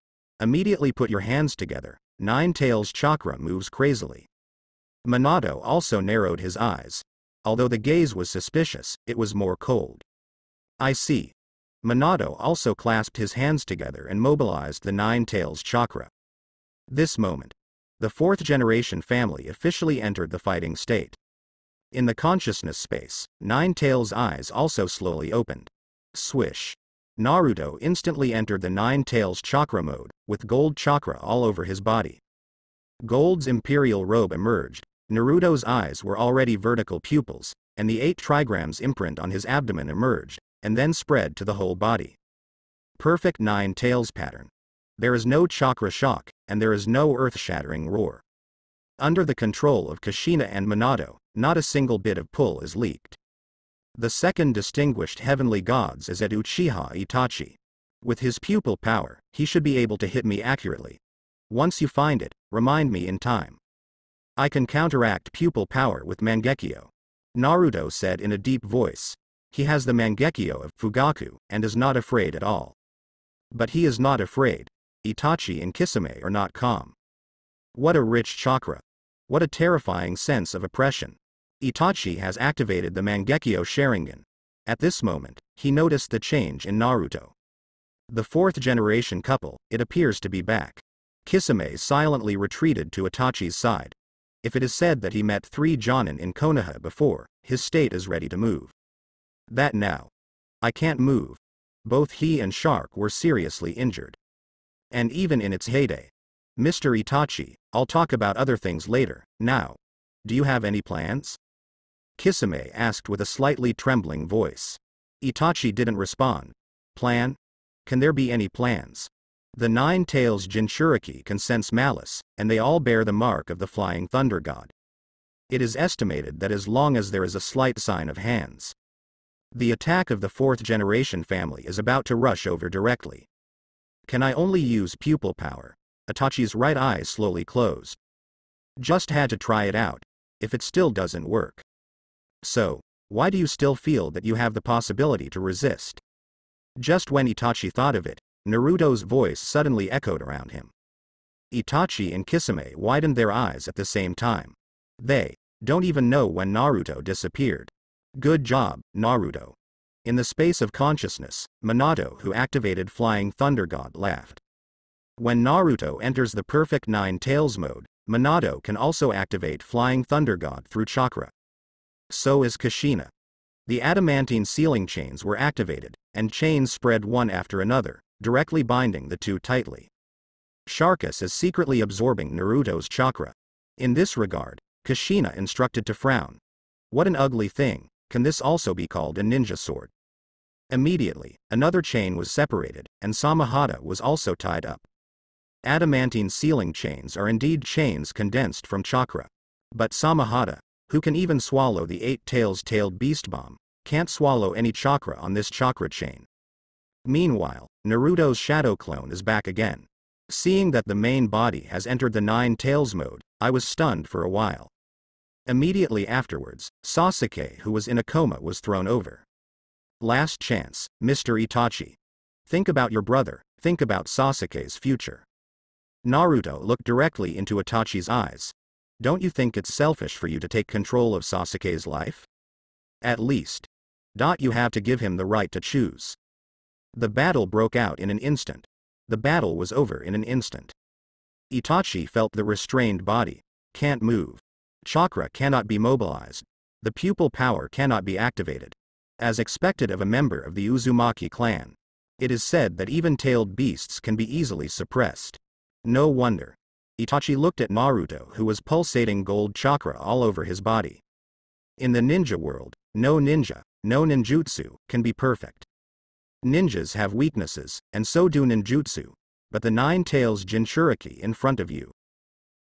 Immediately put your hands together. Nine Tails chakra moves crazily. Minato also narrowed his eyes. Although the gaze was suspicious, it was more cold. I see. Minato also clasped his hands together and mobilized the Nine Tails chakra. This moment. The 4th generation family officially entered the fighting state. In the consciousness space, Nine Tails' eyes also slowly opened. Swish. Naruto instantly entered the Nine Tails chakra mode, with gold chakra all over his body. Gold's imperial robe emerged. Naruto's eyes were already vertical pupils, and the 8 trigrams imprint on his abdomen emerged, and then spread to the whole body. Perfect Nine Tails pattern. There is no chakra shock, and there is no earth-shattering roar. Under the control of Kushina and Minato, not a single bit of pull is leaked. The second distinguished heavenly gods is at Uchiha Itachi. With his pupil power, he should be able to hit me accurately. Once you find it, remind me in time. I can counteract pupil power with Mangekyo, Naruto said in a deep voice. He has the Mangekyo of Fugaku and is not afraid at all. But he is not afraid. Itachi and Kisame are not calm. What a rich chakra. What a terrifying sense of oppression. Itachi has activated the Mangekyo Sharingan. At this moment, he noticed the change in Naruto. The fourth generation couple, it appears to be back. Kisame silently retreated to Itachi's side. If it is said that he met 3 Jonin in Konoha before, his state is ready to move. That now. I can't move. Both he and Shark were seriously injured. And even in its heyday. Mr. Itachi, I'll talk about other things later, now. Do you have any plans? Kisame asked with a slightly trembling voice. Itachi didn't respond. Plan? Can there be any plans? The 9 tails Jinchuriki can sense malice, and they all bear the mark of the Flying Thunder God. It is estimated that as long as there is a slight sign of hands, the attack of the 4th generation family is about to rush over directly. Can I only use pupil power? Itachi's right eye slowly closed. Just had to try it out. If it still doesn't work. So, why do you still feel that you have the possibility to resist? Just when Itachi thought of it, Naruto's voice suddenly echoed around him. Itachi and Kisame widened their eyes at the same time. They don't even know when Naruto disappeared. Good job, Naruto. In the space of consciousness, Minato, who activated Flying Thunder God, laughed. When Naruto enters the perfect 9 tails mode, Minato can also activate Flying Thunder God through chakra. So is Kushina. The adamantine sealing chains were activated, and chains spread one after another, directly binding the two tightly. Sharkus is secretly absorbing Naruto's chakra. In this regard, Kushina instructed to frown. What an ugly thing. Can this also be called a ninja sword? Immediately, another chain was separated, and Samahata was also tied up. Adamantine sealing chains are indeed chains condensed from chakra. But Samahata, who can even swallow the 8 tailed beast bomb, can't swallow any chakra on this chakra chain. Meanwhile, Naruto's shadow clone is back again. Seeing that the main body has entered the 9 tails mode, I was stunned for a while. Immediately afterwards, Sasuke, who was in a coma, was thrown over. Last chance, Mr. Itachi. Think about your brother, think about Sasuke's future. Naruto looked directly into Itachi's eyes. Don't you think it's selfish for you to take control of Sasuke's life? At least. You have to give him the right to choose. The battle broke out in an instant. The battle was over in an instant. Itachi felt the restrained body. Can't move. Chakra cannot be mobilized. The pupil power cannot be activated. As expected of a member of the Uzumaki clan. It is said that even tailed beasts can be easily suppressed. No wonder. Itachi looked at Naruto, who was pulsating gold chakra all over his body. In the ninja world, no ninja, no ninjutsu, can be perfect. Ninjas have weaknesses, and so do ninjutsu. But the 9 tails Jinchuriki in front of you.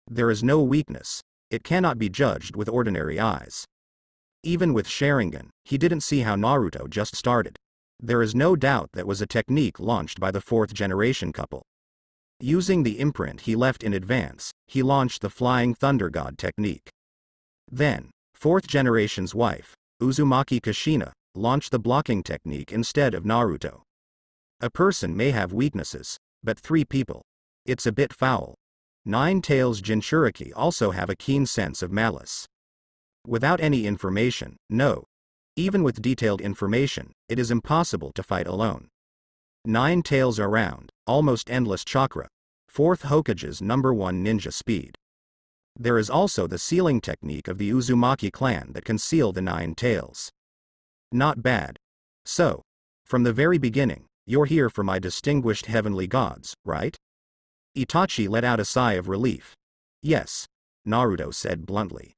There is no weakness. It cannot be judged with ordinary eyes. Even with Sharingan, he didn't see how Naruto just started. There is no doubt that was a technique launched by the 4th generation couple. Using the imprint he left in advance, he launched the Flying Thunder God technique. Then, 4th generation's wife, Uzumaki Kushina, launched the blocking technique instead of Naruto. A person may have weaknesses, but 3 people. It's a bit foul. 9 tails Jinchuriki also have a keen sense of malice. Without any information, no. Even with detailed information, it is impossible to fight alone. 9 tails around, almost endless chakra. 4th Hokage's #1 ninja speed. There is also the sealing technique of the Uzumaki clan that can seal the 9 tails. Not bad. So, from the very beginning, you're here for my distinguished heavenly gods, right? Itachi let out a sigh of relief. Yes, Naruto said bluntly.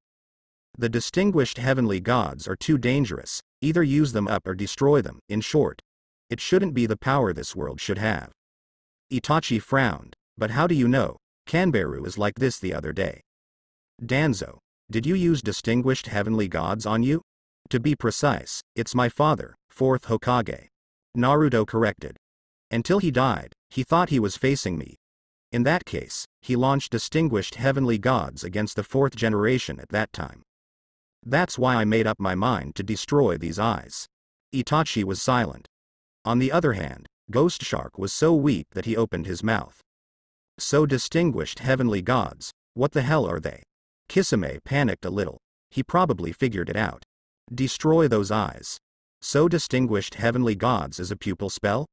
The distinguished heavenly gods are too dangerous, either use them up or destroy them. In short, it shouldn't be the power this world should have. Itachi frowned, but how do you know? Kanbaru is like this the other day. Danzo, did you use distinguished heavenly gods on you? To be precise, it's my father, 4th Hokage. Naruto corrected. Until he died, he thought he was facing me. In that case, he launched distinguished heavenly gods against the 4th generation at that time. That's why I made up my mind to destroy these eyes. Itachi was silent. On the other hand, Ghost Shark was so weak that he opened his mouth. So distinguished heavenly gods, what the hell are they? Kisame panicked a little. He probably figured it out. Destroy those eyes. So distinguished heavenly gods is a pupil spell?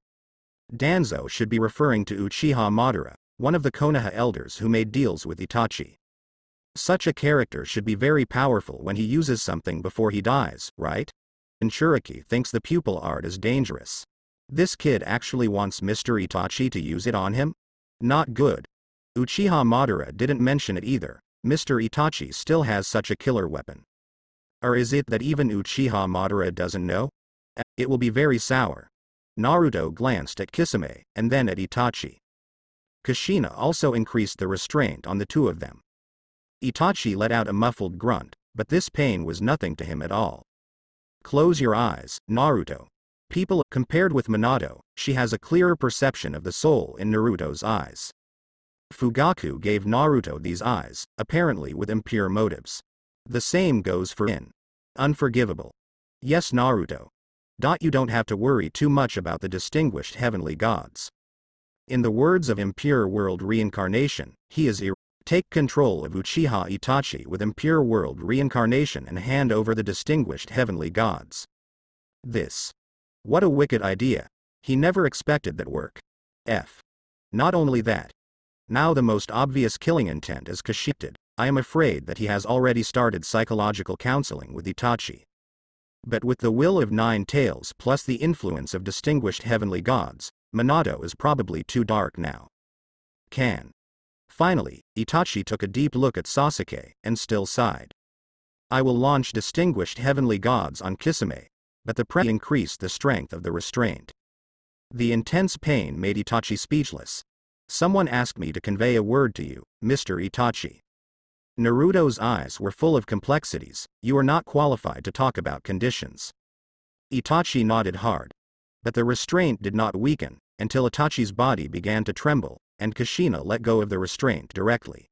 Danzo should be referring to Uchiha Madara, one of the Konoha elders who made deals with Itachi. Such a character should be very powerful when he uses something before he dies, right? Jinchuriki thinks the pupil art is dangerous. This kid actually wants Mr. Itachi to use it on him? Not good. Uchiha Madara didn't mention it either. Mr. Itachi still has such a killer weapon. Or is it that even Uchiha Madara doesn't know? It will be very sour. Naruto glanced at Kisame, and then at Itachi. Kushina also increased the restraint on the two of them. Itachi let out a muffled grunt, but this pain was nothing to him at all. Close your eyes, Naruto. People, compared with Minato, she has a clearer perception of the soul in Naruto's eyes. Fugaku gave Naruto these eyes, apparently with impure motives. The same goes for Rin. Unforgivable. Yes, Naruto. You don't have to worry too much about the distinguished heavenly gods. In the words of Impure World Reincarnation, he is take control of Uchiha Itachi with Impure World Reincarnation and hand over the distinguished heavenly gods. This. What a wicked idea. He never expected that work. F. Not only that. Now the most obvious killing intent is Kushina. I am afraid that he has already started psychological counseling with Itachi. But with the will of Nine Tails plus the influence of distinguished heavenly gods, Minato is probably too dark now. Finally, Itachi took a deep look at Sasuke, and still sighed. I will launch distinguished heavenly gods on Kisame, but the pressure increased the strength of the restraint. The intense pain made Itachi speechless. Someone asked me to convey a word to you, Mr. Itachi. Naruto's eyes were full of complexities. You are not qualified to talk about conditions. Itachi nodded hard. But the restraint did not weaken, until Itachi's body began to tremble, and Kushina let go of the restraint directly.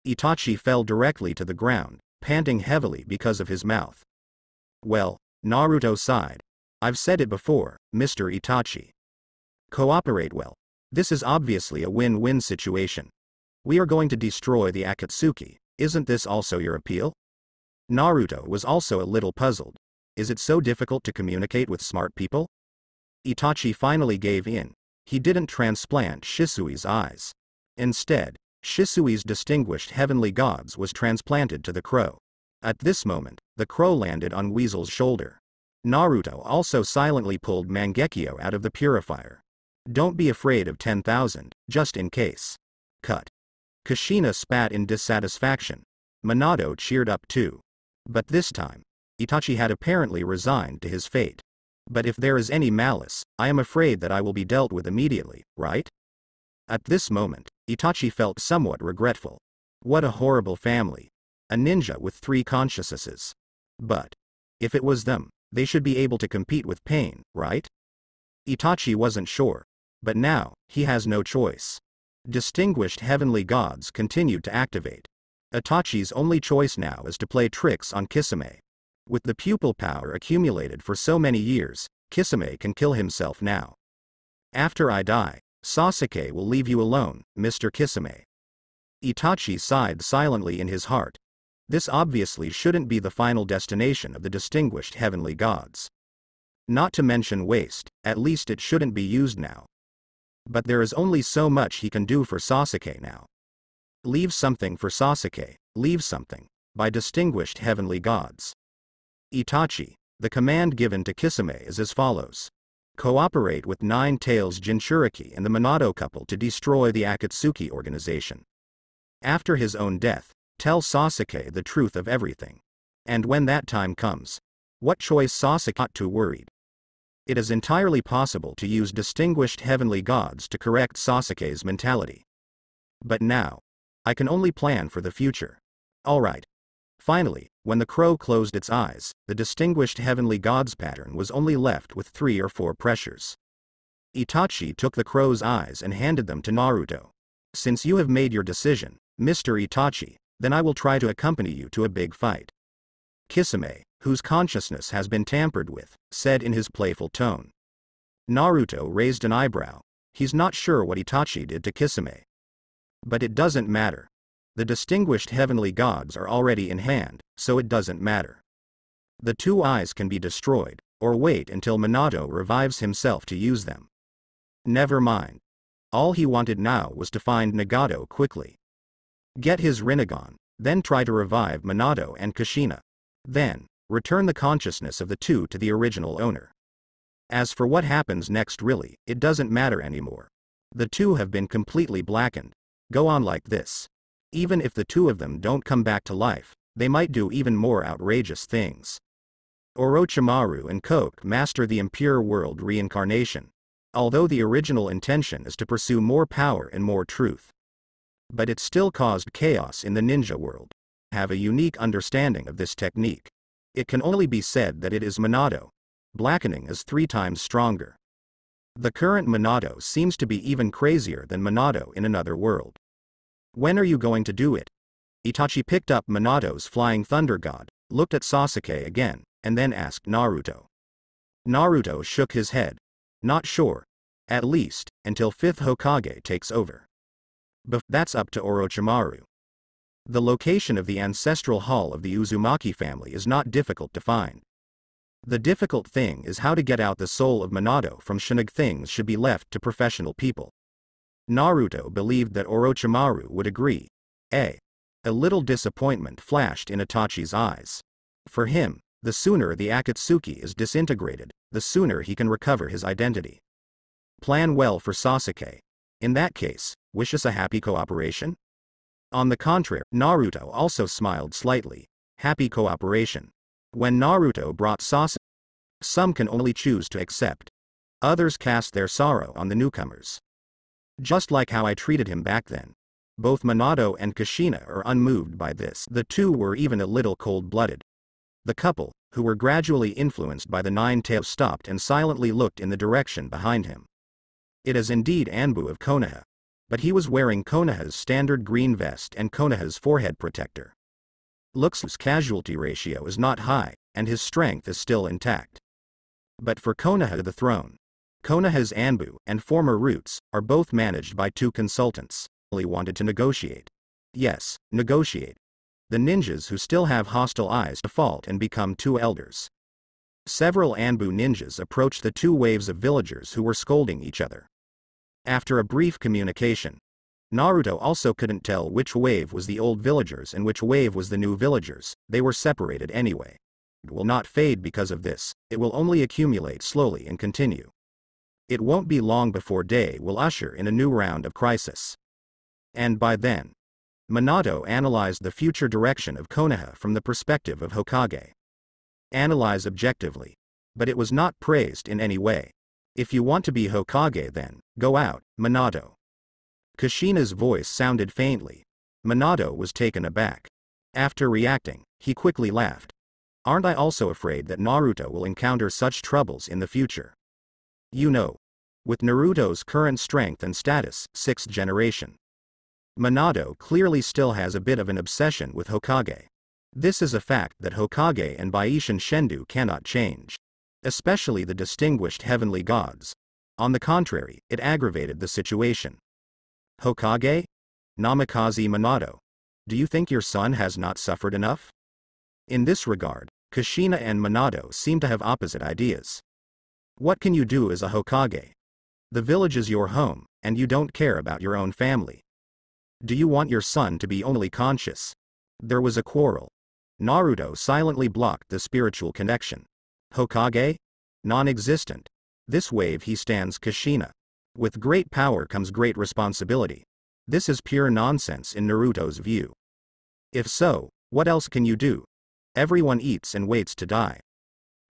Itachi fell directly to the ground, panting heavily because of his mouth. Well, Naruto sighed. I've said it before, Mr. Itachi. Cooperate well. This is obviously a win-win situation. We are going to destroy the Akatsuki. Isn't this also your appeal? Naruto was also a little puzzled. Is it so difficult to communicate with smart people? Itachi finally gave in. He didn't transplant Shisui's eyes. Instead, Shisui's distinguished heavenly gods was transplanted to the crow. At this moment, the crow landed on Weasel's shoulder. Naruto also silently pulled Mangekyo out of the purifier. Don't be afraid of 10,000, just in case. Cut. Kushina spat in dissatisfaction. Minato cheered up too. But this time, Itachi had apparently resigned to his fate. But if there is any malice, I am afraid that I will be dealt with immediately, right? At this moment, Itachi felt somewhat regretful. What a horrible family. A ninja with 3 consciousnesses. But if it was them, they should be able to compete with pain, right? Itachi wasn't sure. But now, he has no choice. Distinguished heavenly gods continued to activate. Itachi's only choice now is to play tricks on Kisame. With the pupil power accumulated for so many years, Kisame can kill himself now. After I die, Sasuke will leave you alone, Mr. Kisame. Itachi sighed silently in his heart. This obviously shouldn't be the final destination of the distinguished heavenly gods. Not to mention waste, at least it shouldn't be used now. But there is only so much he can do for Sasuke now. Leave something for Sasuke, leave something. By distinguished heavenly gods. Itachi, the command given to Kisame is as follows. Cooperate with Nine Tails Jinchuriki and the Minato couple to destroy the Akatsuki organization. After his own death, tell Sasuke the truth of everything. And when that time comes, what choice Sasuke not too worried. It is entirely possible to use distinguished heavenly gods to correct Sasuke's mentality. But now, I can only plan for the future. Alright. Finally, when the crow closed its eyes, the distinguished heavenly gods pattern was only left with 3 or 4 pressures. Itachi took the crow's eyes and handed them to Naruto. Since you have made your decision, Mr. Itachi, then I will try to accompany you to a big fight. Kisame, whose consciousness has been tampered with, said in his playful tone. Naruto raised an eyebrow. He's not sure what Itachi did to Kisame. But it doesn't matter. The distinguished heavenly gods are already in hand, so it doesn't matter. The 2 eyes can be destroyed, or wait until Minato revives himself to use them. Never mind. All he wanted now was to find Nagato quickly. Get his Rinnegan, then try to revive Minato and Kushina. Then, return the consciousness of the 2 to the original owner. As for what happens next, really, it doesn't matter anymore. The 2 have been completely blackened. Go on like this. Even if the 2 of them don't come back to life, they might do even more outrageous things. Orochimaru and Koke master the impure world reincarnation, although the original intention is to pursue more power and more truth. But it still caused chaos in the ninja world. Have a unique understanding of this technique. It can only be said that it is Minato. Blackening is 3 times stronger. The current Minato seems to be even crazier than Minato in another world. When are you going to do it? Itachi picked up Minato's flying thunder god, looked at Sasuke again, and then asked Naruto. Naruto shook his head. Not sure. At least, until 5th Hokage takes over. But that's up to Orochimaru. The location of the ancestral hall of the Uzumaki family is not difficult to find. The difficult thing is how to get out the soul of Minato from Shinigami. Things should be left to professional people. Naruto believed that Orochimaru would agree. A little disappointment flashed in Itachi's eyes. For him, the sooner the Akatsuki is disintegrated, the sooner he can recover his identity. Plan well for Sasuke. In that case, wish us a happy cooperation? On the contrary, Naruto also smiled slightly. Happy cooperation. When Naruto brought Sasuke, some can only choose to accept. Others cast their sorrow on the newcomers. Just like how I treated him back then. Both Minato and Kushina are unmoved by this. The 2 were even a little cold-blooded. The couple, who were gradually influenced by the 9 tails, stopped and silently looked in the direction behind him. It is indeed Anbu of Konoha. But he was wearing Konoha's standard green vest and Konoha's forehead protector. Looks' casualty ratio is not high, and his strength is still intact. But for Konoha the throne, Konoha's Anbu and former roots are both managed by 2 consultants. He wanted to negotiate. Yes, negotiate. The ninjas who still have hostile eyes default and become 2 elders. Several Anbu ninjas approached the 2 waves of villagers who were scolding each other. After a brief communication, Naruto also couldn't tell which wave was the old villagers and which wave was the new villagers. They were separated anyway. It will not fade because of this, it will only accumulate slowly and continue. It won't be long before day will usher in a new round of crisis. And by then, Minato analyzed the future direction of Konoha from the perspective of Hokage. Analyze objectively. But it was not praised in any way. If you want to be Hokage, then go out, Minato. Kushina's voice sounded faintly. Minato was taken aback. After reacting, he quickly laughed. Aren't I also afraid that Naruto will encounter such troubles in the future? You know. With Naruto's current strength and status, 6th generation. Minato clearly still has a bit of an obsession with Hokage. This is a fact that Hokage and Baishin Shendu cannot change. Especially the distinguished heavenly gods. On the contrary, it aggravated the situation. Hokage? Namikaze Minato. Do you think your son has not suffered enough? In this regard, Kushina and Minato seem to have opposite ideas. What can you do as a Hokage? The village is your home, and you don't care about your own family. Do you want your son to be only conscious? There was a quarrel. Naruto silently blocked the spiritual connection. Hokage? Non-existent. This wave he stands Kushina. With great power comes great responsibility. This is pure nonsense in Naruto's view. If so, what else can you do? Everyone eats and waits to die.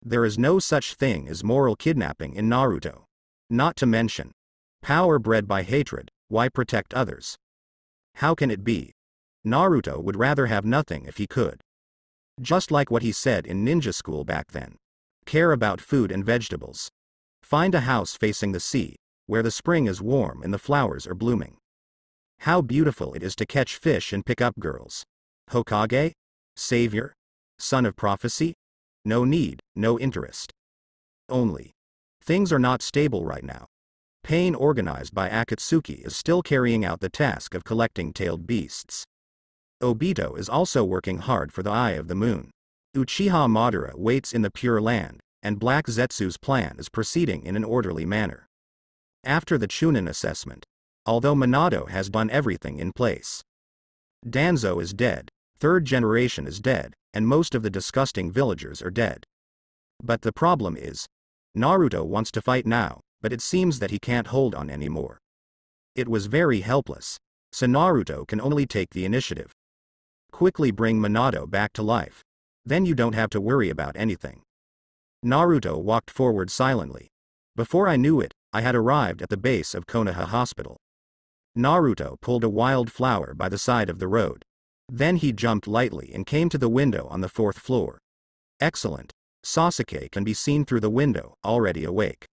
There is no such thing as moral kidnapping in Naruto. Not to mention power bred by hatred. Why protect others? How can it be? Naruto would rather have nothing if he could. Just like what he said in ninja school back then. Care about food and vegetables. Find a house facing the sea, where the spring is warm and the flowers are blooming. How beautiful it is to catch fish and pick up girls. Hokage? Savior? Son of prophecy? No need, no interest. Only. Things are not stable right now. Pain, organized by Akatsuki, is still carrying out the task of collecting tailed beasts. Obito is also working hard for the Eye of the Moon. Uchiha Madara waits in the Pure Land, and Black Zetsu's plan is proceeding in an orderly manner. After the Chunin assessment, although Minato has done everything in place. Danzo is dead, third generation is dead, and most of the disgusting villagers are dead. But the problem is, Naruto wants to fight now, but it seems that he can't hold on anymore. It was very helpless, so Naruto can only take the initiative. Quickly bring Minato back to life. Then you don't have to worry about anything. Naruto walked forward silently. Before I knew it, I had arrived at the base of Konoha Hospital. Naruto pulled a wild flower by the side of the road. Then he jumped lightly and came to the window on the 4th floor. Excellent. Sasuke can be seen through the window, already awake.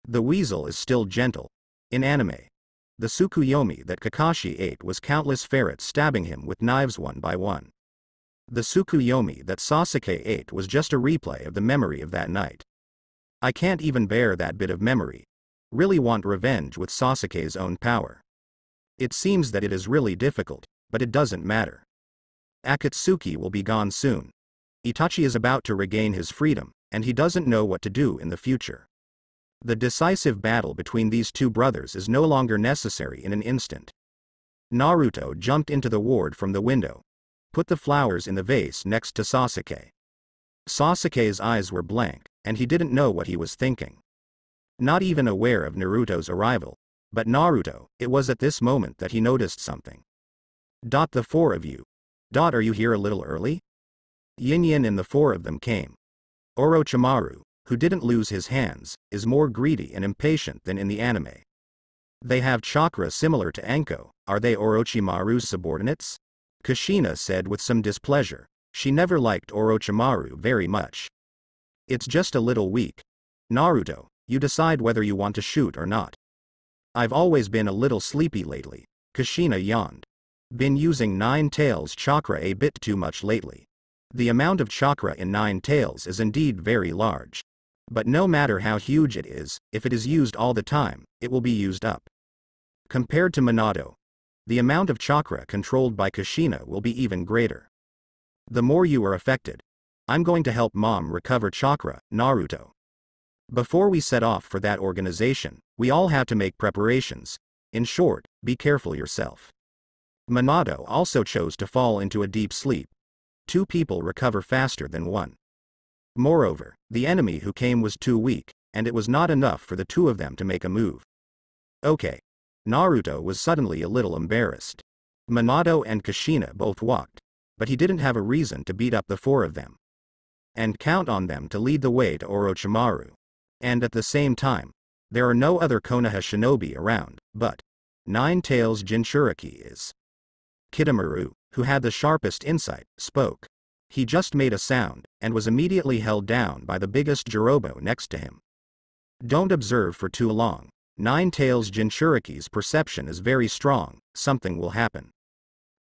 The weasel is still gentle. In anime, the Tsukuyomi that Kakashi ate was countless ferrets stabbing him with knives one by one. The Tsukuyomi that Sasuke ate was just a replay of the memory of that night. I can't even bear that bit of memory. Really want revenge with Sasuke's own power. It seems that it is really difficult, but it doesn't matter. Akatsuki will be gone soon. Itachi is about to regain his freedom, and he doesn't know what to do in the future. The decisive battle between these two brothers is no longer necessary in an instant. Naruto jumped into the ward from the window. Put the flowers in the vase next to Sasuke. Sasuke's eyes were blank, and he didn't know what he was thinking. Not even aware of Naruto's arrival, but Naruto, it was at this moment that he noticed something. The 4 of you. Are you here a little early? Yin and the 4 of them came. Orochimaru, who didn't lose his hands, is more greedy and impatient than in the anime. They have chakra similar to Anko. Are they Orochimaru's subordinates? Kushina said with some displeasure. She never liked Orochimaru very much. It's just a little weak. Naruto, you decide whether you want to shoot or not. I've always been a little sleepy lately. Kushina yawned. Been using Nine Tails chakra a bit too much lately. The amount of chakra in Nine Tails is indeed very large. But no matter how huge it is, if it is used all the time, it will be used up. Compared to Minato, the amount of chakra controlled by Kushina will be even greater. The more you are affected. I'm going to help Mom recover chakra, Naruto. Before we set off for that organization, we all have to make preparations. In short, be careful yourself. Minato also chose to fall into a deep sleep. 2 people recover faster than 1. Moreover, the enemy who came was too weak, and it was not enough for the 2 of them to make a move. Okay. Naruto was suddenly a little embarrassed. Minato and Kushina both walked, but he didn't have a reason to beat up the 4 of them. And count on them to lead the way to Orochimaru. And at the same time, there are no other Konoha shinobi around, but Nine Tails Jinchuriki is. Kidomaru, who had the sharpest insight, spoke. He just made a sound, and was immediately held down by the biggest Jirobo next to him. Don't observe for too long. Nine Tails Jinchuriki's perception is very strong, something will happen.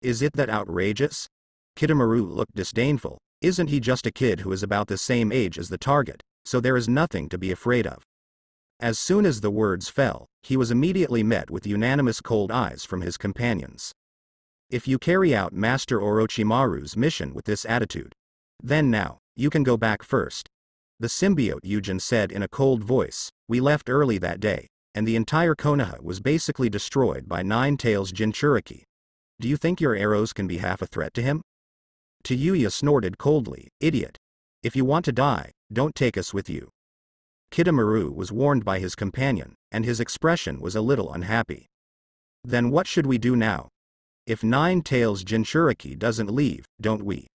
Is it that outrageous? Kidomaru looked disdainful. Isn't he just a kid who is about the same age as the target, so there is nothing to be afraid of? As soon as the words fell, he was immediately met with unanimous cold eyes from his companions. If you carry out Master Orochimaru's mission with this attitude, then now, you can go back first. The symbiote Yujin said in a cold voice. We left early that day, and the entire Konoha was basically destroyed by Nine Tails Jinchuriki. Do you think your arrows can be half a threat to him? Tayuya snorted coldly. Idiot. If you want to die, don't take us with you. Kidomaru was warned by his companion, and his expression was a little unhappy. Then what should we do now? If Nine Tails Jinchuriki doesn't leave, don't we?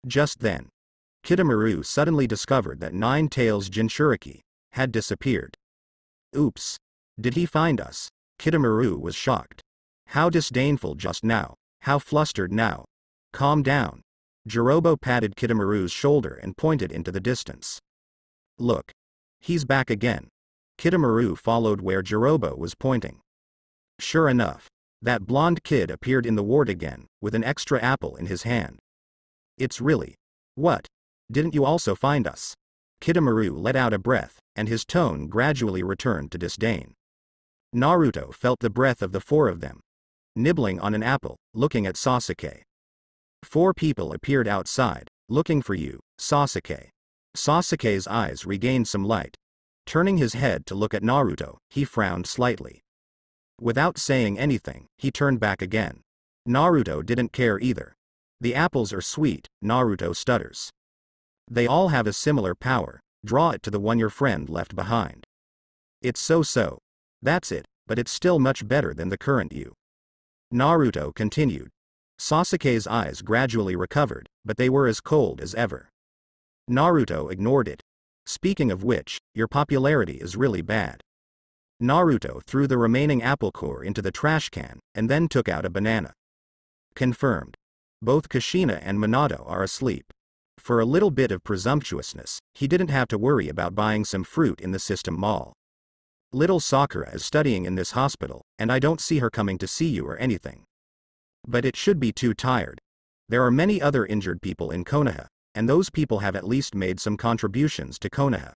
Just then, Kidomaru suddenly discovered that Nine Tails Jinchuriki had disappeared. Oops. Did he find us? Kidomaru was shocked. How disdainful just now. How flustered now. Calm down. Jirobo patted Kitamaru's shoulder and pointed into the distance. Look. He's back again. Kitamaru followed where Jirobo was pointing. Sure enough, that blonde kid appeared in the ward again, with an extra apple in his hand. It's really. What? Didn't you also find us? Kitamaru let out a breath, and his tone gradually returned to disdain. Naruto felt the breath of the four of them. Nibbling on an apple, looking at Sasuke. 4 people appeared outside, looking for you, Sasuke. Sasuke's eyes regained some light. Turning his head to look at Naruto, he frowned slightly. Without saying anything, he turned back again. Naruto didn't care either. The apples are sweet, Naruto stutters. They all have a similar power, draw it to the one your friend left behind. It's so-so. That's it, but it's still much better than the current you. Naruto continued. Sasuke's eyes gradually recovered, but they were as cold as ever. Naruto ignored it. Speaking of which, your popularity is really bad. Naruto threw the remaining apple core into the trash can, and then took out a banana. Confirmed. Both Kushina and Minato are asleep. For a little bit of presumptuousness, he didn't have to worry about buying some fruit in the System Mall. Little Sakura is studying in this hospital, and I don't see her coming to see you or anything. But it should be too tired. There are many other injured people in Konoha, and those people have at least made some contributions to Konoha.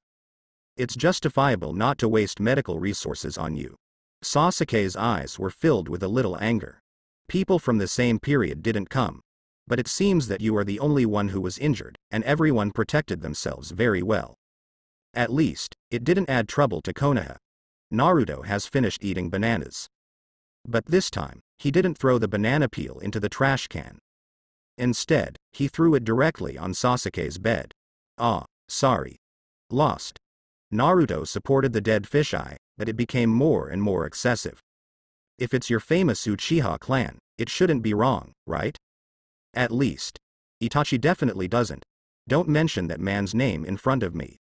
It's justifiable not to waste medical resources on you. Sasuke's eyes were filled with a little anger. People from the same period didn't come. But it seems that you are the only one who was injured, and everyone protected themselves very well. At least, it didn't add trouble to Konoha. Naruto has finished eating bananas. But this time, he didn't throw the banana peel into the trash can. Instead, he threw it directly on Sasuke's bed. Ah, sorry. Lost. Naruto supported the dead fisheye, but it became more and more excessive. If it's your famous Uchiha clan, it shouldn't be wrong, right? At least. Itachi definitely doesn't. Don't mention that man's name in front of me.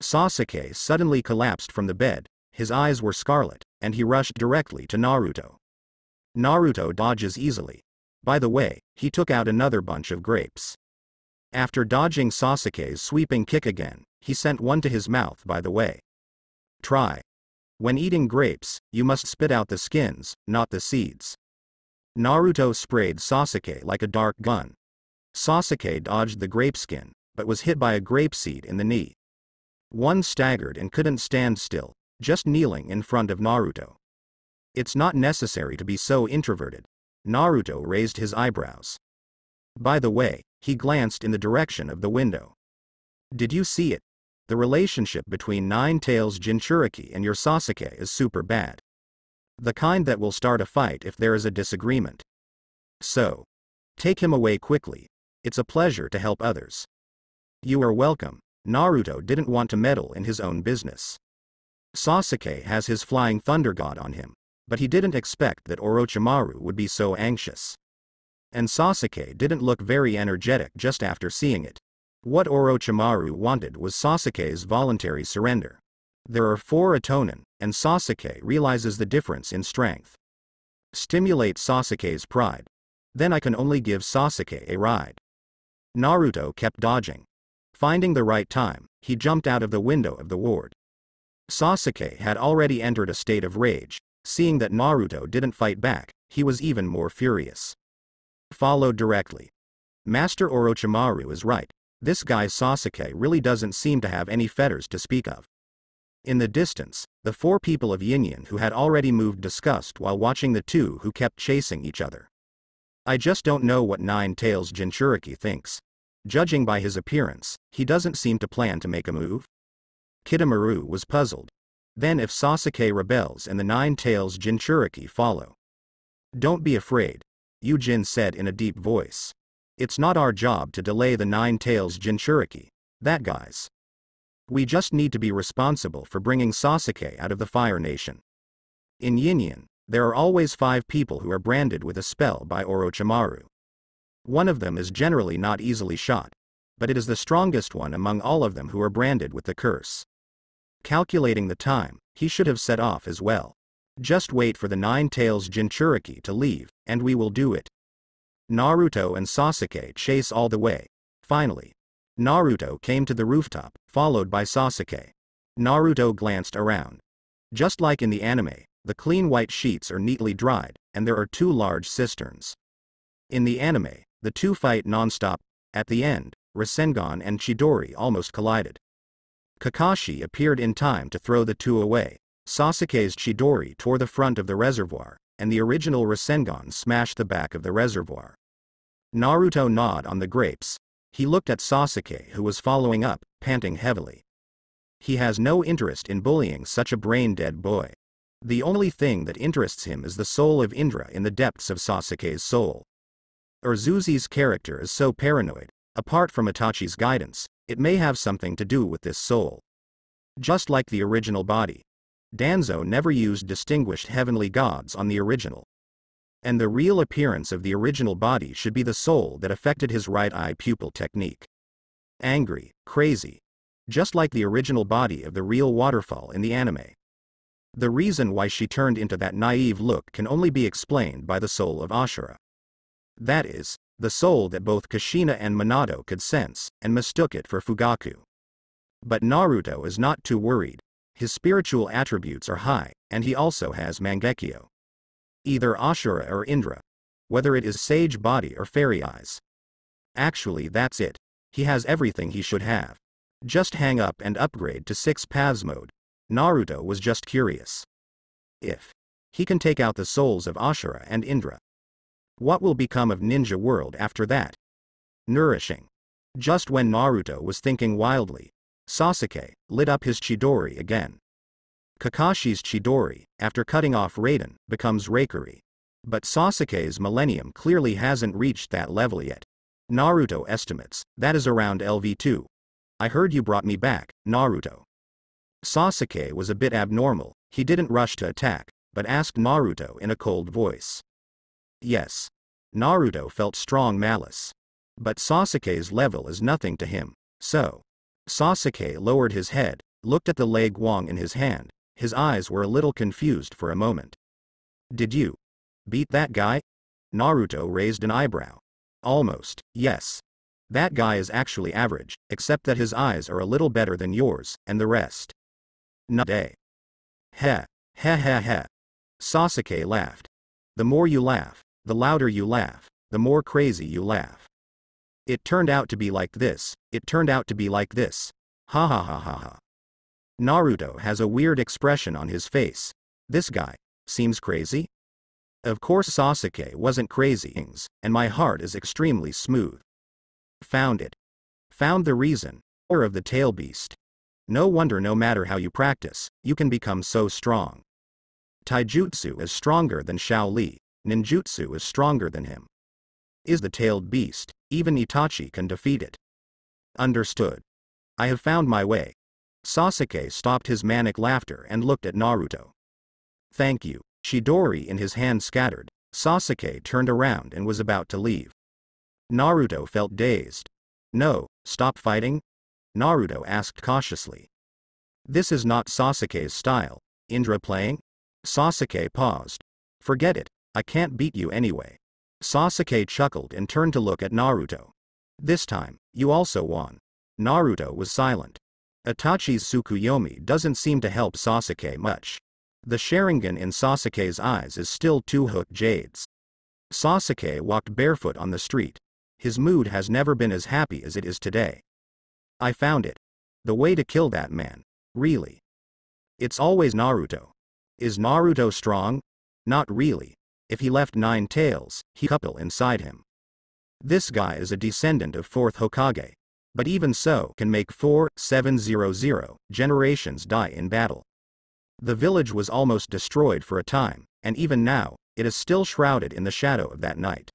Sasuke suddenly collapsed from the bed, his eyes were scarlet, and he rushed directly to Naruto. Naruto dodges easily. By the way, he took out another bunch of grapes. After dodging Sasuke's sweeping kick again, he sent one to his mouth by the way. Try. When eating grapes, you must spit out the skins, not the seeds. Naruto sprayed Sasuke like a dart gun. Sasuke dodged the grape skin, but was hit by a grape seed in the knee. One staggered and couldn't stand still, just kneeling in front of Naruto. It's not necessary to be so introverted. Naruto raised his eyebrows. By the way, he glanced in the direction of the window. Did you see it? The relationship between Nine-Tails Jinchuriki and your Sasuke is super bad. The kind that will start a fight if there is a disagreement. So, take him away quickly. It's a pleasure to help others. You are welcome. Naruto didn't want to meddle in his own business. Sasuke has his flying thunder god on him, but he didn't expect that Orochimaru would be so anxious. And Sasuke didn't look very energetic just after seeing it. What Orochimaru wanted was Sasuke's voluntary surrender. There are 4 Itonin, and Sasuke realizes the difference in strength. Stimulate Sasuke's pride. Then I can only give Sasuke a ride. Naruto kept dodging. Finding the right time, he jumped out of the window of the ward. Sasuke had already entered a state of rage. Seeing that Naruto didn't fight back, he was even more furious. Followed directly. Master Orochimaru is right. This guy Sasuke really doesn't seem to have any fetters to speak of. In the distance, the 4 people of Yinyan who had already moved discussed while watching the 2 who kept chasing each other. I just don't know what Nine-Tails Jinchuriki thinks. Judging by his appearance, he doesn't seem to plan to make a move. Kitamaru was puzzled. Then if Sasuke rebels and the Nine-Tails Jinchuriki follow. Don't be afraid, Yujin said in a deep voice. It's not our job to delay the Nine-Tails Jinchuriki. That guy's. We just need to be responsible for bringing Sasuke out of the Fire Nation. In Yinyan, there are always 5 people who are branded with a spell by Orochimaru. One of them is generally not easily shot, but it is the strongest one among all of them who are branded with the curse. Calculating the time, he should have set off as well. Just wait for the Nine-Tails Jinchuriki to leave, and we will do it. Naruto and Sasuke chase all the way. Finally, Naruto came to the rooftop, followed by Sasuke. Naruto glanced around. Just like in the anime, the clean white sheets are neatly dried, and there are 2 large cisterns. In the anime, the two fight non-stop. At the end, Rasengan and Chidori almost collided. Kakashi appeared in time to throw the 2 away. Sasuke's Chidori tore the front of the reservoir, and the original Rasengan smashed the back of the reservoir. Naruto gnawed on the grapes. He looked at Sasuke, who was following up, panting heavily. He has no interest in bullying such a brain-dead boy. The only thing that interests him is the soul of Indra in the depths of Sasuke's soul. Urzuzi's character is so paranoid. Apart from Itachi's guidance, it may have something to do with this soul. Just like the original body, Danzo never used distinguished heavenly gods on the original. And the real appearance of the original body should be the soul that affected his right eye pupil technique. Angry, crazy. Just like the original body of the real waterfall in the anime. The reason why she turned into that naive look can only be explained by the soul of Ashura. That is, the soul that both Kushina and Minato could sense, and mistook it for Fugaku. But Naruto is not too worried. His spiritual attributes are high, and he also has Mangekyo. Either Ashura or Indra. Whether it is sage body or fairy eyes. Actually, that's it. He has everything he should have. Just hang up and upgrade to 6 paths mode. Naruto was just curious. If he can take out the souls of Ashura and Indra, what will become of Ninja World after that? Nourishing. Just when Naruto was thinking wildly, Sasuke lit up his Chidori again. Kakashi's Chidori, after cutting off Raiden, becomes Raikiri. But Sasuke's Millennium clearly hasn't reached that level yet. Naruto estimates that is around LV2. I heard you brought me back, Naruto. Sasuke was a bit abnormal. He didn't rush to attack, but asked Naruto in a cold voice. Yes. Naruto felt strong malice. But Sasuke's level is nothing to him, so. Sasuke lowered his head, looked at the leg Wong in his hand. His eyes were a little confused for a moment. Did you beat that guy? Naruto raised an eyebrow. Almost, yes. That guy is actually average, except that his eyes are a little better than yours, and the rest. Not day. Heh. Heh heh heh. Sasuke laughed. The more you laugh, the louder you laugh, the more crazy you laugh. It turned out to be like this, it turned out to be like this. Ha ha ha ha ha. Naruto has a weird expression on his face. This guy seems crazy? Of course Sasuke wasn't crazy, and my heart is extremely smooth. Found it. Found the reason, or of the tail beast. No wonder no matter how you practice, you can become so strong. Taijutsu is stronger than Shaoli, ninjutsu is stronger than him. Is the tailed beast, even Itachi can defeat it. Understood. I have found my way. Sasuke stopped his manic laughter and looked at Naruto. Thank you. Chidori in his hand scattered. Sasuke turned around and was about to leave. Naruto felt dazed. No, stop fighting? Naruto asked cautiously. This is not Sasuke's style. Indra playing? Sasuke paused. Forget it, I can't beat you anyway. Sasuke chuckled and turned to look at Naruto. This time, you also won. Naruto was silent. Itachi's Tsukuyomi doesn't seem to help Sasuke much. The Sharingan in Sasuke's eyes is still 2 hooked jades. Sasuke walked barefoot on the street. His mood has never been as happy as it is today. I found it. The way to kill that man. Really. It's always Naruto. Is Naruto strong? Not really. If he left 9 tails, he'd couple inside him. This guy is a descendant of 4th Hokage. But even so can make 4700 generations die in battle. The village was almost destroyed for a time, and even now, it is still shrouded in the shadow of that night.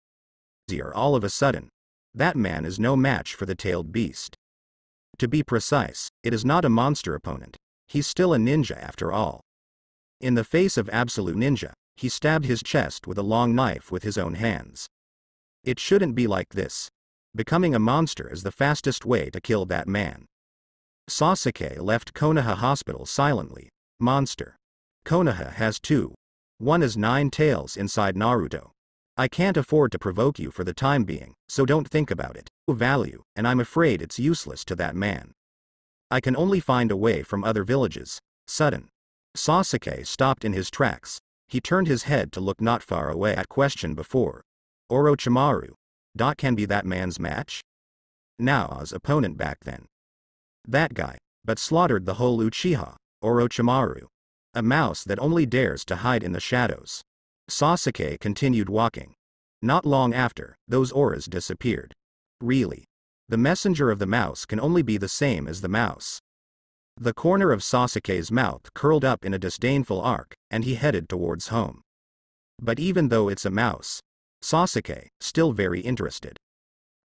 All of a sudden, that man is no match for the tailed beast. To be precise, it is not a monster opponent. He's still a ninja after all. In the face of absolute ninja, he stabbed his chest with a long knife with his own hands. It shouldn't be like this. Becoming a monster is the fastest way to kill that man. Sasuke left Konoha Hospital silently. Monster. Konoha has 2. One is 9 tails inside Naruto. I can't afford to provoke you for the time being, so don't think about it. Value, and I'm afraid it's useless to that man. I can only find a way from other villages. Sudden. Sasuke stopped in his tracks. He turned his head to look not far away at question before. Orochimaru. Can be that man's match? Nao's opponent back then. That guy, but slaughtered the whole Uchiha, Orochimaru. A mouse that only dares to hide in the shadows. Sasuke continued walking. Not long after, those auras disappeared. Really? The messenger of the mouse can only be the same as the mouse. The corner of Sasuke's mouth curled up in a disdainful arc, and he headed towards home. But even though it's a mouse, Sasuke, still very interested.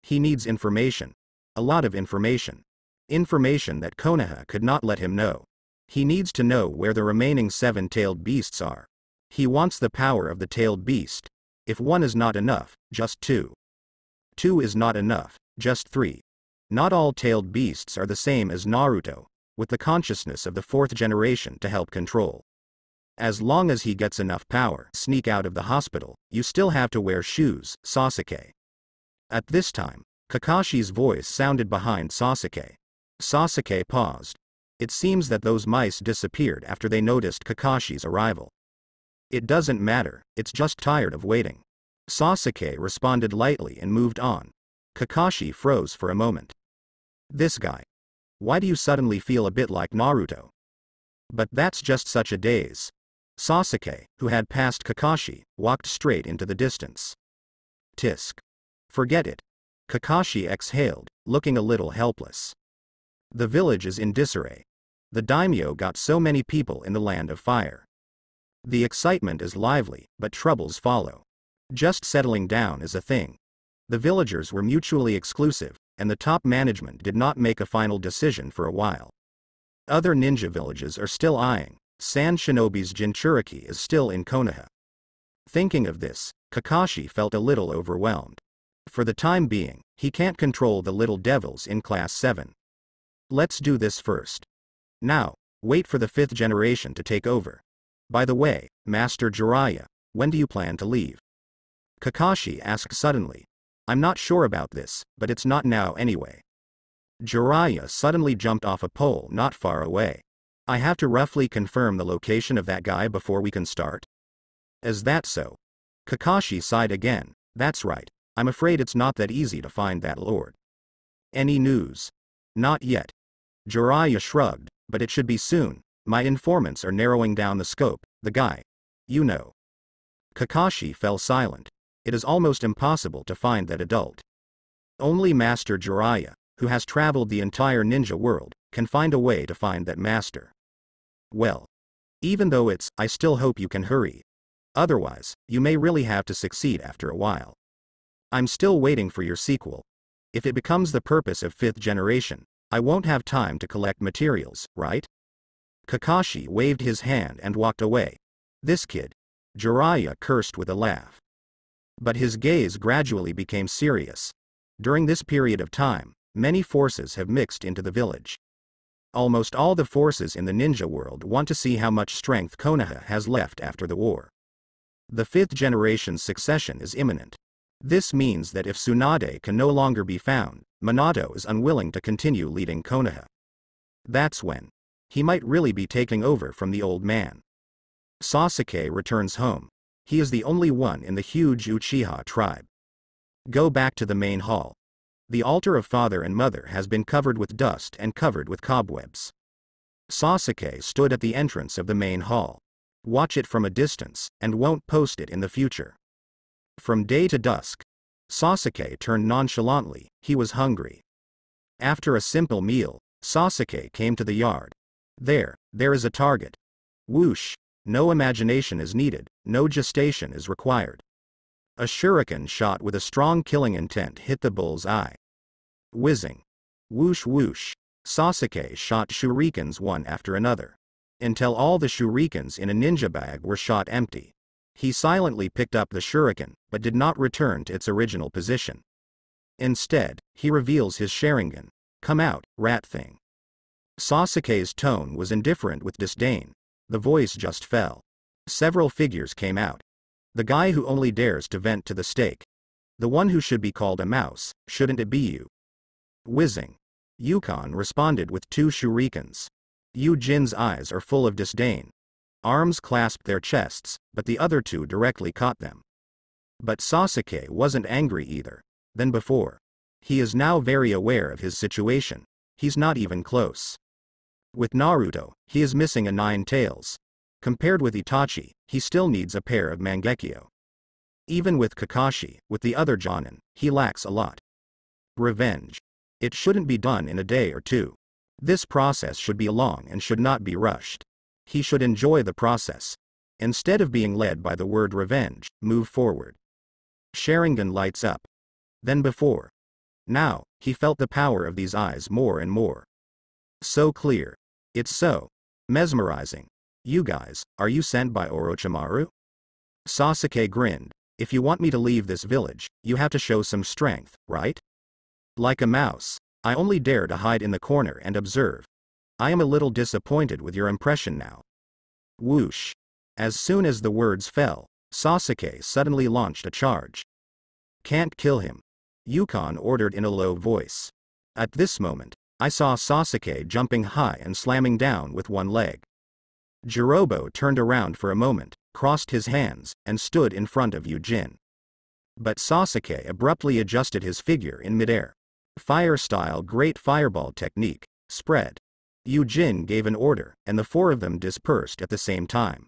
He needs information. A lot of information. Information that Konoha could not let him know. He needs to know where the remaining 7-tailed beasts are. He wants the power of the tailed beast. If 1 is not enough, just 2. 2 is not enough, just 3. Not all tailed beasts are the same as Naruto, with the consciousness of the 4th generation to help control. As long as he gets enough power, sneak out of the hospital, you still have to wear shoes, Sasuke. At this time, Kakashi's voice sounded behind Sasuke. Sasuke paused. It seems that those mice disappeared after they noticed Kakashi's arrival. It doesn't matter, it's just tired of waiting. Sasuke responded lightly and moved on. Kakashi froze for a moment. This guy. Why do you suddenly feel a bit like Naruto? But that's just such a daze. Sasuke, who had passed Kakashi, walked straight into the distance. Tisk. Forget it. Kakashi exhaled, looking a little helpless. The village is in disarray. The daimyo got so many people in the land of fire. The excitement is lively, but troubles follow. Just settling down is a thing. The villagers were mutually exclusive, and the top management did not make a final decision for a while. Other ninja villages are still eyeing. Sand Shinobi's Jinchuriki is still in Konoha. Thinking of this, Kakashi felt a little overwhelmed. For the time being, he can't control the little devils in Class 7. Let's do this first. Now, wait for the 5th generation to take over. By the way, Master Jiraiya, when do you plan to leave? Kakashi asked suddenly. I'm not sure about this, but it's not now anyway. Jiraiya suddenly jumped off a pole not far away. I have to roughly confirm the location of that guy before we can start? Is that so? Kakashi sighed again. That's right. I'm afraid it's not that easy to find that lord. Any news? Not yet. Jiraiya shrugged, but it should be soon. My informants are narrowing down the scope, the guy. You know. Kakashi fell silent. It is almost impossible to find that adult. Only Master Jiraiya, who has traveled the entire ninja world, can find a way to find that master. Well. Even though I still hope you can hurry. Otherwise, you may really have to succeed after a while. I'm still waiting for your sequel. If it becomes the purpose of 5th generation, I won't have time to collect materials, right? Kakashi waved his hand and walked away. This kid. Jiraiya cursed with a laugh. But his gaze gradually became serious. During this period of time, many forces have mixed into the village. Almost all the forces in the ninja world want to see how much strength Konoha has left after the war. The 5th generation's succession is imminent. This means that if Tsunade can no longer be found, Minato is unwilling to continue leading Konoha. That's when he might really be taking over from the old man. Sasuke returns home. He is the only one in the huge Uchiha tribe. Go back to the main hall. The altar of father and mother has been covered with dust and covered with cobwebs. Sasuke stood at the entrance of the main hall. Watch it from a distance, and won't post it in the future. From day to dusk, Sasuke turned nonchalantly. He was hungry. After a simple meal, Sasuke came to the yard. There is a target. Whoosh. No imagination is needed, no gestation is required. A shuriken shot with a strong killing intent hit the bull's eye. Whizzing. Whoosh whoosh. Sasuke shot shurikens one after another. Until all the shurikens in a ninja bag were shot empty. He silently picked up the shuriken, but did not return to its original position. Instead, he reveals his Sharingan. Come out, rat thing. Sasuke's tone was indifferent with disdain. The voice just fell. Several figures came out. The guy who only dares to vent to the stake. The one who should be called a mouse, shouldn't it be you? Whizzing. Yukon responded with 2 shurikens. Yu Jin's eyes are full of disdain. Arms clasped their chests, but the other 2 directly caught them. But Sasuke wasn't angry either. Than before. He is now very aware of his situation. He's not even close. With Naruto, he is missing a 9 tails. Compared with Itachi, he still needs a pair of Mangekyo. Even with Kakashi, with the other Jonin, he lacks a lot. Revenge. It shouldn't be done in a day or 2. This process should be long and should not be rushed. He should enjoy the process. Instead of being led by the word revenge, move forward. Sharingan lights up. Than before. Now, he felt the power of these eyes more and more. So clear. It's so mesmerizing. You guys, are you sent by Orochimaru? Sasuke grinned. If you want me to leave this village, you have to show some strength, right? Like a mouse, I only dare to hide in the corner and observe. I am a little disappointed with your impression now. Whoosh. As soon as the words fell, Sasuke suddenly launched a charge. Can't kill him. Yukon ordered in a low voice. At this moment, I saw Sasuke jumping high and slamming down with one leg. Jirobo turned around for a moment, crossed his hands, and stood in front of Yu Jin. But Sasuke abruptly adjusted his figure in midair. Fire-style great fireball technique, spread. Yu Jin gave an order, and the 4 of them dispersed at the same time.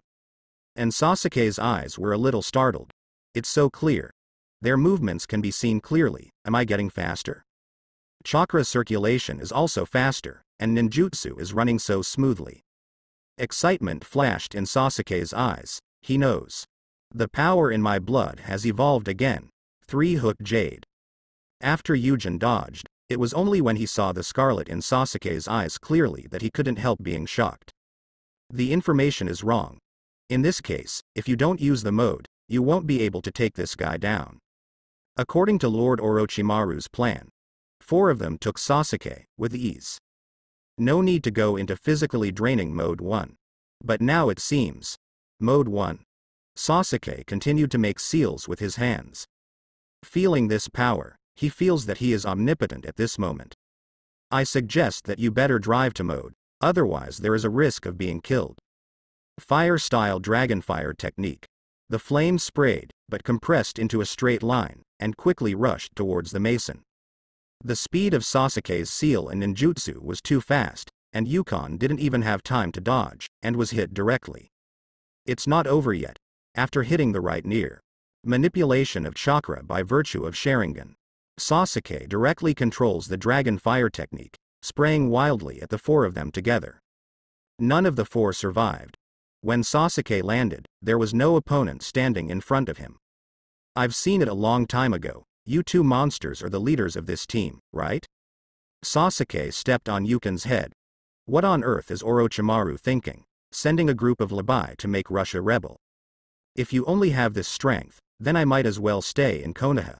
And Sasuke's eyes were a little startled. It's so clear. Their movements can be seen clearly. Am I getting faster? Chakra circulation is also faster, and ninjutsu is running so smoothly. Excitement flashed in Sasuke's eyes. He knows. The power in my blood has evolved again. 3-hook jade. After Yujin dodged, it was only when he saw the scarlet in Sasuke's eyes clearly that he couldn't help being shocked. The information is wrong. In this case, if you don't use the mode, you won't be able to take this guy down. According to Lord Orochimaru's plan, 4 of them took Sasuke with ease. No need to go into physically draining Mode 1. But now it seems. Mode 1. Sasuke continued to make seals with his hands. Feeling this power, he feels that he is omnipotent at this moment. I suggest that you better drive to mode, otherwise there is a risk of being killed. Fire-style dragonfire technique. The flame sprayed, but compressed into a straight line, and quickly rushed towards the mason. The speed of Sasuke's seal and ninjutsu was too fast, and Yukon didn't even have time to dodge, and was hit directly. It's not over yet. After hitting the right ear. Manipulation of chakra by virtue of Sharingan. Sasuke directly controls the dragon fire technique, spraying wildly at the 4 of them together. None of the 4 survived. When Sasuke landed, there was no opponent standing in front of him. I've seen it a long time ago. You 2 monsters are the leaders of this team, right? Sasuke stepped on Yukon's head. What on earth is Orochimaru thinking, sending a group of Labai to make Russia rebel? If you only have this strength, then I might as well stay in Konoha.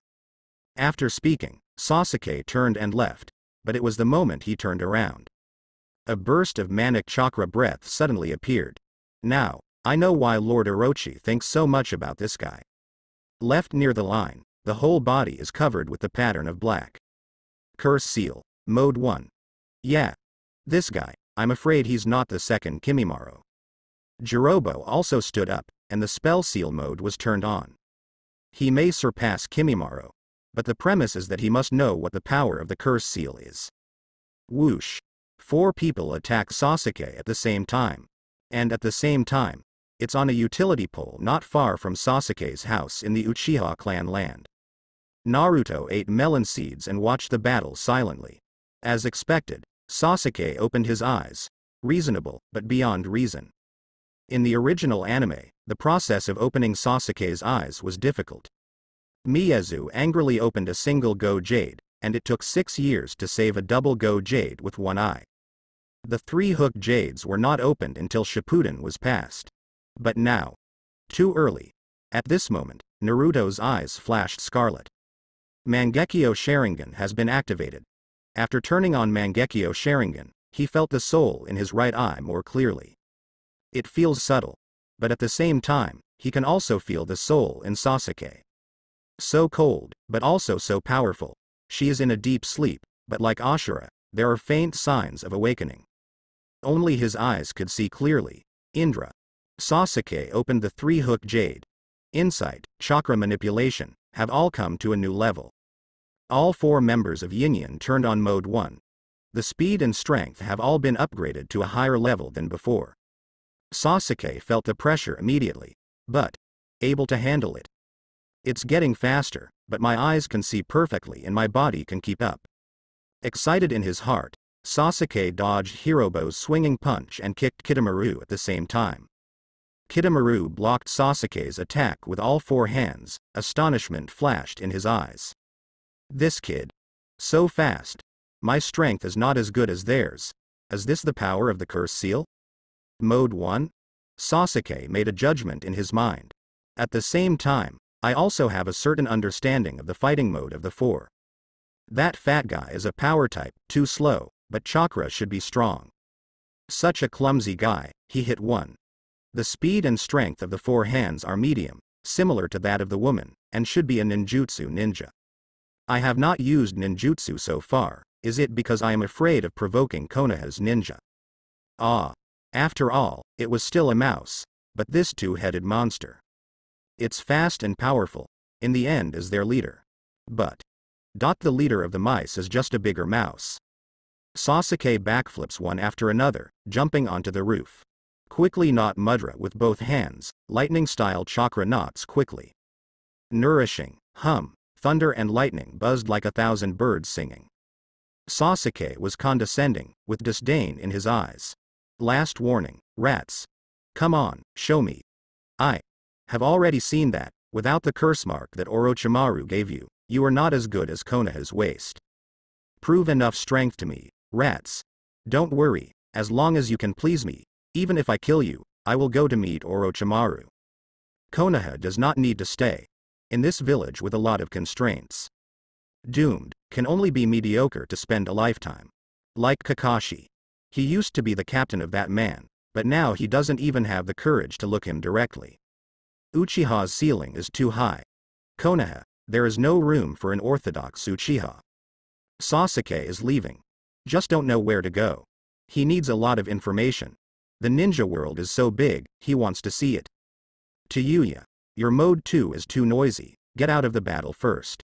After speaking, Sasuke turned and left, but it was the moment he turned around. A burst of manic chakra breath suddenly appeared. Now, I know why Lord Orochi thinks so much about this guy. Left near the line, the whole body is covered with the pattern of black. Curse seal, Mode 1. Yeah. This guy, I'm afraid he's not the second Kimimaro. Jirobo also stood up, and the spell seal mode was turned on. He may surpass Kimimaro, but the premise is that he must know what the power of the curse seal is. Whoosh. 4 people attack Sasuke at the same time. And at the same time, it's on a utility pole not far from Sasuke's house in the Uchiha clan land. Naruto ate melon seeds and watched the battle silently. As expected, Sasuke opened his eyes. Reasonable, but beyond reason. In the original anime, the process of opening Sasuke's eyes was difficult. Miyazu angrily opened a single Go Jade, and it took 6 years to save a double Go Jade with one eye. The 3-hook Jades were not opened until Shippuden was passed. But now. Too early. At this moment, Naruto's eyes flashed scarlet. Mangekyo Sharingan has been activated. After turning on Mangekyo Sharingan, he felt the soul in his right eye more clearly. It feels subtle. but at the same time, he can also feel the soul in Sasuke. So cold, but also so powerful. She is in a deep sleep, but like Ashura, there are faint signs of awakening. Only his eyes could see clearly. Indra. Sasuke opened the three-hook jade. Insight, chakra manipulation, have all come to a new level. All 4 members of Yin turned on mode 1. The speed and strength have all been upgraded to a higher level than before. Sasuke felt the pressure immediately, but able to handle it. It's getting faster, but my eyes can see perfectly and my body can keep up. Excited in his heart, Sasuke dodged Hirobo's swinging punch and kicked Kidomaru at the same time. Kidomaru blocked Sasuke's attack with all 4 hands. Astonishment flashed in his eyes. This kid. So fast. My strength is not as good as theirs. Is this the power of the curse seal? Mode 1? Sasuke made a judgment in his mind. At the same time, I also have a certain understanding of the fighting mode of the 4. That fat guy is a power type, too slow, but chakra should be strong. Such a clumsy guy, he hit 1. The speed and strength of the 4 hands are medium, similar to that of the woman, and should be a ninjutsu ninja. I have not used ninjutsu so far. Is it because I am afraid of provoking Konoha's ninja? Ah. After all, it was still a mouse, but this 2-headed monster. It's fast and powerful, in the end is their leader. But the leader of the mice is just a bigger mouse. Sasuke backflips one after another, jumping onto the roof. Quickly knot mudra with both hands, lightning-style chakra knots quickly. Nourishing, thunder and lightning buzzed like 1,000 birds singing. Sasuke was condescending, with disdain in his eyes. Last warning, rats. Come on, show me. I have already seen that, without the curse mark that Orochimaru gave you, you are not as good as Konoha's waist. Prove enough strength to me, rats. Don't worry, as long as you can please me, even if I kill you, I will go to meet Orochimaru. Konoha does not need to stay in this village with a lot of constraints. Doomed, can only be mediocre to spend a lifetime. Like Kakashi. He used to be the captain of that man, but now he doesn't even have the courage to look him directly. Uchiha's ceiling is too high. Konoha, there is no room for an orthodox Uchiha. Sasuke is leaving. Just don't know where to go. He needs a lot of information. The ninja world is so big, he wants to see it. To Yuya, your mode 2 is too noisy, get out of the battle first.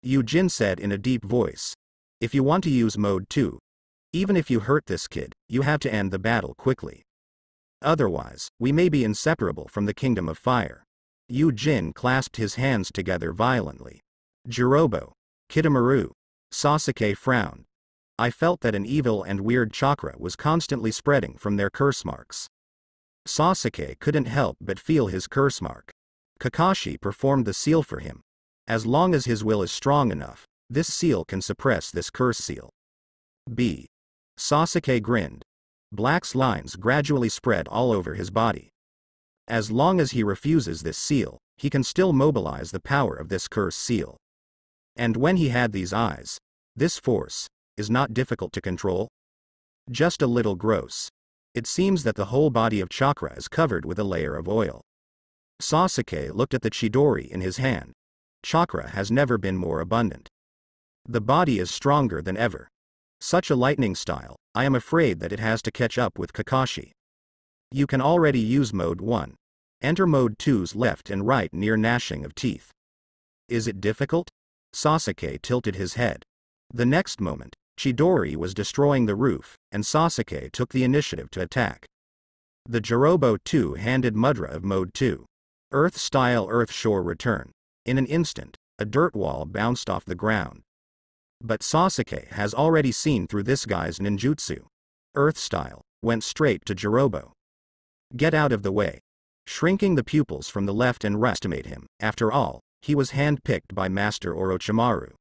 Yujin said in a deep voice. If you want to use mode 2, even if you hurt this kid, you have to end the battle quickly. Otherwise, we may be inseparable from the Kingdom of Fire. Yujin clasped his hands together violently. Jirobo. Kidomaru. Sasuke frowned. I felt that an evil and weird chakra was constantly spreading from their curse marks. Sasuke couldn't help but feel his curse mark. Kakashi performed the seal for him. As long as his will is strong enough, this seal can suppress this curse seal. B. Sasuke grinned. Black's lines gradually spread all over his body. As long as he refuses this seal, he can still mobilize the power of this curse seal. And when he had these eyes, this force is not difficult to control. Just a little gross. It seems that the whole body of chakra is covered with a layer of oil. Sasuke looked at the Chidori in his hand. Chakra has never been more abundant. The body is stronger than ever. Such a lightning style, I am afraid that it has to catch up with Kakashi. You can already use mode 1. Enter mode 2's left and right near gnashing of teeth. Is it difficult? Sasuke tilted his head. The next moment, Chidori was destroying the roof, and Sasuke took the initiative to attack. The Jirobo 2-handed mudra of mode 2. Earth-style earth-shore return. In an instant, a dirt wall bounced off the ground. But Sasuke has already seen through this guy's ninjutsu. Earth-style, went straight to Jirobo. Get out of the way. Shrinking the pupils from the left and right estimate him. After all, he was handpicked by Master Orochimaru.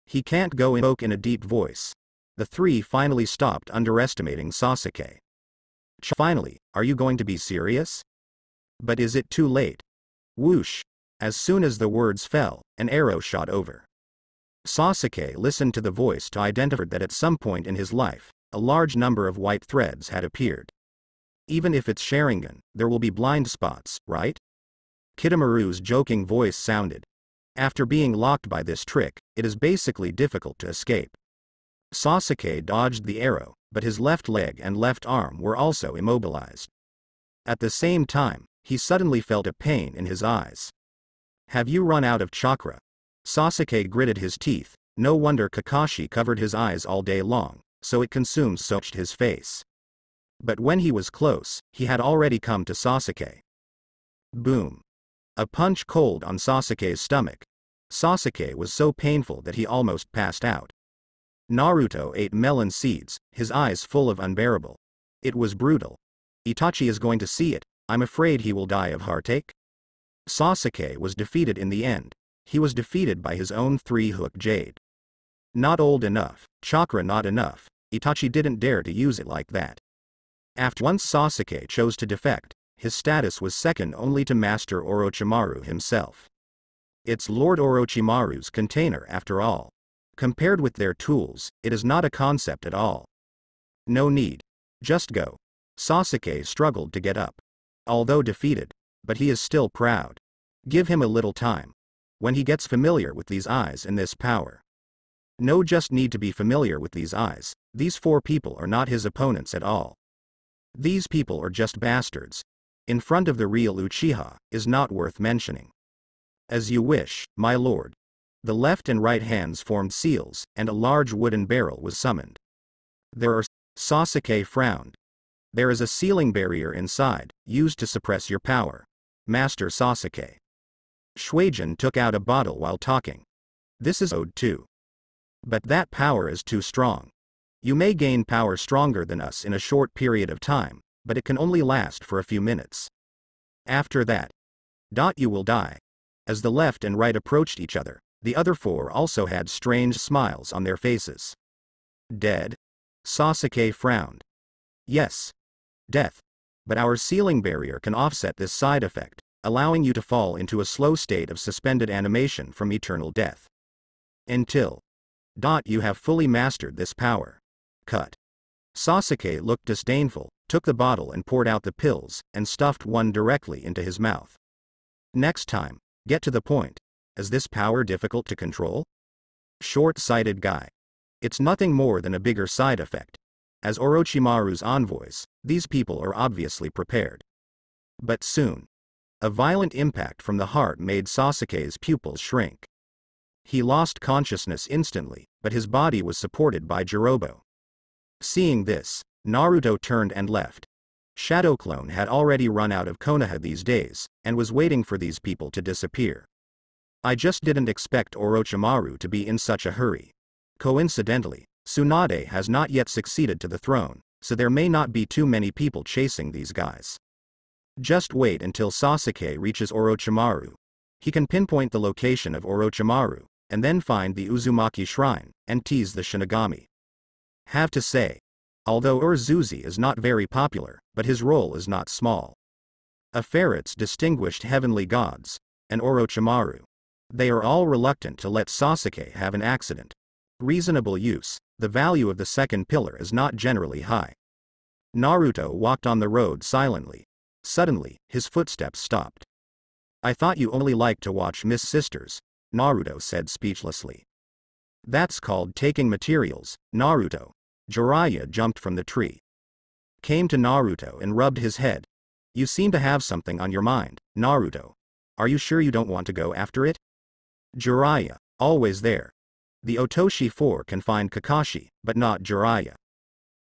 He can't go invoke in a deep voice. The 3 finally stopped underestimating Sasuke. Finally, are you going to be serious? But is it too late? Whoosh. As soon as the words fell, an arrow shot over. Sasuke listened to the voice to identify that at some point in his life, a large number of white threads had appeared. Even if it's Sharingan, there will be blind spots, right? Kidomaru's joking voice sounded. After being locked by this trick, it is basically difficult to escape. Sasuke dodged the arrow, but his left leg and left arm were also immobilized. At the same time, he suddenly felt a pain in his eyes. Have you run out of chakra? Sasuke gritted his teeth. No wonder Kakashi covered his eyes all day long, so it soaked his face. But when he was close, he had already come to Sasuke. Boom. A punch cold on Sasuke's stomach. Sasuke was so painful that he almost passed out. Naruto ate melon seeds, his eyes full of unbearable. It was brutal. Itachi is going to see it. I'm afraid he will die of heartache. Sasuke was defeated in the end. He was defeated by his own three-hook jade. Not old enough, chakra not enough, Itachi didn't dare to use it like that. Once Sasuke chose to defect, his status was second only to Master Orochimaru himself. It's Lord Orochimaru's container after all. Compared with their tools, it is not a concept at all. No need. Just go. Sasuke struggled to get up. Although defeated, but he is still proud. Give him a little time. When he gets familiar with these eyes and this power. No just need to be familiar with these eyes, these four people are not his opponents at all. These people are just bastards. In front of the real Uchiha, is not worth mentioning. As you wish, my lord. The left and right hands formed seals, and a large wooden barrel was summoned. Sasuke frowned. There is a sealing barrier inside, used to suppress your power. Master Sasuke. Shueijin took out a bottle while talking. This is owed to. But that power is too strong. You may gain power stronger than us in a short period of time, but it can only last for a few minutes. After that, you will die. As the left and right approached each other, the other four also had strange smiles on their faces. Dead? Sasuke frowned. Yes. Death. But our sealing barrier can offset this side effect, allowing you to fall into a slow state of suspended animation from eternal death. Until. You have fully mastered this power. Cut. Sasuke looked disdainful, took the bottle and poured out the pills, and stuffed one directly into his mouth. Next time, get to the point. Is this power difficult to control? Short-sighted guy. It's nothing more than a bigger side effect. As Orochimaru's envoys, these people are obviously prepared. But soon. A violent impact from the heart made Sasuke's pupils shrink. He lost consciousness instantly, but his body was supported by Jirobo. Seeing this, Naruto turned and left. Shadow Clone had already run out of Konoha these days, and was waiting for these people to disappear. I just didn't expect Orochimaru to be in such a hurry. Coincidentally, Tsunade has not yet succeeded to the throne, so there may not be too many people chasing these guys. Just wait until Sasuke reaches Orochimaru. He can pinpoint the location of Orochimaru, and then find the Uzumaki Shrine, and tease the Shinigami. Have to say, although Urzuzi is not very popular, but his role is not small. A ferret's distinguished heavenly gods, and Orochimaru. They are all reluctant to let Sasuke have an accident. Reasonable use, the value of the second pillar is not generally high. Naruto walked on the road silently. Suddenly, his footsteps stopped. I thought you only liked to watch Miss Sisters, Naruto said speechlessly. That's called taking materials, Naruto. Jiraiya jumped from the tree. Came to Naruto and rubbed his head. You seem to have something on your mind, Naruto. Are you sure you don't want to go after it? Jiraiya, always there. The Otoshi Four can find Kakashi, but not Jiraiya.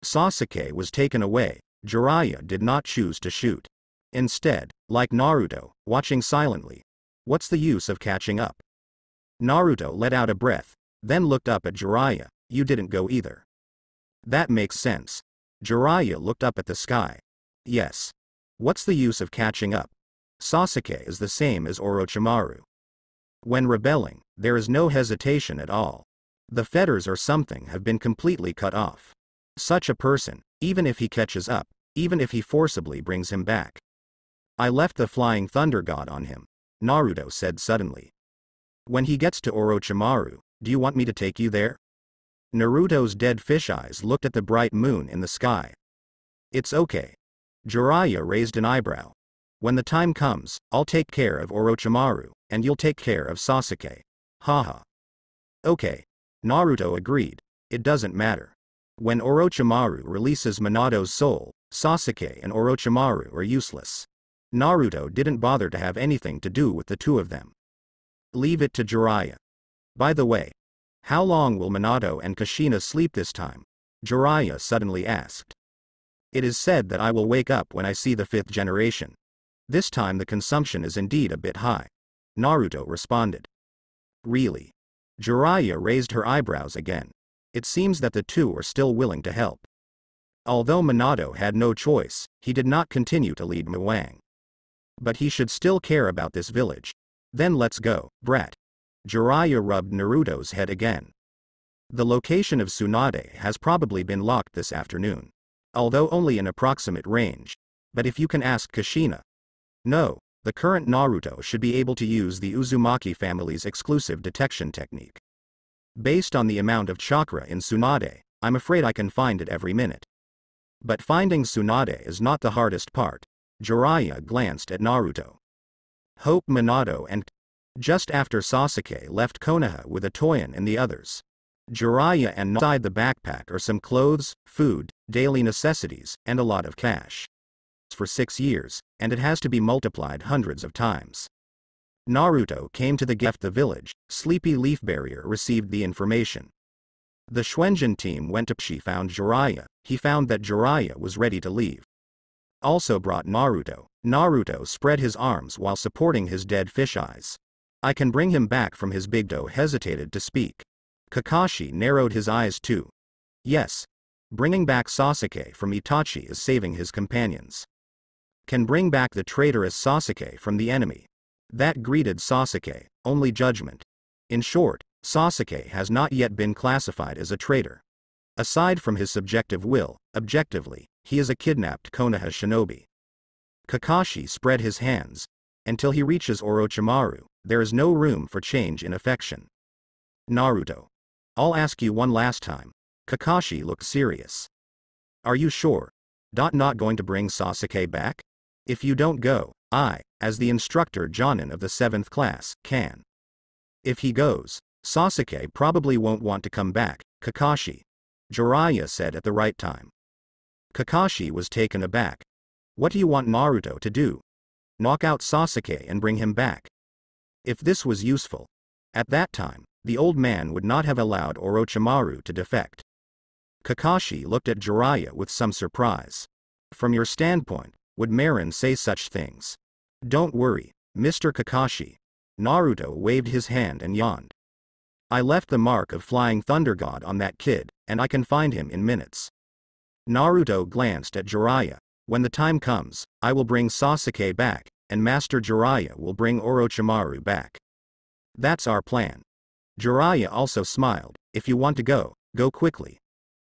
Sasuke was taken away. Jiraiya did not choose to shoot. Instead, like Naruto, watching silently. What's the use of catching up? Naruto let out a breath, then looked up at Jiraiya. You didn't go either. That makes sense. Jiraiya looked up at the sky. Yes. What's the use of catching up? Sasuke is the same as Orochimaru. When rebelling, there is no hesitation at all. The fetters or something have been completely cut off. Such a person, even if he catches up, even if he forcibly brings him back. I left the flying thunder god on him, Naruto said suddenly. When he gets to Orochimaru, do you want me to take you there? Naruto's dead fish eyes looked at the bright moon in the sky. It's okay. Jiraiya raised an eyebrow. When the time comes, I'll take care of Orochimaru, and you'll take care of Sasuke. Haha. Okay. Naruto agreed. It doesn't matter. When Orochimaru releases Minato's soul, Sasuke and Orochimaru are useless. Naruto didn't bother to have anything to do with the two of them. Leave it to Jiraiya. By the way, how long will Minato and Kushina sleep this time? Jiraiya suddenly asked. It is said that I will wake up when I see the 5th generation. This time the consumption is indeed a bit high. Naruto responded. Really? Jiraiya raised her eyebrows again. It seems that the two are still willing to help. Although Minato had no choice, he did not continue to lead Mawang. But he should still care about this village. Then let's go, brat. Jiraiya rubbed Naruto's head again. The location of Tsunade has probably been locked this afternoon. Although only an approximate range. But if you can ask Kushina. No, the current Naruto should be able to use the Uzumaki family's exclusive detection technique. Based on the amount of chakra in Tsunade, I'm afraid I can find it every minute. But finding Tsunade is not the hardest part. Jiraiya glanced at Naruto. Hope, Minato and... Just after Sasuke left Konoha with Itoyen and the others. Jiraiya and inside the backpack are some clothes, food, daily necessities, and a lot of cash. For 6 years, and it has to be multiplied hundreds of times. Naruto came to the village. Sleepy Leaf Barrier received the information. The Shuenjin team went to She found Jiraiya. He found that Jiraiya was ready to leave. Also brought Naruto. Naruto spread his arms while supporting his dead fish eyes. I can bring him back from his big toe hesitated to speak. Kakashi narrowed his eyes too. Yes. Bringing back Sasuke from Itachi is saving his companions. Can bring back the traitorous Sasuke from the enemy. That greeted Sasuke, only judgment. In short, Sasuke has not yet been classified as a traitor. Aside from his subjective will, objectively, he is a kidnapped Konoha shinobi. Kakashi spread his hands. Until he reaches Orochimaru, there is no room for change in affection. Naruto. I'll ask you one last time. Kakashi looked serious. Are you sure? Not going to bring Sasuke back? If you don't go, I, as the instructor Jonin of the 7th class, can. If he goes, Sasuke probably won't want to come back, Kakashi. Jiraiya said at the right time. Kakashi was taken aback. What do you want Naruto to do? Knock out Sasuke and bring him back? If this was useful. At that time, the old man would not have allowed Orochimaru to defect. Kakashi looked at Jiraiya with some surprise. From your standpoint, would Marin say such things? Don't worry, Mr. Kakashi. Naruto waved his hand and yawned. I left the mark of Flying Thunder God on that kid, and I can find him in minutes. Naruto glanced at Jiraiya. When the time comes, I will bring Sasuke back, and Master Jiraiya will bring Orochimaru back. That's our plan. Jiraiya also smiled. If you want to go, go quickly.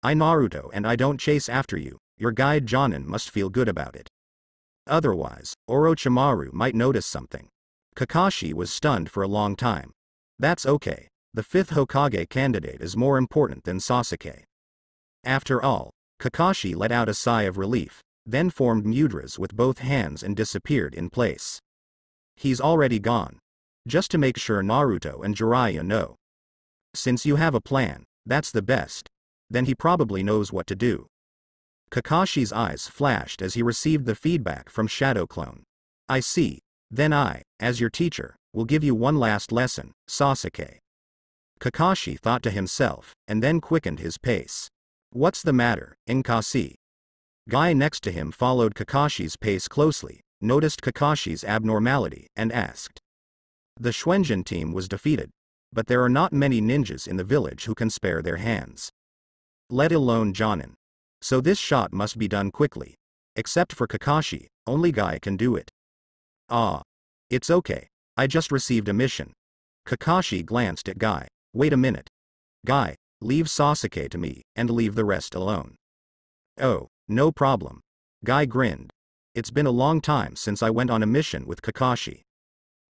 I Naruto and I don't chase after you. Your guide Jonin must feel good about it. Otherwise, Orochimaru might notice something. Kakashi was stunned for a long time. That's okay. The 5th Hokage candidate is more important than Sasuke. After all, Kakashi let out a sigh of relief, then formed mudras with both hands and disappeared in place. He's already gone. Just to make sure Naruto and Jiraiya know. Since you have a plan, that's the best. Then he probably knows what to do. Kakashi's eyes flashed as he received the feedback from Shadow Clone. I see. Then I, as your teacher, will give you one last lesson, Sasuke. Kakashi thought to himself, and then quickened his pace. What's the matter, Nkasi? Guy next to him followed Kakashi's pace closely, noticed Kakashi's abnormality, and asked. The Shuenjin team was defeated. But there are not many ninjas in the village who can spare their hands. Let alone Jonin. So this shot must be done quickly. Except for Kakashi, only Guy can do it. Ah. It's okay. I just received a mission. Kakashi glanced at Guy. Wait a minute. Guy, leave Sasuke to me, and leave the rest alone. Oh, no problem. Guy grinned. It's been a long time since I went on a mission with Kakashi.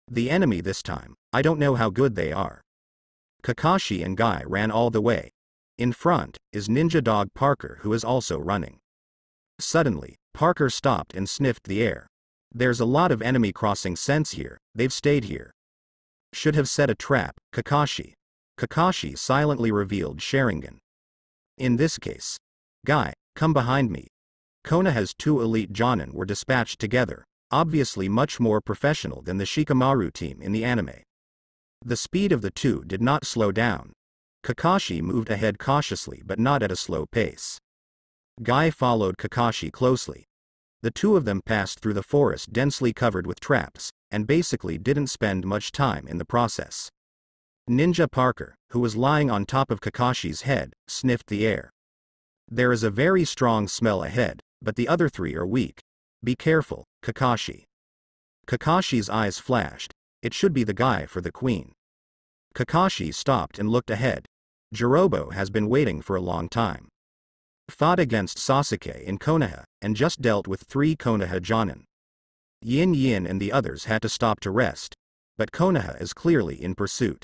The enemy this time, I don't know how good they are. Kakashi and Guy ran all the way. In front is Ninja Dog Parker, who is also running. Suddenly, Parker stopped and sniffed the air. There's a lot of enemy crossing sense here, they've stayed here. Should have set a trap, Kakashi. Kakashi silently revealed Sharingan. In this case. Guy, come behind me. Konoha's 2 elite Jonin were dispatched together, obviously much more professional than the Shikamaru team in the anime. The speed of the two did not slow down. Kakashi moved ahead cautiously but not at a slow pace. Guy followed Kakashi closely. The two of them passed through the forest densely covered with traps, and basically didn't spend much time in the process. Ninja Parker, who was lying on top of Kakashi's head, sniffed the air. There is a very strong smell ahead, but the other 3 are weak. Be careful, Kakashi. Kakashi's eyes flashed. It should be the guy for the queen. Kakashi stopped and looked ahead. Jirobo has been waiting for a long time. Fought against Sasuke in Konoha, and just dealt with 3 Konoha Jonin. Yin Yin and the others had to stop to rest, but Konoha is clearly in pursuit.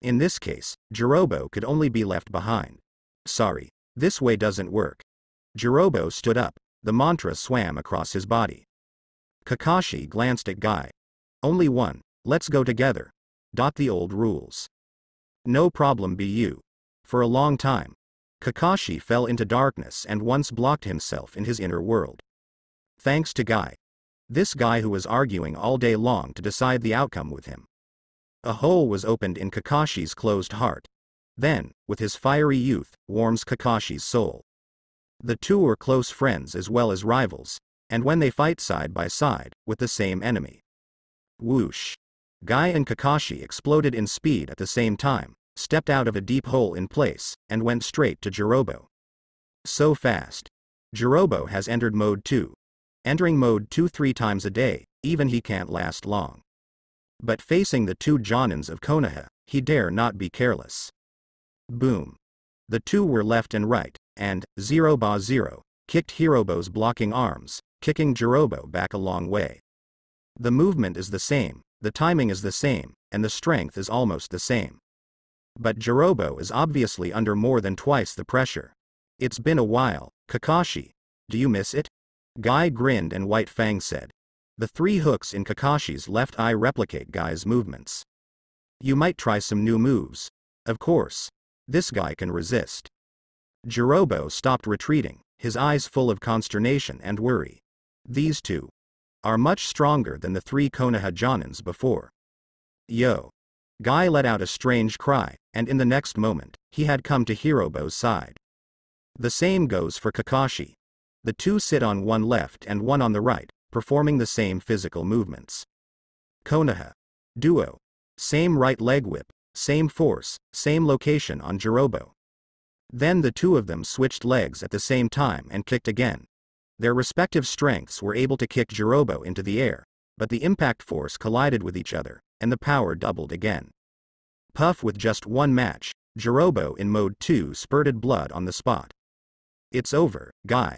In this case, Jirobo could only be left behind. Sorry, this way doesn't work. Jirobo stood up, the mantra swam across his body. Kakashi glanced at Guy. Only one, let's go together. The old rules. No problem be you. For a long time, Kakashi fell into darkness and once blocked himself in his inner world. Thanks to Guy. This guy who was arguing all day long to decide the outcome with him. A hole was opened in Kakashi's closed heart. Then, with his fiery youth, warms Kakashi's soul. The two are close friends as well as rivals, and when they fight side by side, with the same enemy. Whoosh. Guy and Kakashi exploded in speed at the same time, stepped out of a deep hole in place, and went straight to Jirobo. So fast. Jirobo has entered Mode 2. Entering Mode 2 3 times a day, even he can't last long. But facing the 2 Jonins of Konoha, he dare not be careless. Boom. The two were left and right, and, 0-0, kicked Hirobo's blocking arms, kicking Jirobo back a long way. The movement is the same, the timing is the same, and the strength is almost the same. But Jirobo is obviously under more than twice the pressure. It's been a while, Kakashi. Do you miss it? Guy grinned and White Fang said. The 3 hooks in Kakashi's left eye replicate Guy's movements. You might try some new moves. Of course. This guy can resist. Jirobo stopped retreating, his eyes full of consternation and worry. These 2 are much stronger than the 3 Konoha Jonins before. Yo. Guy let out a strange cry, and in the next moment, he had come to Hirobo's side. The same goes for Kakashi. The 2 sit on one left and one on the right, performing the same physical movements. Konoha. Duo. Same right leg whip, same force, same location on Jirobo. Then the 2 of them switched legs at the same time and kicked again. Their respective strengths were able to kick Jirobo into the air, but the impact force collided with each other, and the power doubled again. Puff with just one match, Jirobo in Mode 2 spurted blood on the spot. It's over, Guy.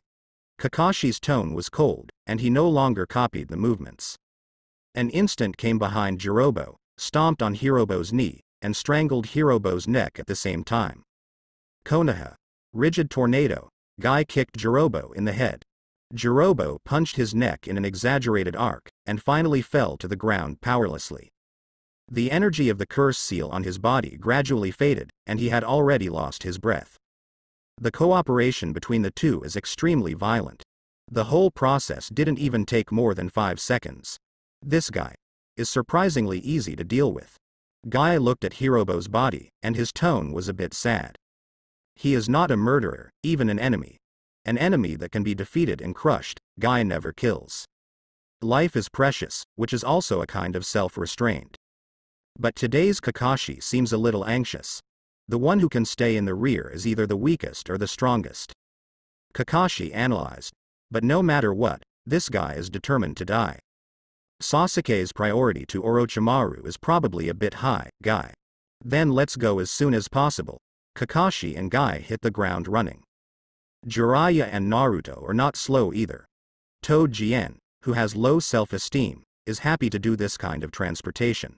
Kakashi's tone was cold, and he no longer copied the movements. An instant came behind Jirobo, stomped on Hirobo's knee, and strangled Hirobo's neck at the same time. Konoha. Rigid tornado. Guy kicked Jirobo in the head. Jirobo punched his neck in an exaggerated arc, and finally fell to the ground powerlessly. The energy of the curse seal on his body gradually faded, and he had already lost his breath. The cooperation between the 2 is extremely violent. The whole process didn't even take more than 5 seconds. This guy is surprisingly easy to deal with. Guy looked at Hirobo's body, and his tone was a bit sad. He is not a murderer, even an enemy. An enemy that can be defeated and crushed, Guy never kills. Life is precious, which is also a kind of self-restraint. But today's Kakashi seems a little anxious. The one who can stay in the rear is either the weakest or the strongest. Kakashi analyzed. But no matter what, this guy is determined to die. Sasuke's priority to Orochimaru is probably a bit high, Guy. Then let's go as soon as possible. Kakashi and Guy hit the ground running. Jiraiya and Naruto are not slow either. Tojien, who has low self-esteem, is happy to do this kind of transportation.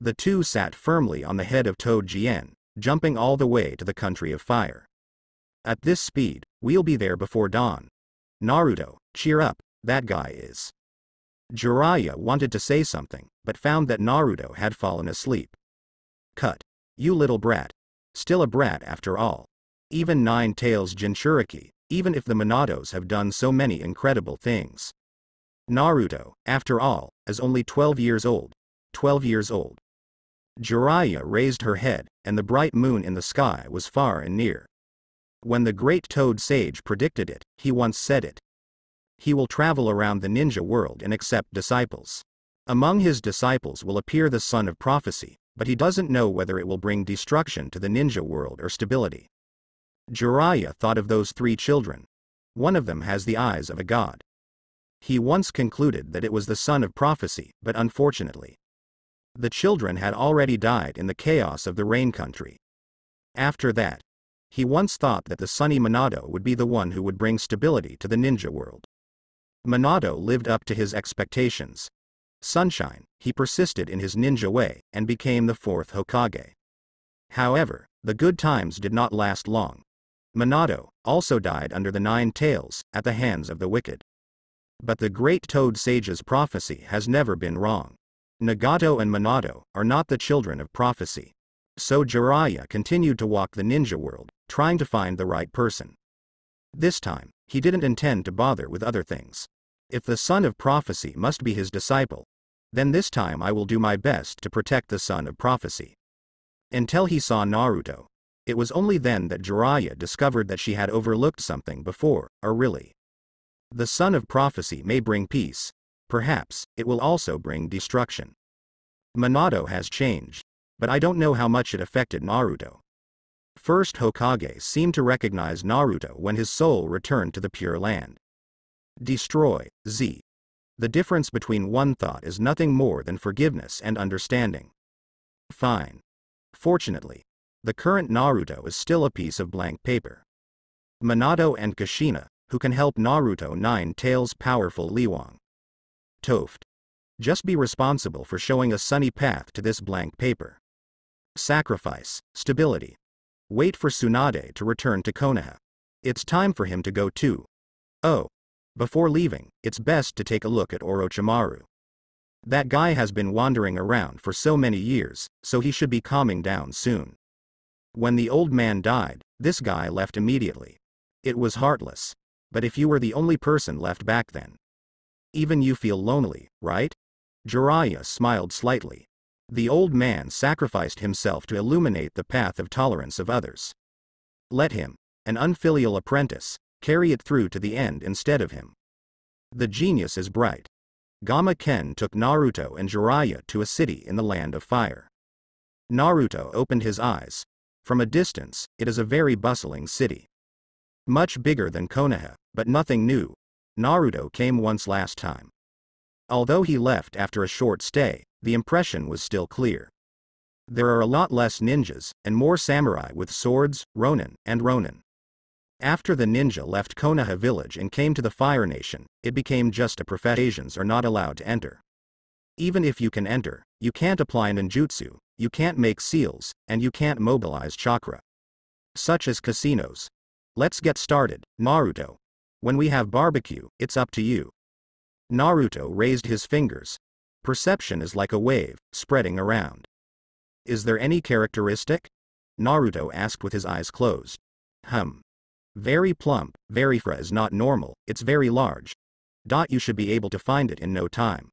The 2 sat firmly on the head of Tojien, jumping all the way to the country of fire. At this speed, we'll be there before dawn. Naruto, Cheer up, that guy is. Jiraiya wanted to say something, but found that Naruto had fallen asleep. Cut. You little brat. Still a brat after all. Even Nine Tails Jinchuriki, even if the Minatos have done so many incredible things. Naruto, after all, is only 12 years old. 12 years old. Jiraiya raised her head, and the bright moon in the sky was far and near. When the great Toad Sage predicted it, he once said it. He will travel around the ninja world and accept disciples. Among his disciples will appear the Son of Prophecy, but he doesn't know whether it will bring destruction to the ninja world or stability. Jiraiya thought of those 3 children. One of them has the eyes of a god. He once concluded that it was the Son of Prophecy, but unfortunately, the children had already died in the chaos of the Rain Country. After that, he once thought that the Sunny Minato would be the one who would bring stability to the ninja world. Minato lived up to his expectations. Sunshine, he persisted in his ninja way, and became the 4th Hokage. However, the good times did not last long. Minato also died under the 9 tails, at the hands of the wicked. But the great Toad Sage's prophecy has never been wrong. Nagato and Minato are not the children of prophecy. So Jiraiya continued to walk the ninja world, trying to find the right person. This time, he didn't intend to bother with other things. If the Son of Prophecy must be his disciple, then this time I will do my best to protect the Son of Prophecy. Until he saw Naruto. It was only then that Jiraiya discovered that she had overlooked something before, or really. The Son of Prophecy may bring peace. Perhaps, it will also bring destruction. Minato has changed, but I don't know how much it affected Naruto. First Hokage seemed to recognize Naruto when his soul returned to the Pure Land. Destroy, Z. The difference between one thought is nothing more than forgiveness and understanding. Fine. Fortunately, the current Naruto is still a piece of blank paper. Minato and Kushina, who can help Naruto 9 tails powerful Liwang. Toft. Just be responsible for showing a sunny path to this blank paper. Sacrifice, stability. Wait for Tsunade to return to Konoha. It's time for him to go too. Oh. Before leaving, it's best to take a look at Orochimaru. That guy has been wandering around for so many years, so he should be calming down soon. When the old man died, this guy left immediately. It was heartless. But if you were the only person left back then, even you feel lonely, right? Jiraiya smiled slightly. The old man sacrificed himself to illuminate the path of tolerance of others. Let him, an unfilial apprentice, carry it through to the end instead of him. The genius is bright. Gama Ken took Naruto and Jiraiya to a city in the Land of Fire. Naruto opened his eyes. From a distance, it is a very bustling city. Much bigger than Konoha, but nothing new. Naruto came once last time. Although he left after a short stay, the impression was still clear. There are a lot less ninjas, and more samurai with swords, ronin, and ronin. After the ninja left Konoha village and came to the Fire Nation, it became just a profession. Asians are not allowed to enter. Even if you can enter, you can't apply ninjutsu, you can't make seals, and you can't mobilize chakra. Such as casinos. Let's get started, Naruto. When we have barbecue, it's up to you. Naruto raised his fingers. Perception is like a wave, spreading around. Is there any characteristic? Naruto asked with his eyes closed. Very plump, very fra is not normal, it's very large. You should be able to find it in no time.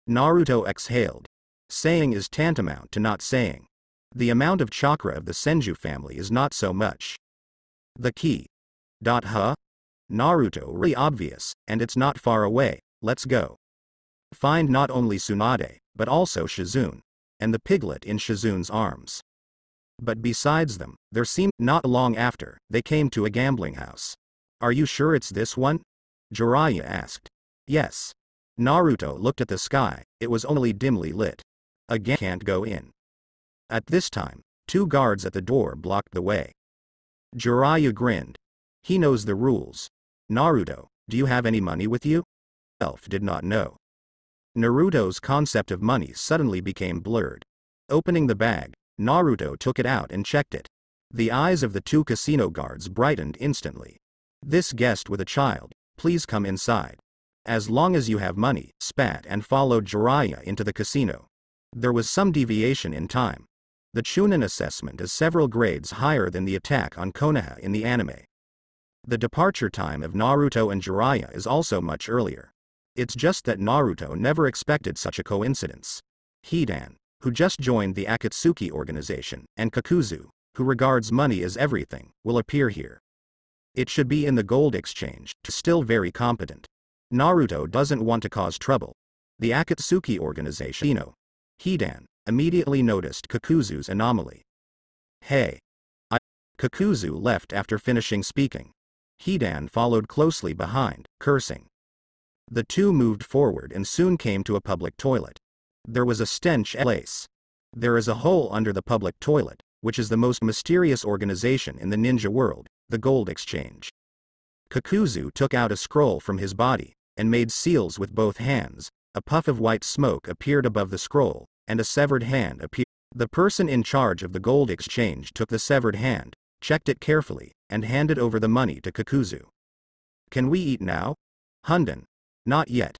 Naruto exhaled. Saying is tantamount to not saying. The amount of chakra of the Senju family is not so much. The key. Naruto, really obvious, and it's not far away, let's go. Find not only Tsunade, but also Shizune, and the piglet in Shizune's arms. But besides them, there seemed, not long after, they came to a gambling house. Are you sure it's this one? Jiraiya asked. Yes. Naruto looked at the sky, it was only dimly lit. Again, can't go in. At this time, 2 guards at the door blocked the way. Jiraiya grinned. He knows the rules. Naruto, do you have any money with you? Elf did not know. Naruto's concept of money suddenly became blurred. Opening the bag, Naruto took it out and checked it. The eyes of the 2 casino guards brightened instantly. This guest with a child, please come inside. As long as you have money, spat and followed Jiraiya into the casino. There was some deviation in time. The Chunin assessment is several grades higher than the attack on Konoha in the anime. The departure time of Naruto and Jiraiya is also much earlier. It's just that Naruto never expected such a coincidence. Hidan, who just joined the Akatsuki organization, and Kakuzu, who regards money as everything, will appear here. It should be in the gold exchange, still very competent. Naruto doesn't want to cause trouble. The Akatsuki organization, Hidan, immediately noticed Kakuzu's anomaly. Hey. Kakuzu left after finishing speaking. Hidan followed closely behind, cursing. The two moved forward and soon came to a public toilet. There was a stench place. There is a hole under the public toilet, which is the most mysterious organization in the ninja world, the Gold Exchange. Kakuzu took out a scroll from his body, and made seals with both hands. A puff of white smoke appeared above the scroll, and a severed hand appeared. The person in charge of the Gold Exchange took the severed hand, checked it carefully, and handed over the money to Kakuzu. Can we eat now? Hunden. Not yet.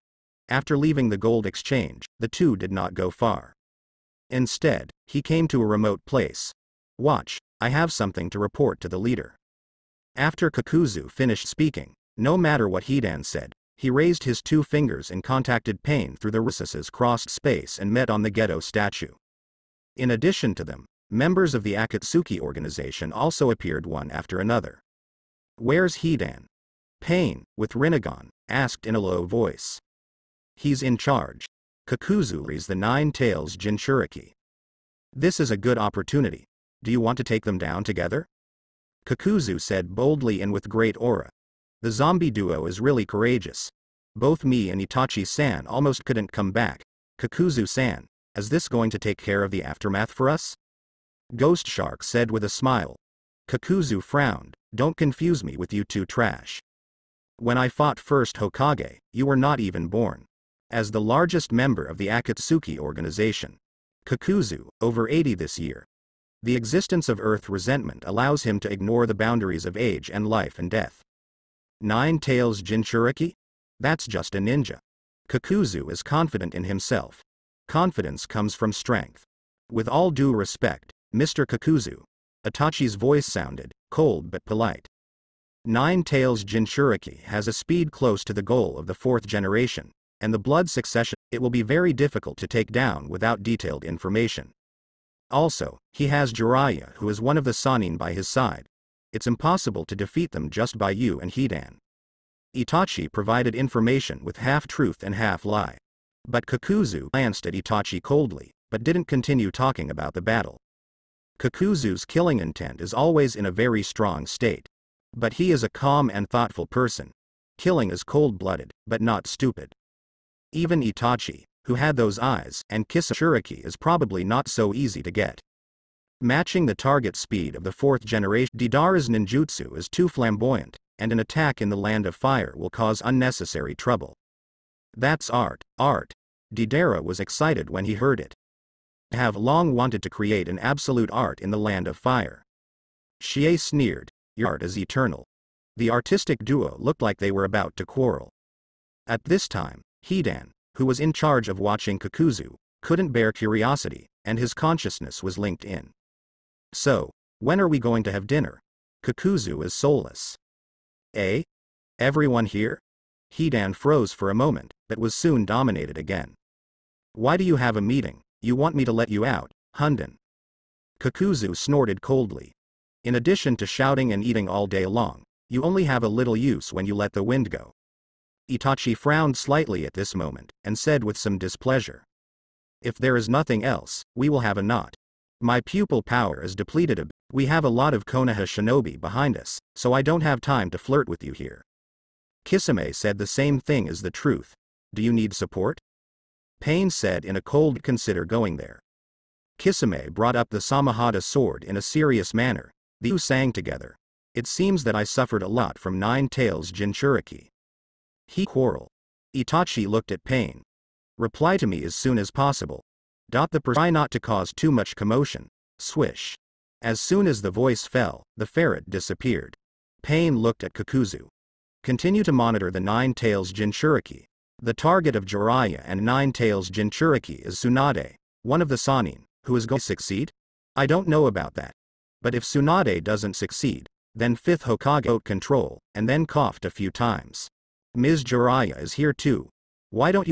After leaving the Gold Exchange, the two did not go far. Instead, he came to a remote place. Watch, I have something to report to the leader. After Kakuzu finished speaking, no matter what Hidan said, he raised his two fingers and contacted Pain through the recesses crossed space and met on the Geto statue. In addition to them, members of the Akatsuki organization also appeared one after another. Where's Hidan? Pain, with Rinnegan, asked in a low voice. He's in charge. Kakuzu is the Nine Tails Jinchuriki. This is a good opportunity. Do you want to take them down together? Kakuzu said boldly and with great aura. The zombie duo is really courageous. Both me and Itachi-san almost couldn't come back. Kakuzu-san, is this going to take care of the aftermath for us? Ghost Shark said with a smile. Kakuzu frowned, don't confuse me with you two trash. When I fought first Hokage, you were not even born. As the largest member of the Akatsuki organization, Kakuzu, over 80 this year. The existence of Earth resentment allows him to ignore the boundaries of age and life and death. Nine Tails Jinchuriki? That's just a ninja. Kakuzu is confident in himself. Confidence comes from strength. With all due respect, Mr. Kakuzu. Itachi's voice sounded cold but polite. Nine Tails Jinchuriki has a speed close to the goal of the fourth generation, and the blood succession, it will be very difficult to take down without detailed information. Also, he has Jiraiya, who is one of the Sannin by his side. It's impossible to defeat them just by you and Hidan. Itachi provided information with half truth and half lie. But Kakuzu glanced at Itachi coldly, but didn't continue talking about the battle. Kakuzu's killing intent is always in a very strong state. But he is a calm and thoughtful person. Killing is cold-blooded, but not stupid. Even Itachi, who had those eyes, and Kisashuriki is probably not so easy to get. Matching the target speed of the fourth generation, Deidara's ninjutsu is too flamboyant, and an attack in the Land of Fire will cause unnecessary trouble. That's art. Deidara was excited when he heard it. I have long wanted to create an absolute art in the Land of Fire. Chie sneered, your art is eternal. The artistic duo looked like they were about to quarrel. At this time, Hidan, who was in charge of watching Kakuzu, couldn't bear curiosity, and his consciousness was linked in. So, when are we going to have dinner? Kakuzu is soulless. Eh? Everyone here? Hidan froze for a moment, but was soon dominated again. Why do you have a meeting? You want me to let you out, Hunden? Kakuzu snorted coldly. In addition to shouting and eating all day long, you only have a little use when you let the wind go. Itachi frowned slightly at this moment, and said with some displeasure. If there is nothing else, we will have a knot. My pupil power is depleted a bit. We have a lot of Konoha shinobi behind us, so I don't have time to flirt with you here. Kisame said the same thing as the truth. Do you need support? Pain said in a cold consider going there. Kisame brought up the Samahata sword in a serious manner. The two sang together. It seems that I suffered a lot from Nine Tails Jinchuriki. He quarrel. Itachi looked at Pain. Reply to me as soon as possible. Try not to cause too much commotion. Swish. As soon as the voice fell, the ferret disappeared. Pain looked at Kakuzu. Continue to monitor the Nine-Tails Jinchuriki. The target of Jiraiya and Nine-Tails Jinchuriki is Tsunade, one of the Sannin, who is going to succeed? I don't know about that. But if Tsunade doesn't succeed, then 5th Hokage out control, and then coughed a few times. Ms. Jiraiya is here too. Why don't you